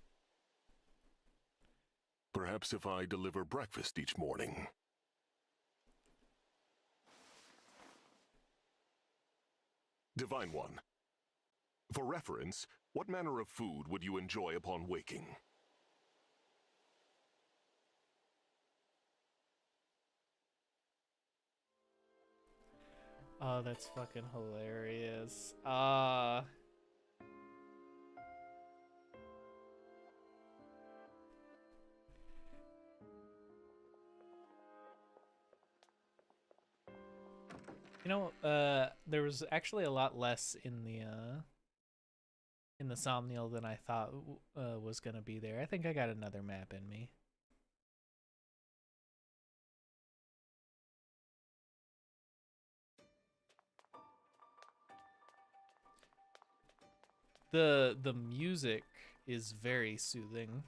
Perhaps if I deliver breakfast each morning. Divine One. For reference, what manner of food would you enjoy upon waking? Oh, that's fucking hilarious. You know, there was actually a lot less in the Somnial than I thought was gonna be there. I think I got another map in me. The music is very soothing.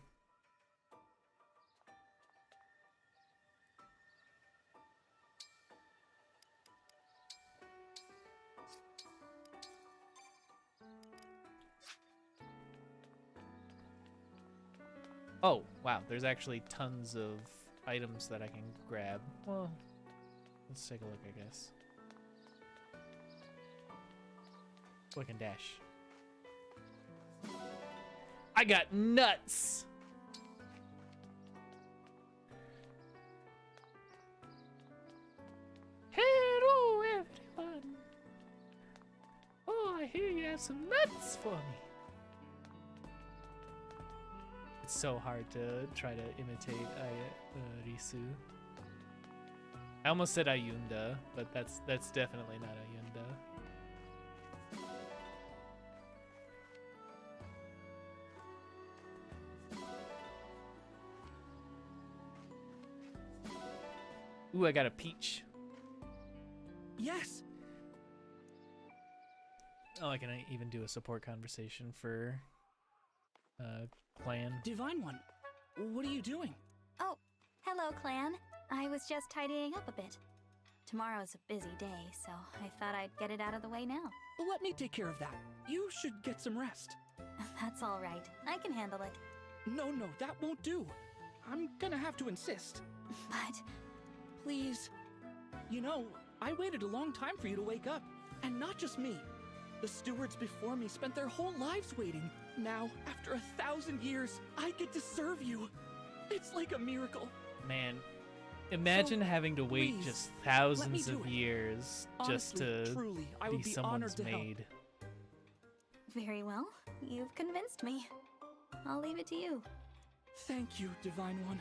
Oh, wow, there's actually tons of items that I can grab. Well, let's take a look, I guess. Oh, I can dash. I got nuts! Hello, everyone! Oh, I hear you have some nuts for me. It's so hard to try to imitate Risu. I almost said Ayunda, but that's definitely not Ayunda. Ooh, I got a peach. Yes. Oh, I can even do a support conversation for Clan. Divine One, what are you doing? Oh, hello, Clan. I was just tidying up a bit. Tomorrow's a busy day, so I thought I'd get it out of the way now. Let me take care of that. You should get some rest. That's all right. I can handle it. No, that won't do. I'm gonna have to insist. But... Please. You know, I waited a long time for you to wake up. And not just me. The stewards before me spent their whole lives waiting. Now, after 1,000 years, I get to serve you. It's like a miracle. Man, imagine having to wait please, just thousands of years just to truly, I would be be someone's honored to help. maid. Very well. You've convinced me. I'll leave it to you. Thank you, Divine One.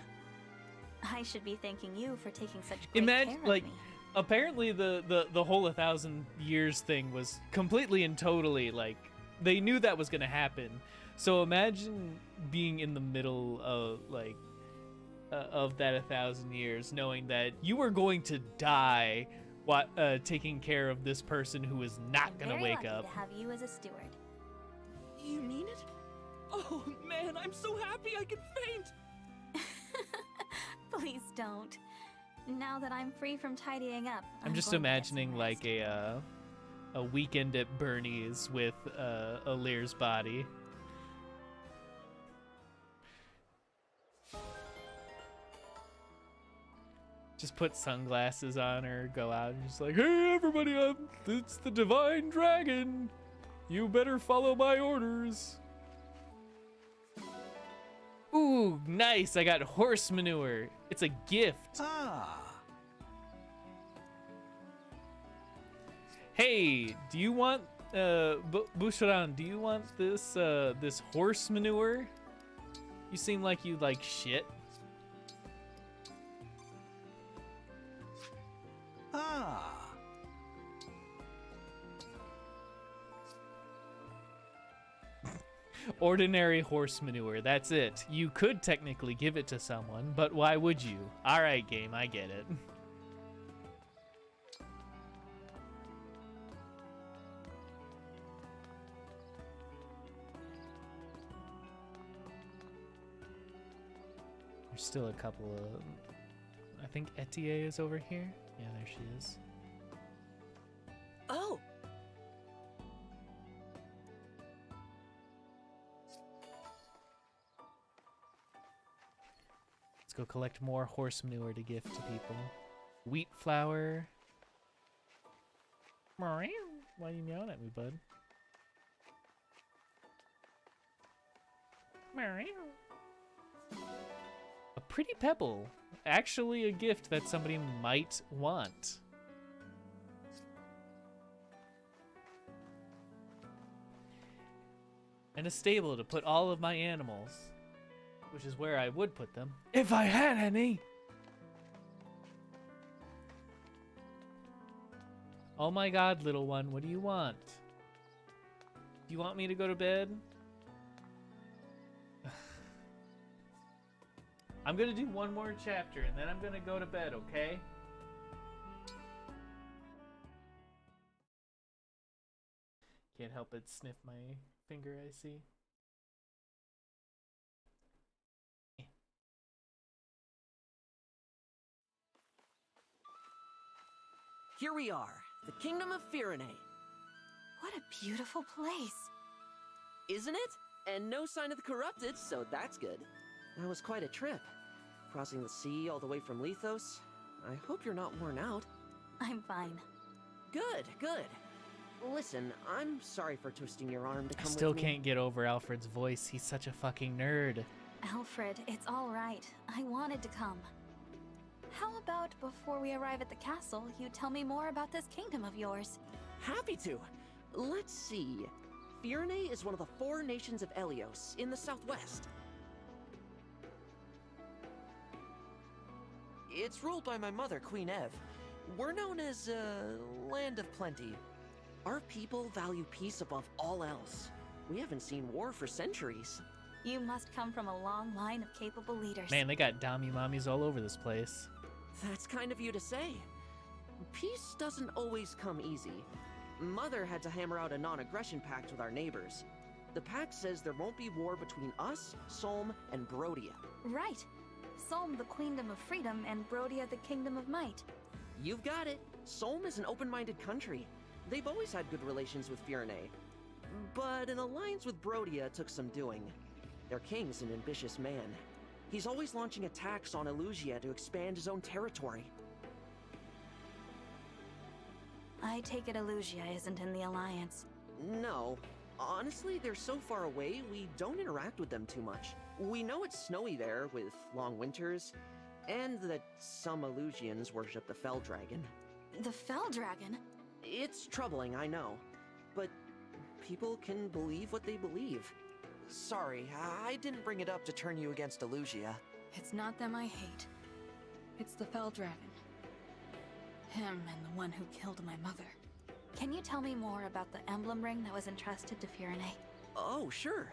I should be thanking you for taking such great care of Like, me. apparently the whole 1,000 years thing was completely and totally, like, they knew that was gonna happen. So imagine being in the middle of, like, of that 1,000 years, knowing that you were going to die taking care of this person who is not gonna Very wake lucky up. to have you as a steward. You mean it? Oh man, I'm so happy I could faint! Please don't. Now that I'm free from tidying up, I'm just going to get some imagining like a weekend at Bernie's with Alir's body. Just put sunglasses on her, go out, and just like, hey everybody, it's the Divine Dragon. You better follow my orders. Ooh, nice! I got horse manure. It's a gift. Ah. Hey, do you want Busharan, do you want this this horse manure? You seem like you like shit. Ah. Ordinary horse manure, that's it. You could technically give it to someone, but why would you? Alright, game, I get it. There's still a couple of... I think Etier is over here. Yeah, there she is. Oh! Let's go collect more horse manure to gift to people. Wheat flour. Why are you meowing at me, bud? A pretty pebble. Actually a gift that somebody might want. And a stable to put all of my animals. Which is where I would put them. If I had any! Oh my god, little one, what do you want? Do you want me to go to bed? I'm gonna do one more chapter and then I'm gonna go to bed, okay? Can't help but sniff my finger, I see. Here we are, the Kingdom of Firene. What a beautiful place. Isn't it? And no sign of the corrupted, so that's good. That was quite a trip. Crossing the sea all the way from Lethos. I hope you're not worn out. I'm fine. Good, good. Listen, I'm sorry for twisting your arm to come I still with me. can't get over Alfred's voice. He's such a fucking nerd. Alfred, it's all right. I wanted to come. How about before we arrive at the castle, you tell me more about this kingdom of yours? Happy to. Let's see. Firene is one of the 4 nations of Elios in the southwest. It's ruled by my mother, Queen Ev. We're known as Land of Plenty. Our people value peace above all else. We haven't seen war for centuries. You must come from a long line of capable leaders. Man, they got Dami mommies all over this place. That's kind of you to say. Peace doesn't always come easy. Mother had to hammer out a non-aggression pact with our neighbors. The pact says there won't be war between us, Solm, and Brodia. Right. Solm the Queendom of Freedom and Brodia the Kingdom of Might. You've got it. Solm is an open-minded country. They've always had good relations with Firene. But an alliance with Brodia took some doing. Their king's an ambitious man. He's always launching attacks on Elugia to expand his own territory. I take it Elugia isn't in the alliance. No. Honestly, they're so far away, we don't interact with them too much. We know it's snowy there, with long winters, and that some Elusians worship the Fell Dragon. The Fell Dragon? It's troubling, I know. But people can believe what they believe. Sorry, I didn't bring it up to turn you against Elugia. It's not them I hate. It's the Fell Dragon. Him and the one who killed my mother. Can you tell me more about the emblem ring that was entrusted to Firene? Oh, sure.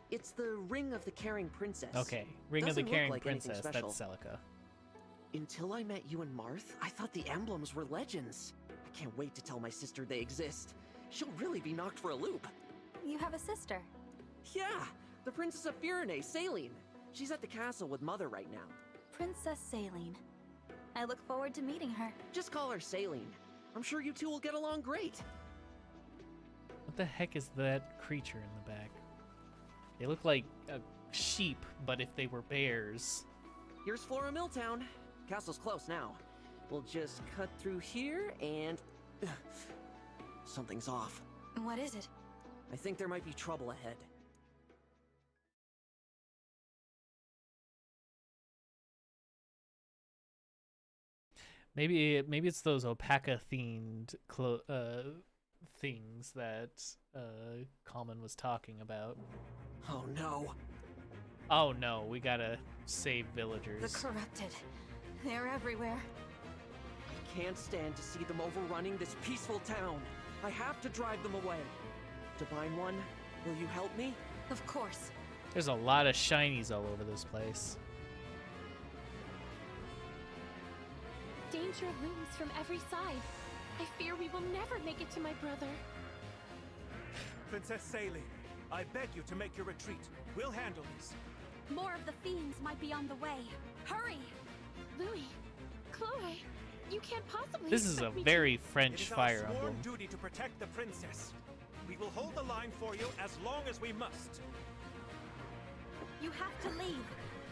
It's the Ring of the Caring Princess. Okay, Ring of the Doesn't look Caring like anything Princess, special. that's Celica. Until I met you and Marth, I thought the emblems were legends. can't wait to tell my sister they exist. She'll really be knocked for a loop. You have a sister? Yeah, the Princess of Firene, Saline. She's at the castle with Mother right now. Princess Saline. I look forward to meeting her. Just call her Saline. I'm sure you two will get along great. What the heck is that creature in the back? They look like a sheep, but if they were bears. Here's Flora Milltown. Castle's close now. We'll just cut through here and... something's off. What is it? I think there might be trouble ahead. Maybe it's those alpaca themed things that Kalman was talking about. Oh no. Oh no, we gotta save villagers. The corrupted. They're everywhere. I can't stand to see them overrunning this peaceful town. I have to drive them away. Divine One, will you help me? Of course. There's a lot of shinies all over this place. Danger looms from every side. I fear we will never make it to my brother. Princess Saline, I beg you to make your retreat. We'll handle this. More of the fiends might be on the way. Hurry! Louis, Chloe, you can't possibly. This is a very French Fire Emblem. It is our sworn duty to protect the princess. We will hold the line for you as long as we must. You have to leave.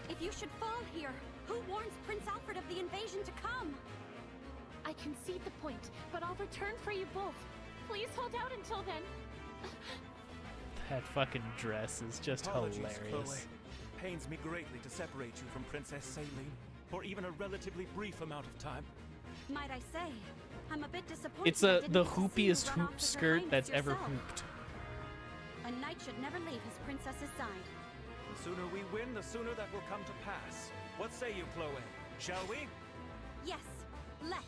If you should fall here, who warns Prince Alfred of the invasion to come? I concede the point, but I'll return for you both. Please hold out until then. That fucking dress is just Apologies, hilarious. Chloe. Pains me greatly to separate you from Princess Saline for even a relatively brief amount of time. Might I say, I'm a bit disappointed. It's I didn't the get to see you hoopiest run hoop off with Her skirt Highness that's ever yourself. hooped. A knight should never leave his princess's side. The sooner we win, the sooner that will come to pass. What say you, Chloe? Shall we? Yes, let's.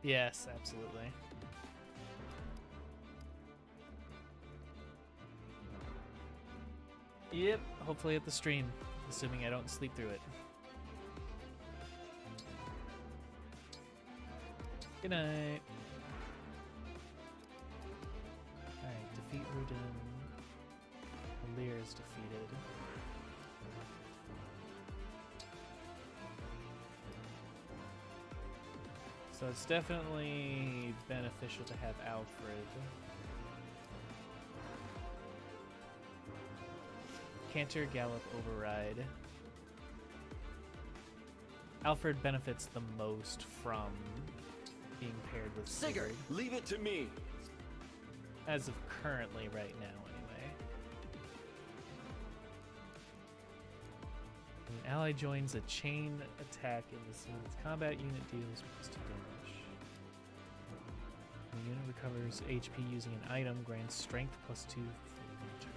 Yes, absolutely. Yep, hopefully at the stream, assuming I don't sleep through it. Good night. Alright, defeat Rudin. Lear is defeated. So it's definitely beneficial to have Alfred. Canter, Gallop, Override. Alfred benefits the most from being paired with Sigurd. Leave it to me. As of currently, right now, anyway. When an ally joins a chain attack in this unit's combat, unit deals +2 damage. When the unit recovers HP using an item, grants strength +2 for the turn.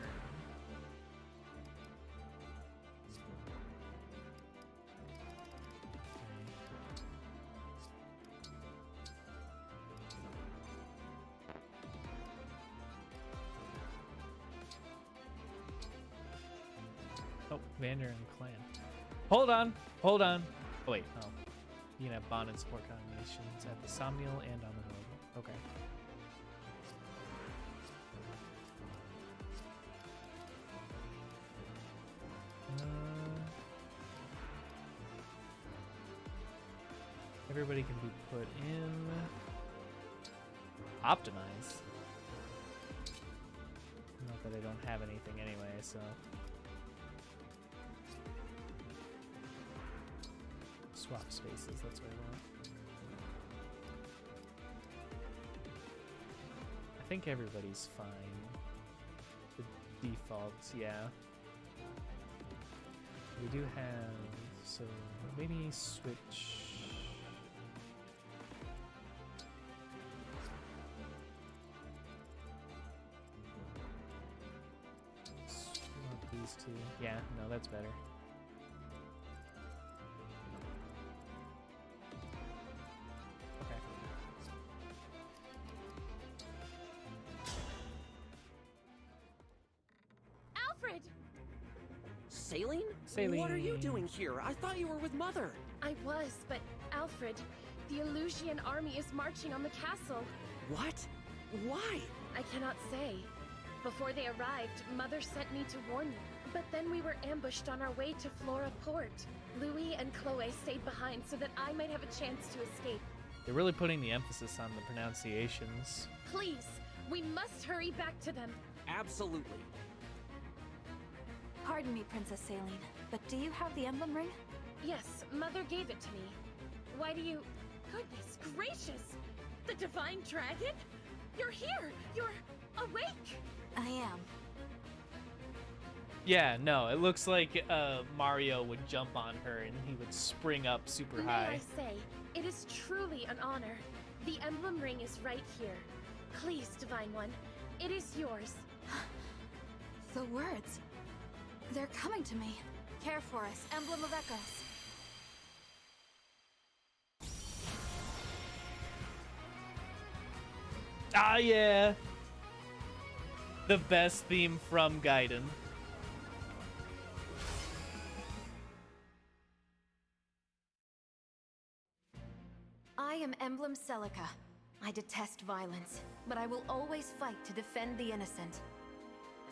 Oh, Vander and Clan. Hold on! Hold on! Oh, wait, no. You can have bond and support combinations at the Somnial and on the road. Okay. Everybody can be put in. Optimize. Not that I don't have anything anyway, so. Swap spaces, that's what I want. I think everybody's fine. The defaults, yeah. We do have, so maybe switch. Swap these two. Yeah, no, that's better. Saline? Saline. What are you doing here? I thought you were with Mother. I was, but Alfred, the Elusian army is marching on the castle. What? Why? I cannot say. Before they arrived, Mother sent me to warn you. But then we were ambushed on our way to Flora Port. Louis and Chloe stayed behind so that I might have a chance to escape. They're really putting the emphasis on the pronunciations. Please, we must hurry back to them. Absolutely. Pardon me, Princess Saline, but do you have the emblem ring? Yes, Mother gave it to me. Why do you... Goodness gracious! The Divine Dragon? You're here! You're awake! I am. Yeah, no, it looks like Mario would jump on her and he would spring up super high. May I say, it is truly an honor. The emblem ring is right here. Please, Divine One, it is yours. The words. They're coming to me. Care for us, Emblem of Echoes. Ah, yeah. The best theme from Gaiden. I am Emblem Celica. I detest violence, but I will always fight to defend the innocent.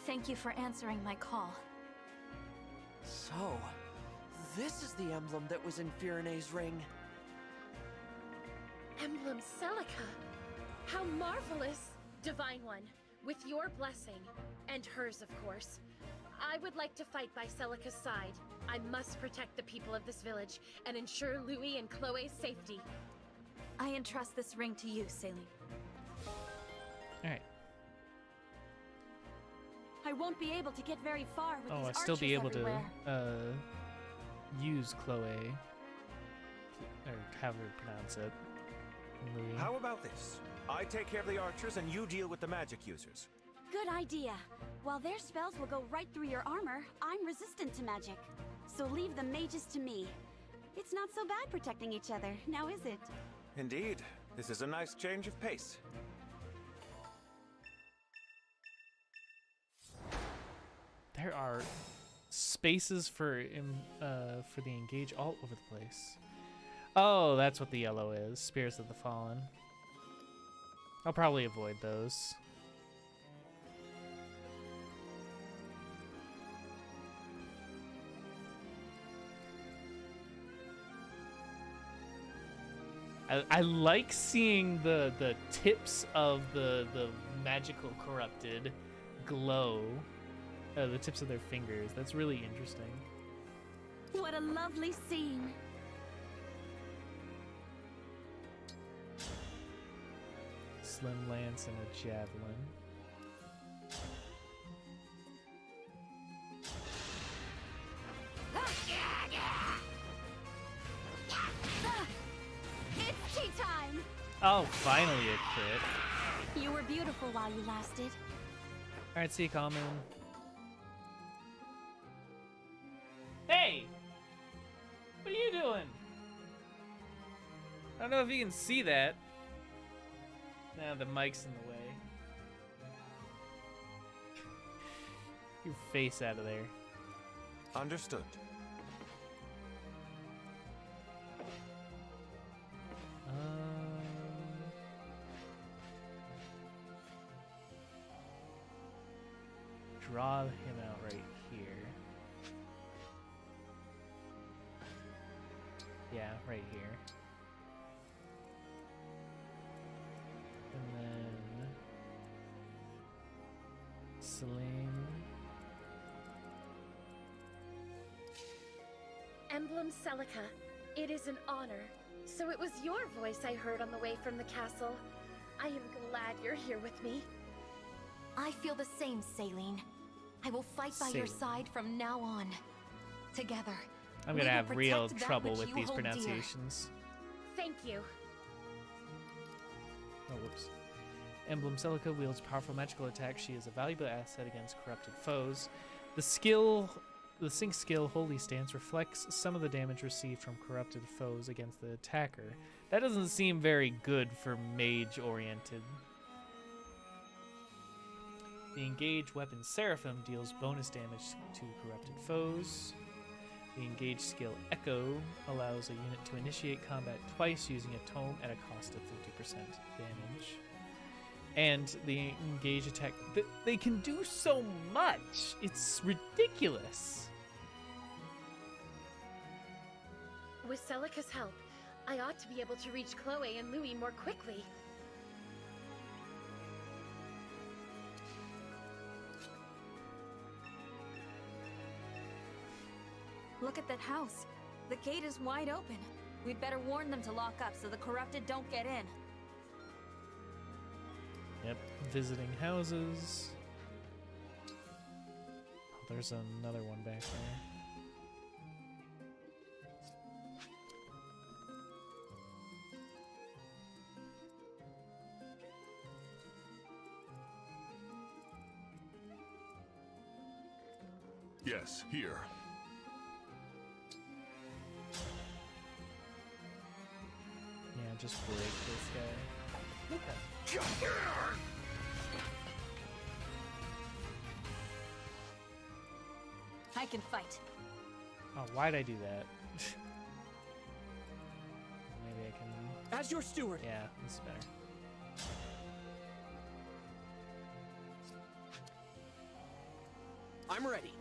Thank you for answering my call. So, this is the emblem that was in Firene's ring. Emblem Celica. How marvelous! Divine One, with your blessing, and hers of course, I would like to fight by Celica's side. I must protect the people of this village and ensure Louis and Chloe's safety. I entrust this ring to you, Saline. Alright. I won't be able to get very far with these I'll still be able everywhere. to use Chloe, or however you pronounce it. Louis. How about this? I take care of the archers and you deal with the magic users. Good idea. While their spells will go right through your armor, I'm resistant to magic. So leave the mages to me. It's not so bad protecting each other, now is it? Indeed. This is a nice change of pace. There are spaces for the engage all over the place. Oh, that's what the yellow is. Spirits of the Fallen. I'll probably avoid those. I like seeing the tips of the magical corrupted glow. The tips of their fingers. That's really interesting. What a lovely scene. Slim lance and a javelin. It's tea time! Oh, finally a crit. You were beautiful while you lasted. Alright, see you, Common. Hey! What are you doing? I don't know if you can see that. Nah, the mic's in the way. Your face out of there. Understood. Draw him out right here. Yeah, right here. And then sling. Emblem Celica, it is an honor. So it was your voice I heard on the way from the castle. I am glad you're here with me. I feel the same, Saline. I will fight by your side from now on. Together. I'm gonna have real trouble with these pronunciations. Thank you. Oh, whoops. Emblem Celica wields powerful magical attacks. She is a valuable asset against corrupted foes. The sync skill Holy Stance reflects some of the damage received from corrupted foes against the attacker. That doesn't seem very good for mage-oriented. The engaged weapon Seraphim deals bonus damage to corrupted foes. The engaged skill Echo allows a unit to initiate combat twice using a tome at a cost of 50% damage. And the engaged attack, they can do so much. It's ridiculous. With Celica's help, I ought to be able to reach Chloe and Louis more quickly. Look at that house. The gate is wide open. We'd better warn them to lock up so the corrupted don't get in. Yep, visiting houses. Oh, there's another one back there. Yes, here. Yeah, just break this guy. I can fight. Oh, why'd I do that? Maybe I can... As your steward. Yeah, this is better. I'm ready.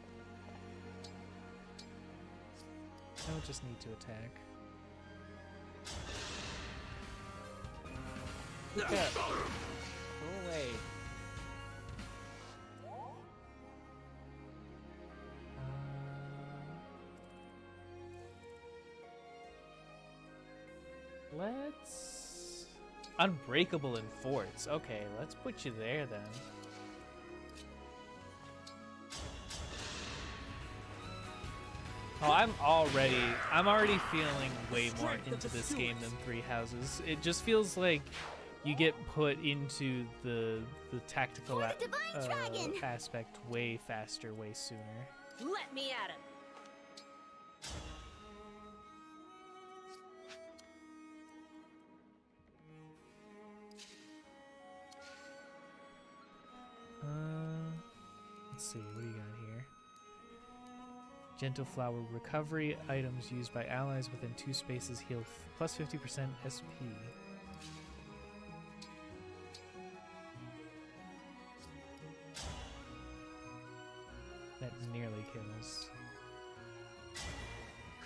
I would just need to attack. Yeah. Go away. Let's... Unbreakable in forts. Okay, let's put you there then. Oh, I'm already feeling way more into this game than Three Houses. It just feels like you get put into the tactical aspect way faster, way sooner. Let me at him. Let's see, what do you got here? Gentle Flower recovery items used by allies within 2 spaces heal plus 50% SP. That nearly kills.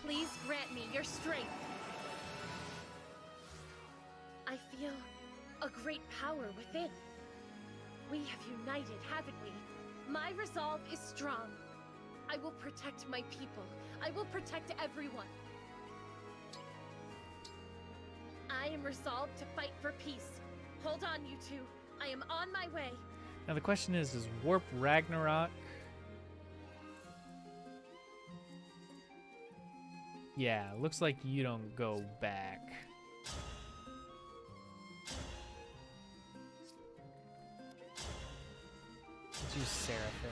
Please grant me your strength. I feel a great power within. We have united, haven't we? My resolve is strong. I will protect my people. I will protect everyone. I am resolved to fight for peace. Hold on, you two. I am on my way. Now the question is Warp Ragnarok? Yeah, looks like you don't go back. Let's use Seraphim.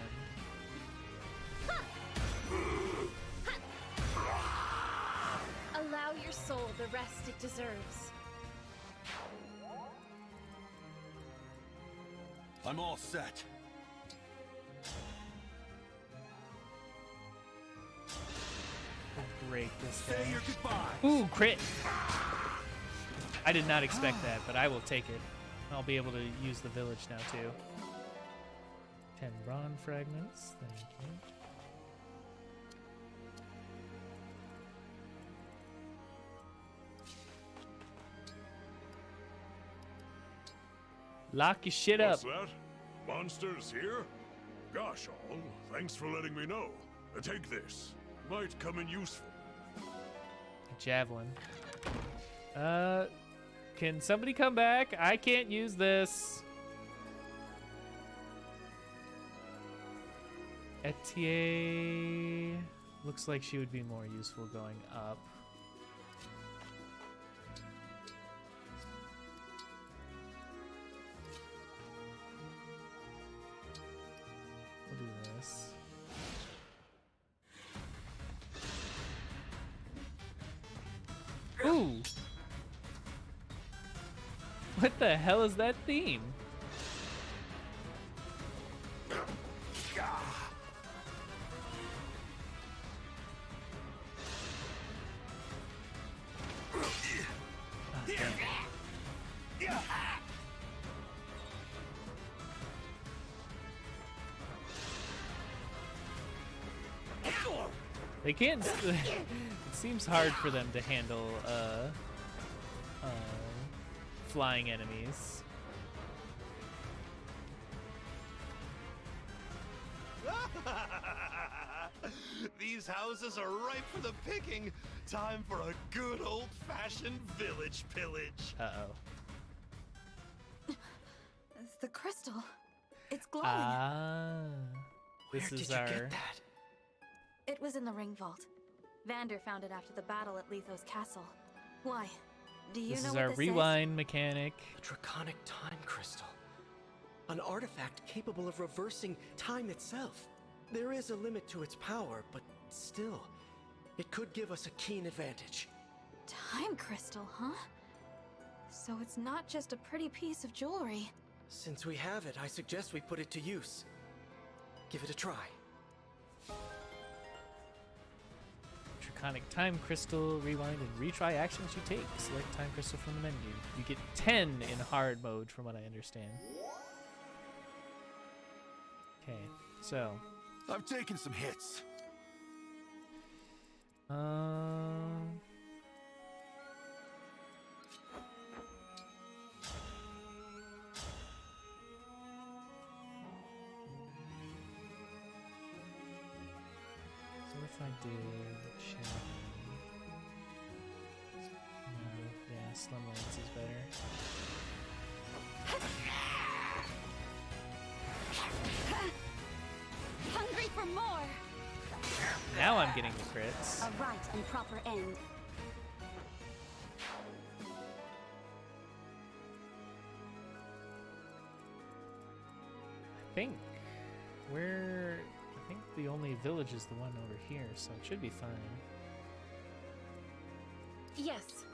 Allow your soul the rest it deserves. I'm all set. Break this Say thing. your goodbyes. Ooh, crit! I did not expect that, but I will take it. I'll be able to use the village now too. 10 Ron fragments, thank you. Lock your shit up. What's that? Monsters here? Gosh, all, thanks for letting me know. Take this. Might come in useful. A javelin. Can somebody come back? I can't use this. Etier looks like she would be more useful going up. We'll do this. Ooh! What the hell is that theme? They can't. It seems hard for them to handle flying enemies. These houses are ripe for the picking. Time for a good old-fashioned village pillage. Uh-oh. It's the crystal. It's glowing. This Where is did our. you get that? It was in the ring vault. Vander found it after the battle at Letho's castle. Why? Do you This know is what our this rewind mechanic. A draconic time crystal. An artifact capable of reversing time itself. There is a limit to its power, but still, it could give us a keen advantage. Time crystal, huh? So it's not just a pretty piece of jewelry. Since we have it, I suggest we put it to use. Give it a try. Draconic time crystal, rewind and retry actions you take. Select time crystal from the menu. You get 10 in hard mode, from what I understand. Okay, so. I've taken some hits. So if I did champion. No, yeah, Slim Lance is better. Hungry for more! Now I'm getting the crits. A right and proper end. I think I think the only village is the one over here, so it should be fine. Yes.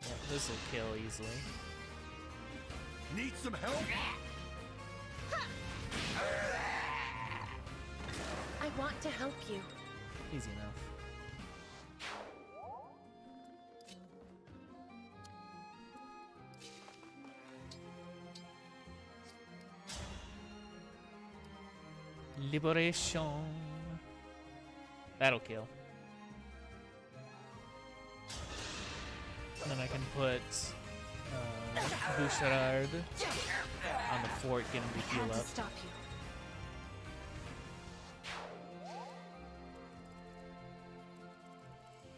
Yeah, this will kill easily. Need some help? I want to help you. Easy enough. Liberation. That'll kill. And then I can put Bouchard on the fort, get him to heal up. Stop you.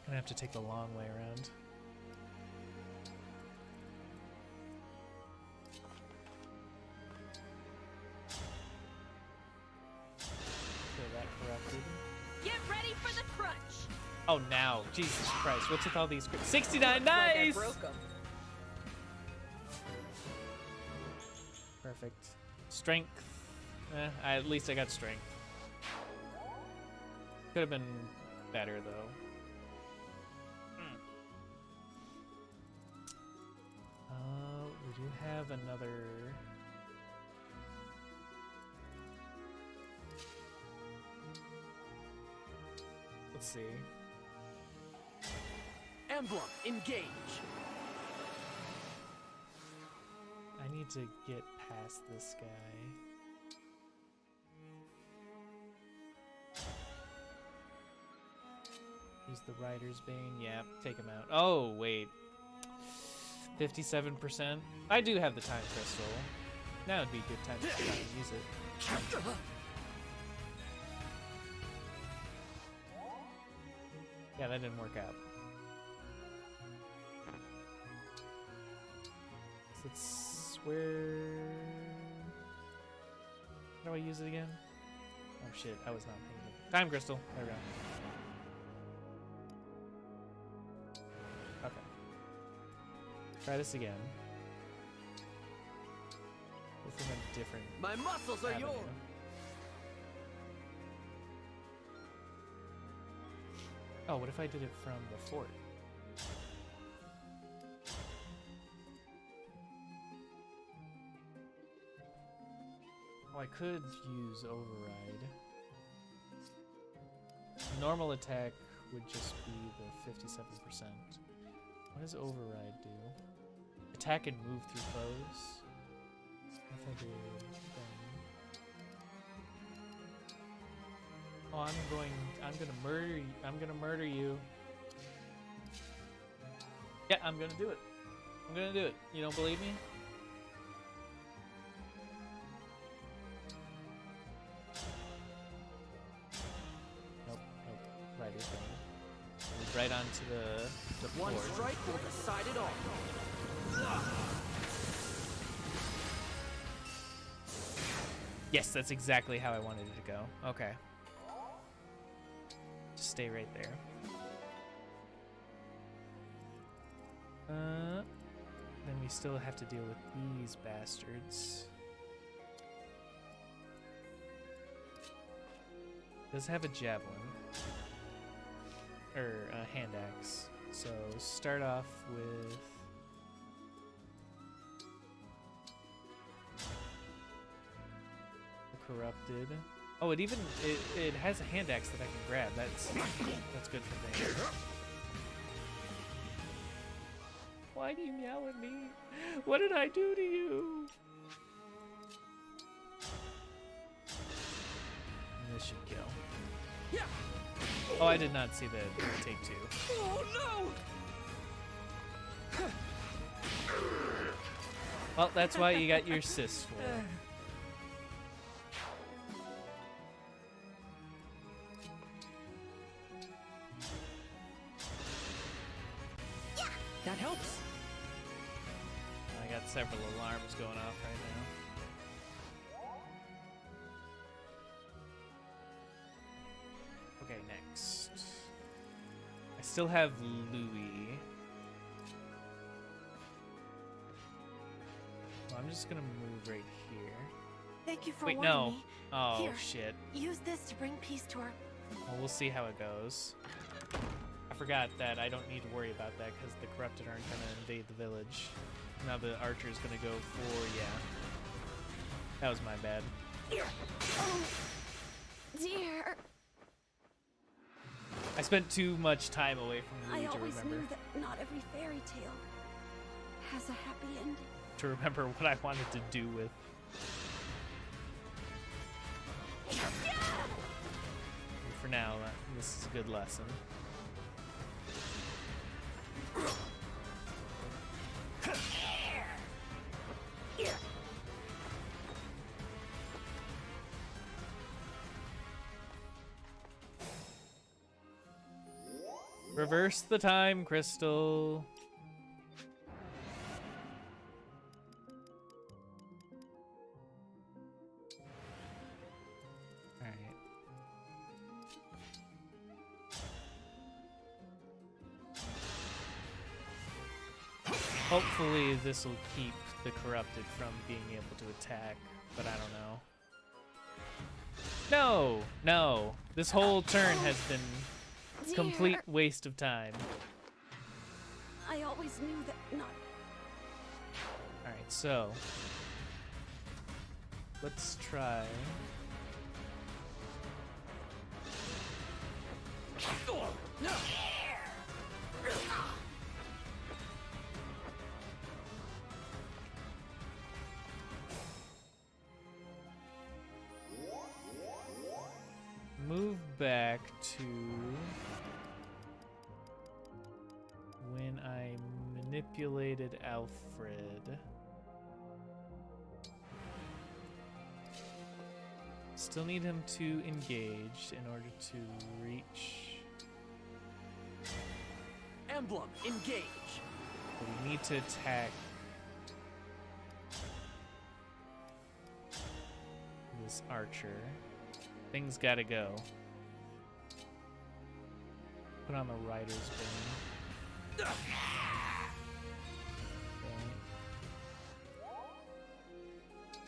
Gonna have to take the long way around. That corrupted. Get ready for the crunch. Oh, now. Jesus Christ. What's with all these crits? 69. Looks like I Nice! broke 'em. Perfect. Strength. At least I got strength. Could have been better, though. We do have another... Let's see. Emblem, engage. I need to get past this guy. Use the Rider's Bane. Yeah, take him out. Oh, wait. 57%. I do have the time crystal. Now would be a good time to try and use it. Yeah, that didn't work out. So it's where... How do I use it again? Oh shit, I was not paying attention. Time crystal. There we go. Okay. Try this again. From a different... My muscles are avenue. yours. Oh, what if I did it from the fort? Oh, I could use override. Normal attack would just be the 57%. What does override do? Attack and move through foes. Offended. Oh, I'm gonna murder you. Yeah, I'm gonna do it. I'm gonna do it. You don't believe me? Nope, right is wrong. Move right onto the One board. strike will decide it all. Yes, that's exactly how I wanted it to go. Okay. Just stay right there. Then we still have to deal with these bastards. Does have a javelin. Or a hand axe. So start off with the corrupted. Oh, it has a hand axe that I can grab. That's good for me. Why do you meow at me? What did I do to you? This should kill. Yeah. Oh, I did not see the take two. Oh no! Well, that's why you got your sis for. That helps. I got several alarms going off right now. Okay, next. I still have Louis. Well, I'm just gonna move right here. Thank you for Wait, warning no. me. Oh, Here, shit. use this to bring peace to our... Well, we'll see how it goes. I forgot that I don't need to worry about that because the corrupted aren't gonna invade the village. Now the archer's gonna go for, yeah. That was my bad. Oh, dear. I spent too much time away from Louis I to always remember. knew that not every fairy tale has a happy ending. To remember what I wanted to do with. For now, this is a good lesson. Reverse the time crystal. Alright. Hopefully this will keep the corrupted from being able to attack, but I don't know. No! No! This whole turn has been complete waste of time. I always knew that not... Alright, so let's try. No. Move back to when I manipulated Alfred. Still need him to engage in order to reach. Emblem, engage. But we need to attack this archer. Things gotta go. Put on the rider's bane. Okay.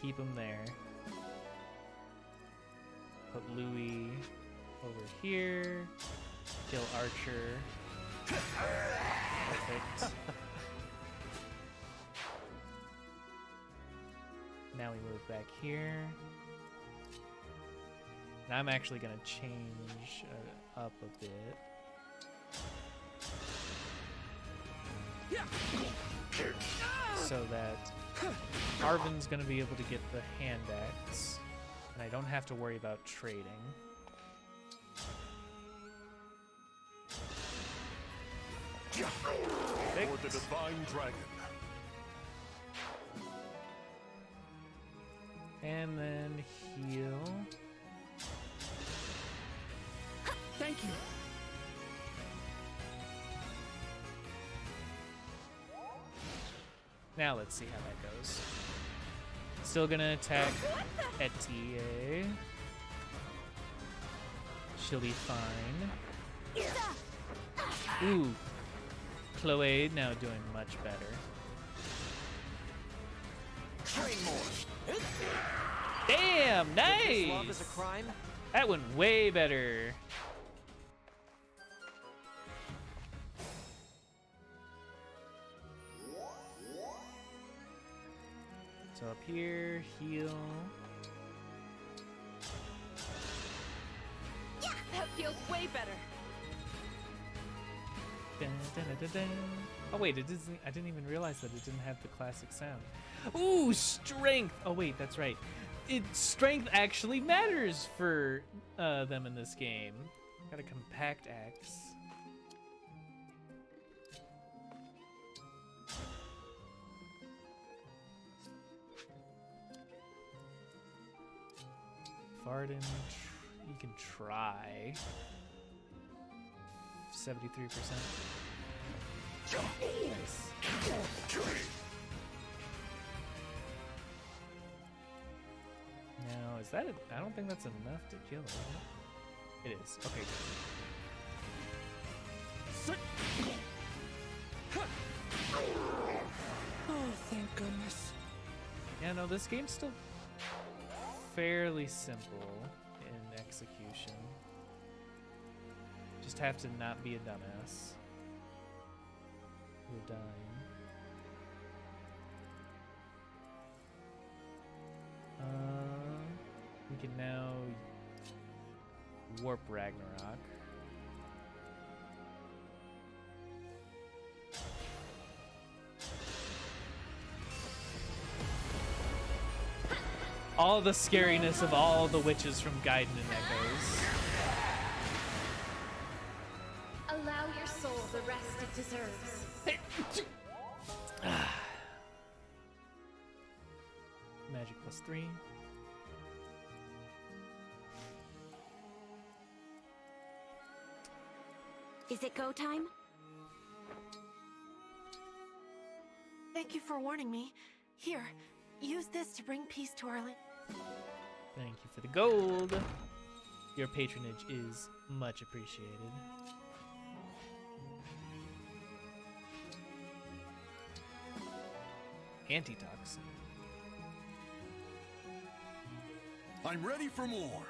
Keep him there. Put Louis over here. Kill Archer. Perfect. Now we move back here. And I'm actually going to change up a bit. So that Arvin's gonna be able to get the hand axe, and I don't have to worry about trading. For the Divine Dragon. And then heal. Thank you. Now let's see how that goes. Still gonna attack Etie. She'll be fine. Ooh. Chloe now doing much better. Train more. Damn, nice! Love is a crime? That went way better. So up here, heal. Yeah, that feels way better. Dun, dun, dun, dun, dun. Oh wait, it doesn't. I didn't even realize that it didn't have the classic sound. Ooh, strength. Oh wait, that's right. Strength actually matters for them in this game. Got a compact axe. Varden, you can try. 73%. Nice. Now, is that it? I don't think that's enough to kill it. It is. Okay, good. Oh, thank goodness. Yeah, no, this game's still fairly simple in execution. Just have to not be a dumbass. We're dying. We can now warp Ragnarok. All the scariness of all the witches from Gaiden and Echoes. Allow your soul the rest it deserves. Magic +3. Is it go time? Thank you for warning me. Here, use this to bring peace to our land. Thank you for the gold. Your patronage is much appreciated. Antitoxin. I'm ready for more.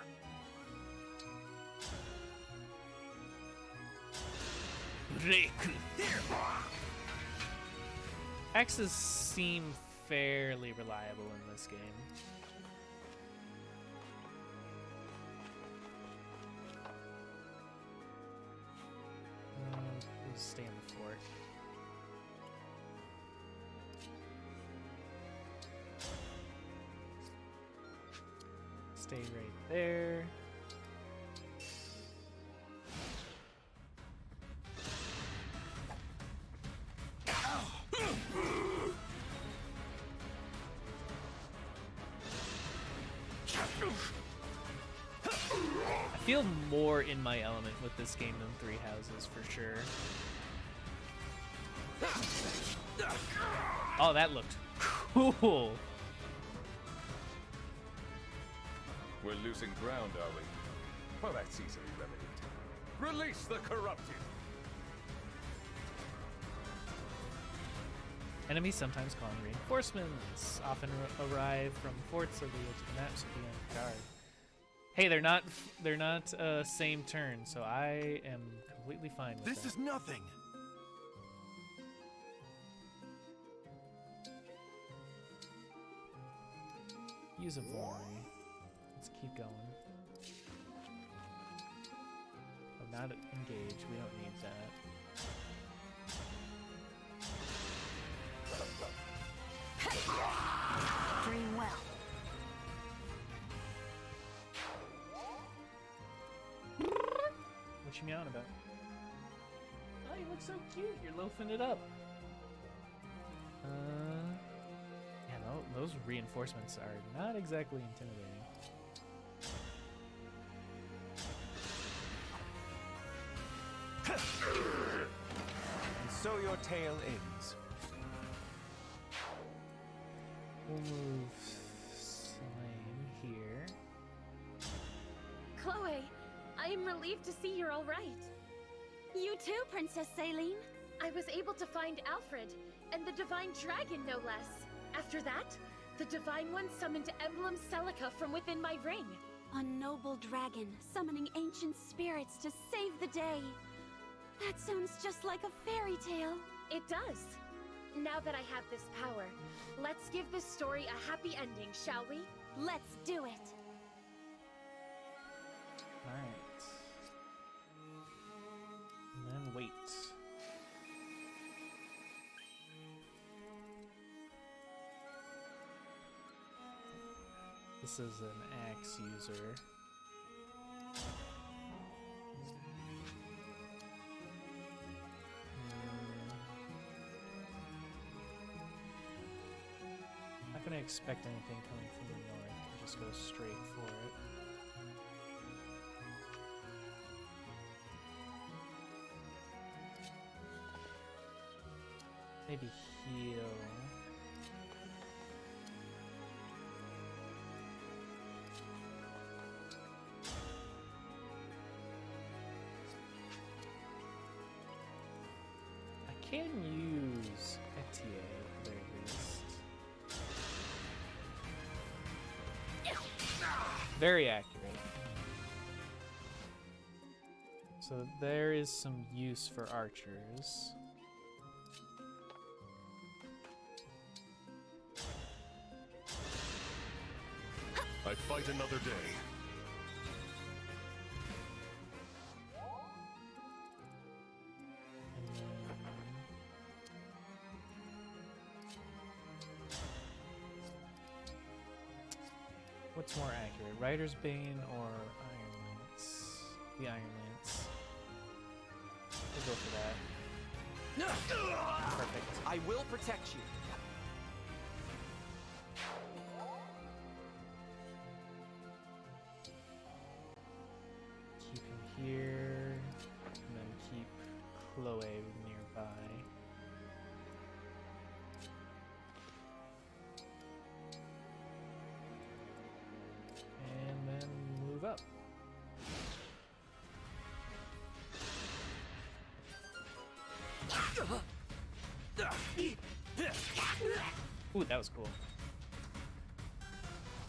Axes seem fairly reliable in this game. We'll stay on the floor. Stay right there. I feel more in my element with this game than Three Houses for sure. Oh, that looked cool. We're losing ground, are we? Well, that's easily remedied. Release the corrupted! Enemies sometimes call in reinforcements, often arrive from forts or the edge of the map, so be on guard. Hey, they're not same turn, so I am completely fine with This that. is nothing. Use a volley. Let's keep going. Oh, not engage. We don't need that. What you meowing about? Oh, you look so cute. You're loafing it up. Yeah, those reinforcements are not exactly intimidating. And so your tale ends. We'll move Slime here. Chloe, I am relieved to see you're all right. You too, Princess Saline. I was able to find Alfred, and the Divine Dragon, no less. After that, the Divine One summoned Emblem Celica from within my ring. A noble dragon summoning ancient spirits to save the day. That sounds just like a fairy tale. It does. Now that I have this power, let's give this story a happy ending, shall we? Let's do it. Alright. And then wait. This is an axe user. Not gonna expect anything coming from the north. I'll just go straight for it. Maybe heal. I can use Etier at the very least. Very accurate. So there is some use for archers. I fight another day. What's more accurate, Rider's Bane or Iron Lance? The Iron Lance. We'll go for that. Perfect. I will protect you. Keep him here, and then keep Chloe nearby. And then move up. Ooh, that was cool.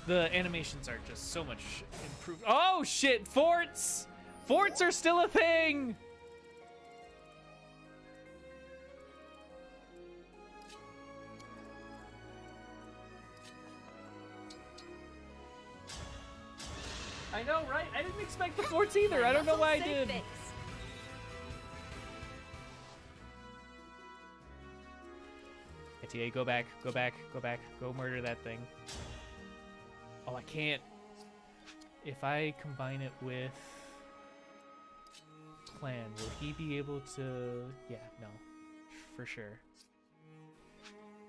The animations are just so much improved. Oh shit, forts! Forts are still a thing! I know, right? I didn't expect the forts either. I don't know why I did. Etier, go back, go back, go back. Go murder that thing. Oh, I can't. If I combine it with Clan, will he be able to... Yeah, no. For sure.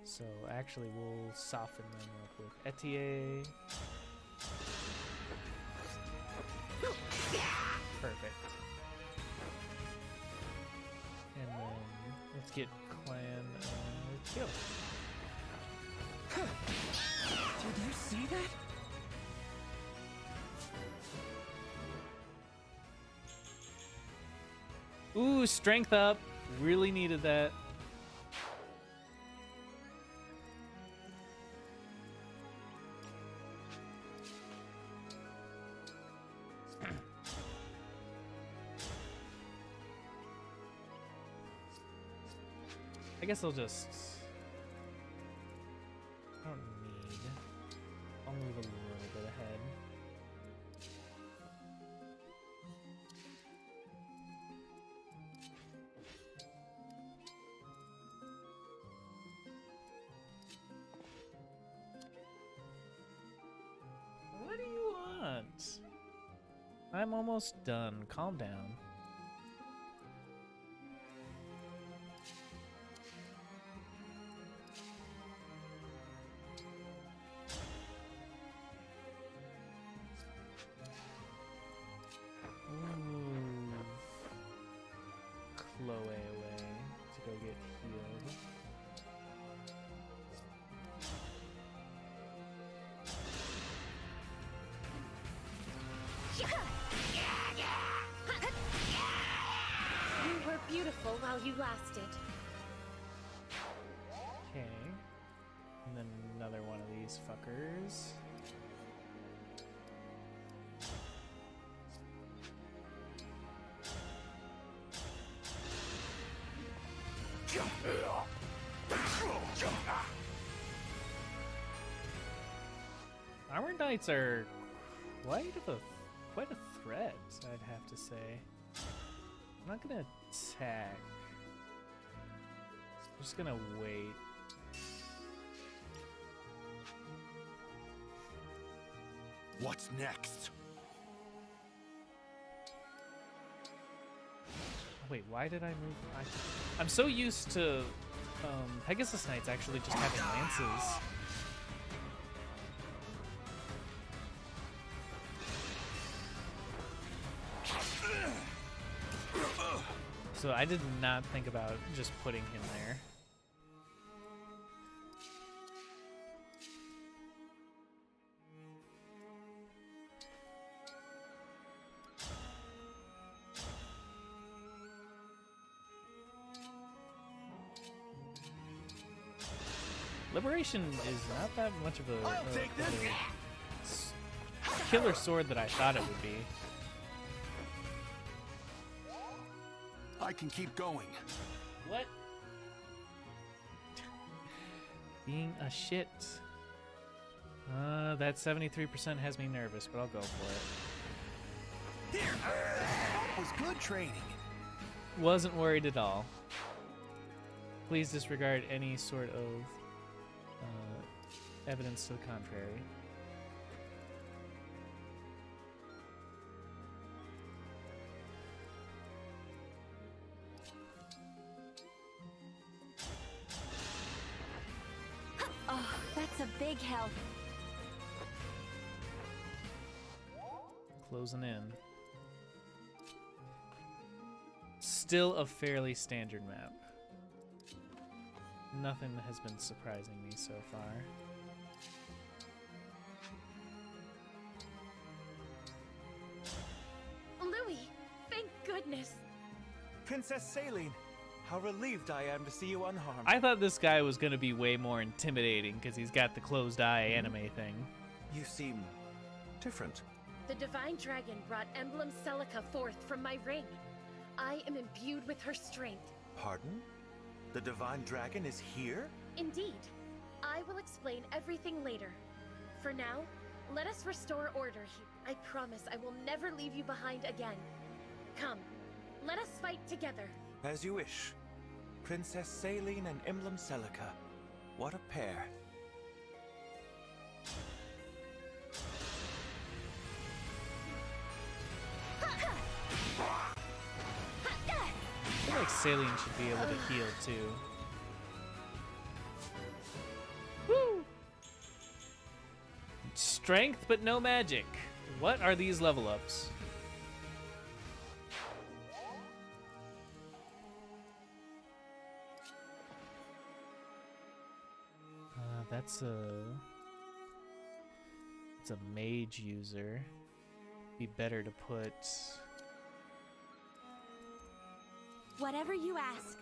So, actually, we'll soften them up with Etier. Perfect. And then let's get Clan kill. Did you see that? Ooh, strength up. Really needed that. I guess I'll just... I don't need... I'll move a little bit ahead. What do you want? I'm almost done. Calm down. slow away to go get healed. You were beautiful while you lasted. Okay. And then another one of these fuckers. Armored Knights are quite a threat, I'd have to say. I'm not gonna attack. I'm just gonna wait. What's next? Wait, why did I move? I'm so used to Pegasus Knights actually just having lances. So I did not think about just putting him there. Liberation is not that much of a killer sword that I thought it would be. I can keep going. What? Being a shit. That 73% has me nervous, but I'll go for it. Here! That was good training. Wasn't worried at all. Please disregard any sort of evidence to the contrary. Oh, that's a big help. Closing in. Still a fairly standard map. Nothing has been surprising me so far. Louis, thank goodness. Princess Saline, how relieved I am to see you unharmed. I thought this guy was going to be way more intimidating because he's got the closed eye anime thing. You seem different. The Divine Dragon brought Emblem Celica forth from my ring. I am imbued with her strength. Pardon? The Divine Dragon is here? Indeed. I will explain everything later. For now, let us restore order here. I promise I will never leave you behind again. Come, let us fight together. As you wish. Princess Saline and Emblem Celica. What a pair. I feel like Saline should be able to heal too. Woo! Strength but no magic. What are these level ups? It's a mage user. Be better to put. Whatever you ask.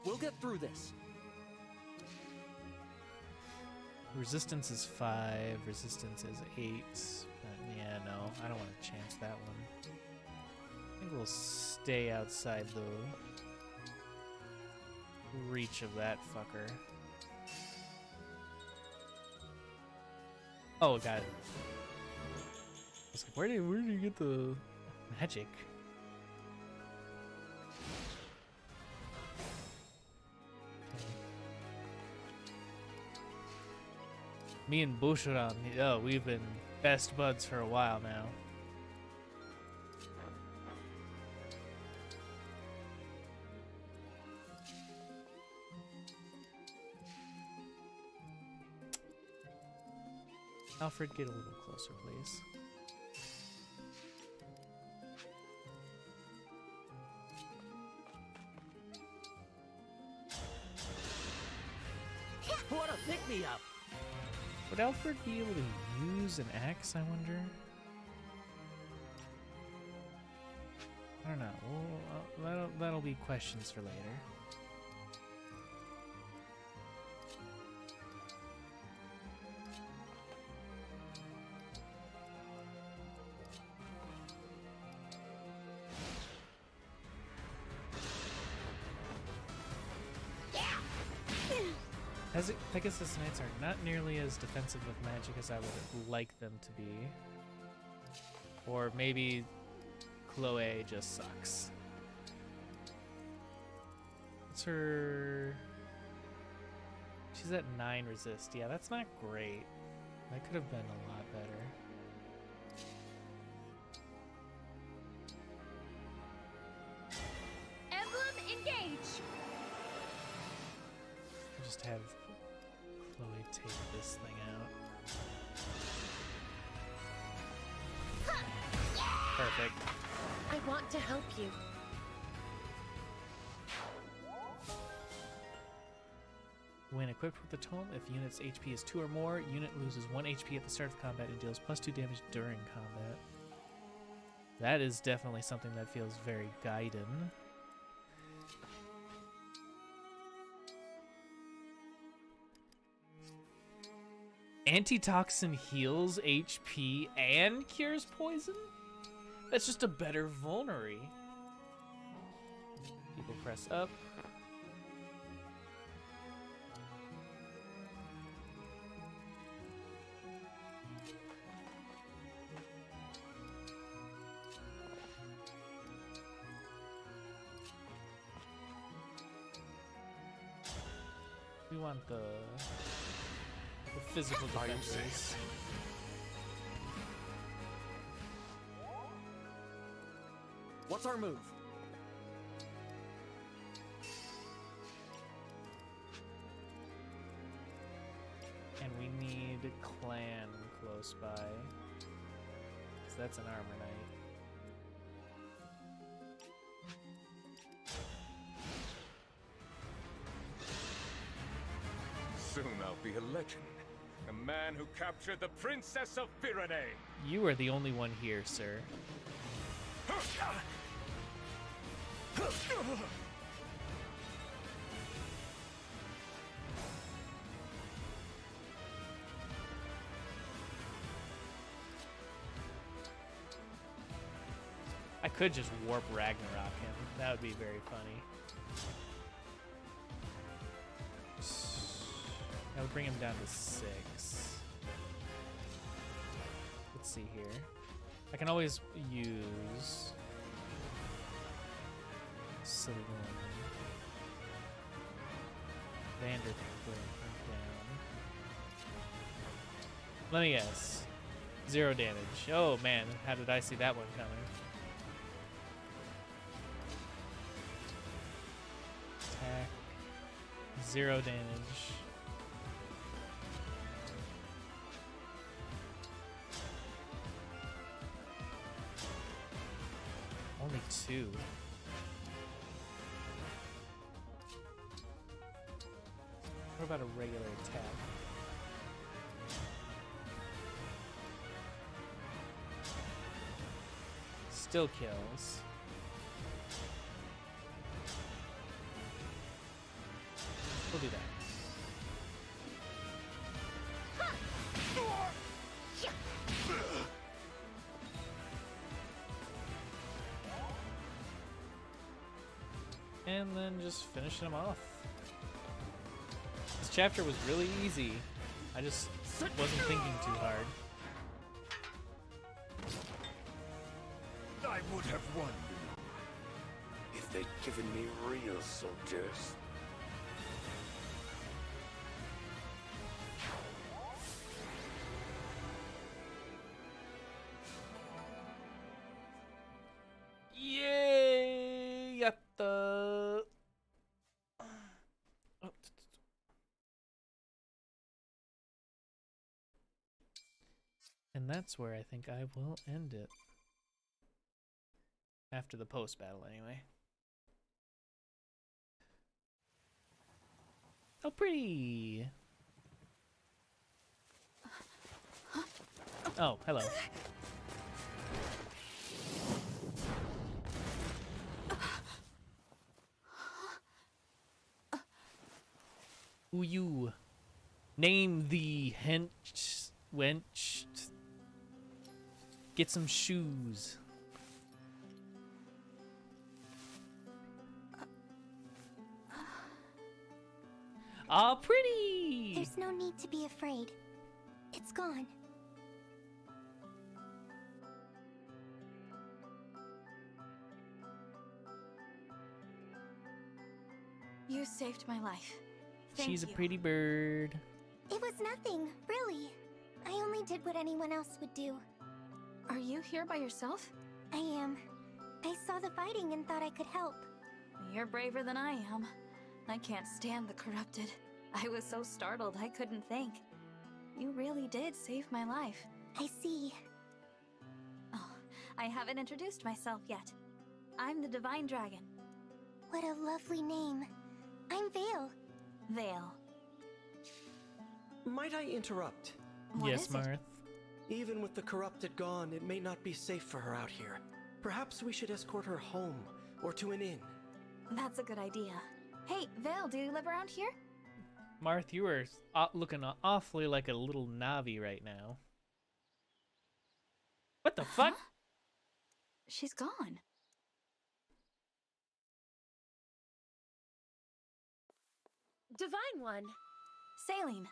We'll get through this. Resistance is 5, resistance is 8. But yeah, no, I don't want to chance that one. I think we'll stay outside the reach of that fucker. Oh, got it. I was like, where do you get the magic? Me and Bushiran, oh, we've been best buds for a while now. Alfred, get a little closer, please. me up. Would Alfred be able to use an axe, I wonder? I don't know. Well, that'll be questions for later. Pegasus Knights are not nearly as defensive with magic as I would like them to be. Or maybe Chloe just sucks. What's her... She's at 9 resist. Yeah, that's not great. That could have been a lot better. Emblem, engage! Just have Chloe take this thing out. Perfect. I want to help you. When equipped with the tome, if unit's HP is 2 or more, unit loses 1 HP at the start of combat and deals +2 damage during combat. That is definitely something that feels very Gaiden. Antitoxin heals HP and cures poison? That's just a better vulnerary. People press up. We want the physical defenses. What's our move? And we need clan close by. So that's an armor knight. Soon I'll be a legend. A man who captured the Princess of Pyrenees. You are the only one here, sir. I could just warp Ragnarok him. That would be very funny. That would bring him down to 6. Let's see here. I can always use Saloon. Vander down. Let me guess. 0 damage. Oh man, how did I see that one coming? Attack. 0 damage. Only 2. What about a regular attack? Still kills. We'll do that. And then just finishing them off. This chapter was really easy. I just wasn't thinking too hard. I would have won if they'd given me real soldiers. Yay! Got the... Oh. And that's where I think I will end it. After the post-battle, anyway. Oh, pretty. Oh, hello. Who you? Name the wench. Get some shoes. Aw, pretty! There's no need to be afraid. It's gone. You saved my life. Thank She's you. a pretty bird. It was nothing, really. I only did what anyone else would do. Are you here by yourself? I am. I saw the fighting and thought I could help. You're braver than I am. I can't stand the corrupted. I was so startled I couldn't think. You really did save my life. I see. Oh, I haven't introduced myself yet. I'm the Divine Dragon. What a lovely name. I'm Vale. Vale. Might I interrupt? Yes, Marth. Even with the corrupted gone, it may not be safe for her out here. Perhaps we should escort her home, or to an inn. That's a good idea. Hey, Vale, do you live around here? Marth, you are looking awfully like a little Navi right now. What the fuck? She's gone. Divine One. Saline.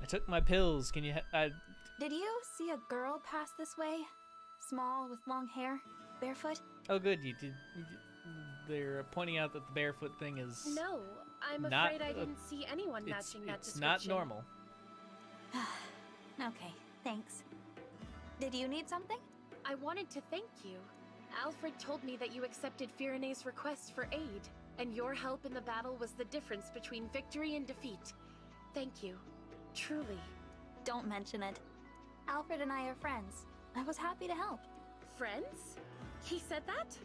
I took my pills. Can you? Did you see a girl pass this way? Small, with long hair, barefoot? Oh, good. You did. They're pointing out that the barefoot thing is. No, I'm not afraid I didn't see anyone matching that It's description. not normal. Okay, thanks. Did you need something? I wanted to thank you. Alfred told me that you accepted Firene's request for aid, and your help in the battle was the difference between victory and defeat. Thank you. Truly. Don't mention it. Alfred and I are friends. I was happy to help. Friends? He said that?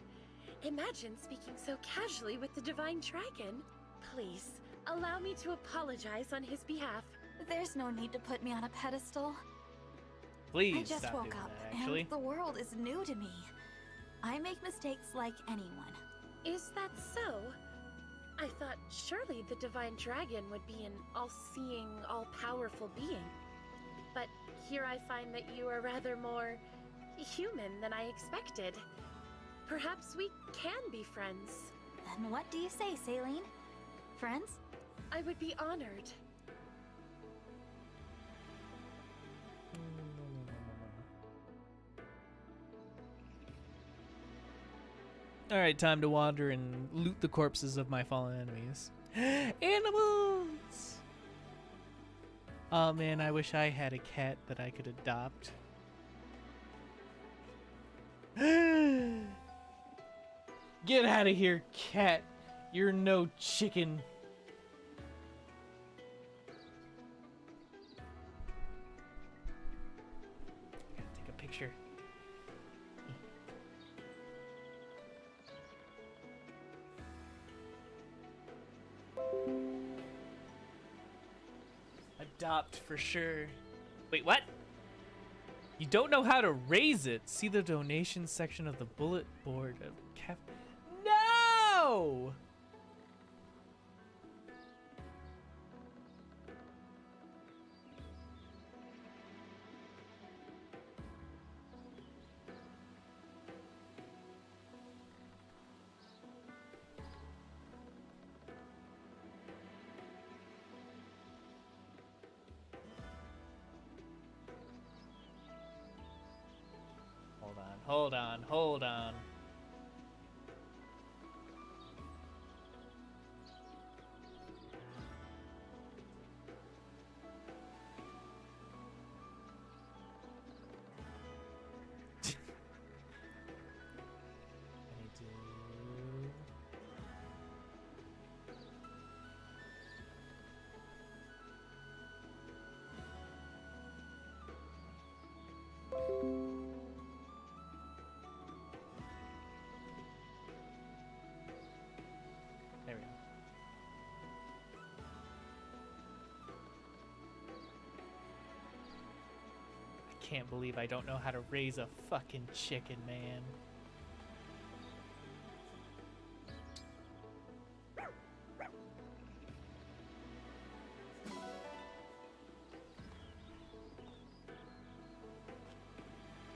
Imagine speaking so casually with the Divine Dragon. Please, allow me to apologize on his behalf. There's no need to put me on a pedestal. Please I just stop woke doing up, that, actually. and the world is new to me. I make mistakes like anyone. Is that so? I thought surely the Divine Dragon would be an all-seeing, all-powerful being. But here I find that you are rather more human than I expected. Perhaps we can be friends. Then what do you say, Saline? Friends? I would be honored. Alright, time to wander and loot the corpses of my fallen enemies. Animals! Oh man, I wish I had a cat that I could adopt. Get out of here, cat. You're no chicken. Gotta take a picture. Adopt for sure. Wait, what? You don't know how to raise it. See the donation section of the bullet board of No! Hold on. can't believe I don't know how to raise a fucking chicken, man.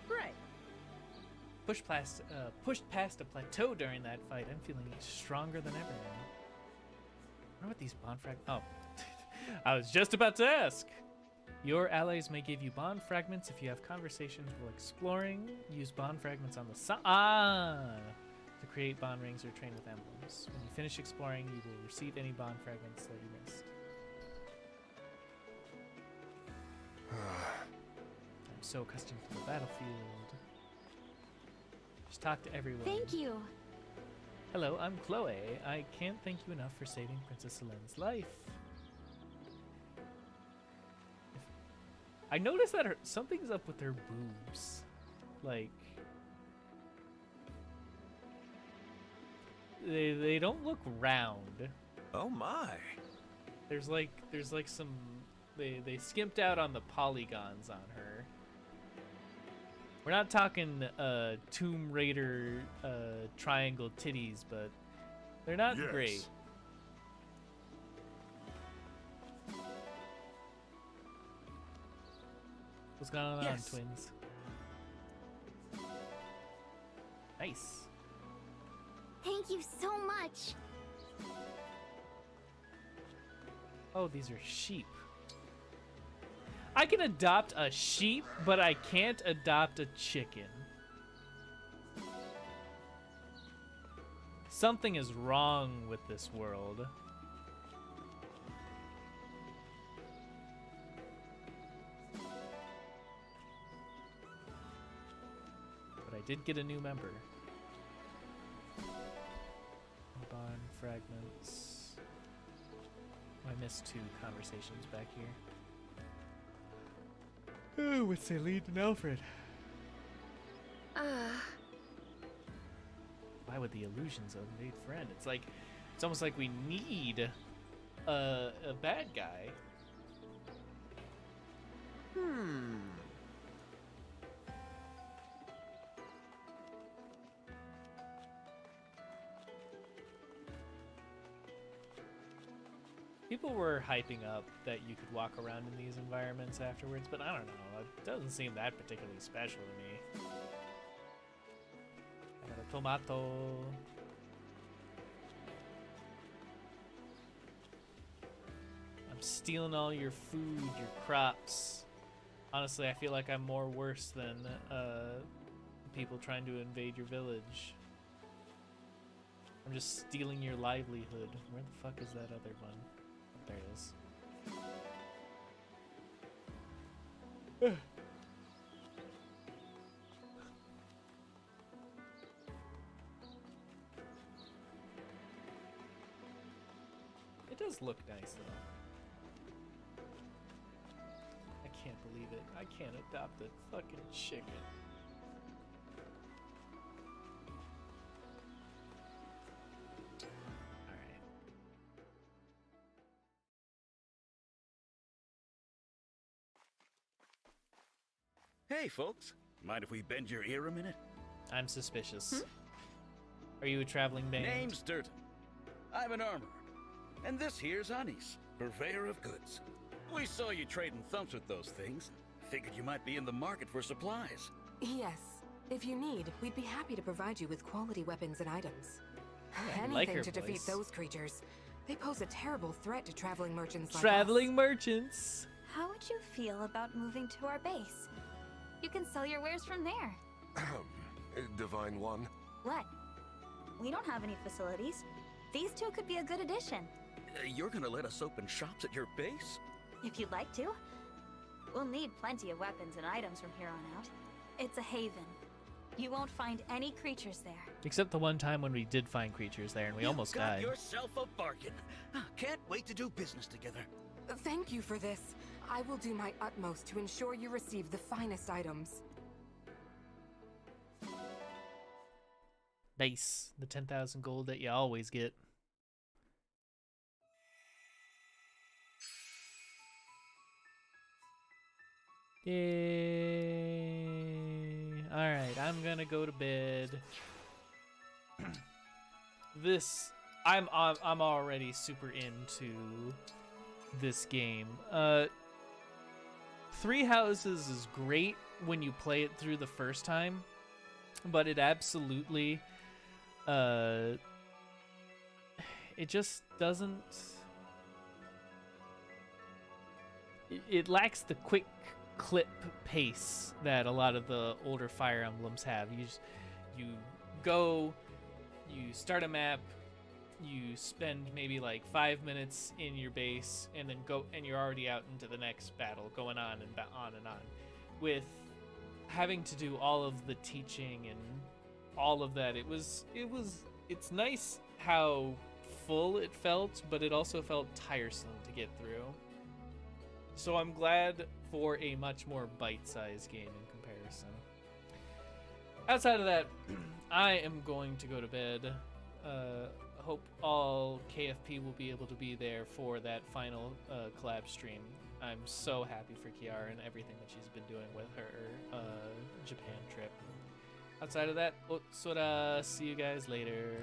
Right. Pushed past a plateau during that fight. I'm feeling stronger than ever now. I wonder what these bond Oh. I was just about to ask. Your allies may give you bond fragments if you have conversations while exploring. Use bond fragments on the to create bond rings or train with emblems. When you finish exploring, you will receive any bond fragments that you missed. I'm so accustomed to the battlefield. Just talk to everyone. Thank you. Hello, I'm Chloe. I can't thank you enough for saving Princess Selene's life. I noticed that something's up with her boobs. Like, they don't look round. Oh my. There's like some they skimped out on the polygons on her. We're not talking Tomb Raider triangle titties, but they're not great. What's going on, twins? Nice. Thank you so much. Oh, these are sheep. I can adopt a sheep, but I can't adopt a chicken. Something is wrong with this world. But I did get a new member. Bond fragments. Oh, I missed 2 conversations back here. Oh, with Celine and Alfred. Why would the illusions of made friend? It's almost like we need a bad guy. People were hyping up that you could walk around in these environments afterwards, but I don't know. It doesn't seem that particularly special to me. I got a tomato. I'm stealing all your food, your crops. Honestly, I feel like I'm more worse than people trying to invade your village. I'm just stealing your livelihood. Where the fuck is that other one? There it is. It does look nice though. I can't believe it. I can't adopt a fucking chicken. Hey, folks. Mind if we bend your ear a minute? I'm suspicious. Are you a traveling band? Name's Durden. I'm an armorer. And this here's Anis, purveyor of goods. We saw you trading thumps with those things. Figured you might be in the market for supplies. Yes. If you need, we'd be happy to provide you with quality weapons and items. I Anything like her to defeat voice. those creatures. They pose a terrible threat to traveling merchants like Traveling us. merchants. How would you feel about moving to our base? You can sell your wares from there. Divine One. What? We don't have any facilities. These 2 could be a good addition. You're gonna let us open shops at your base? If you'd like to. We'll need plenty of weapons and items from here on out. It's a haven. You won't find any creatures there. Except the one time when we did find creatures there and we almost died. Got yourself a bargain. Can't wait to do business together. Thank you for this. I will do my utmost to ensure you receive the finest items. Nice. The 10,000 gold that you always get. Yay. Alright, I'm gonna go to bed. I'm already super into this game. Three Houses is great when you play it through the first time, but it absolutely, it just doesn't, it lacks the quick clip pace that a lot of the older Fire Emblems have. You go, you start a map, you spend maybe like 5 minutes in your base, and then you're already out into the next battle, going on and on and on. With having to do all of the teaching and all of that, it's nice how full it felt, but it also felt tiresome to get through. So I'm glad for a much more bite-sized game in comparison. Outside of that, I am going to go to bed. Hope all KFP will be able to be there for that final collab stream. I'm so happy for Kiara and everything that she's been doing with her Japan trip. Outside of that, Sora, see you guys later.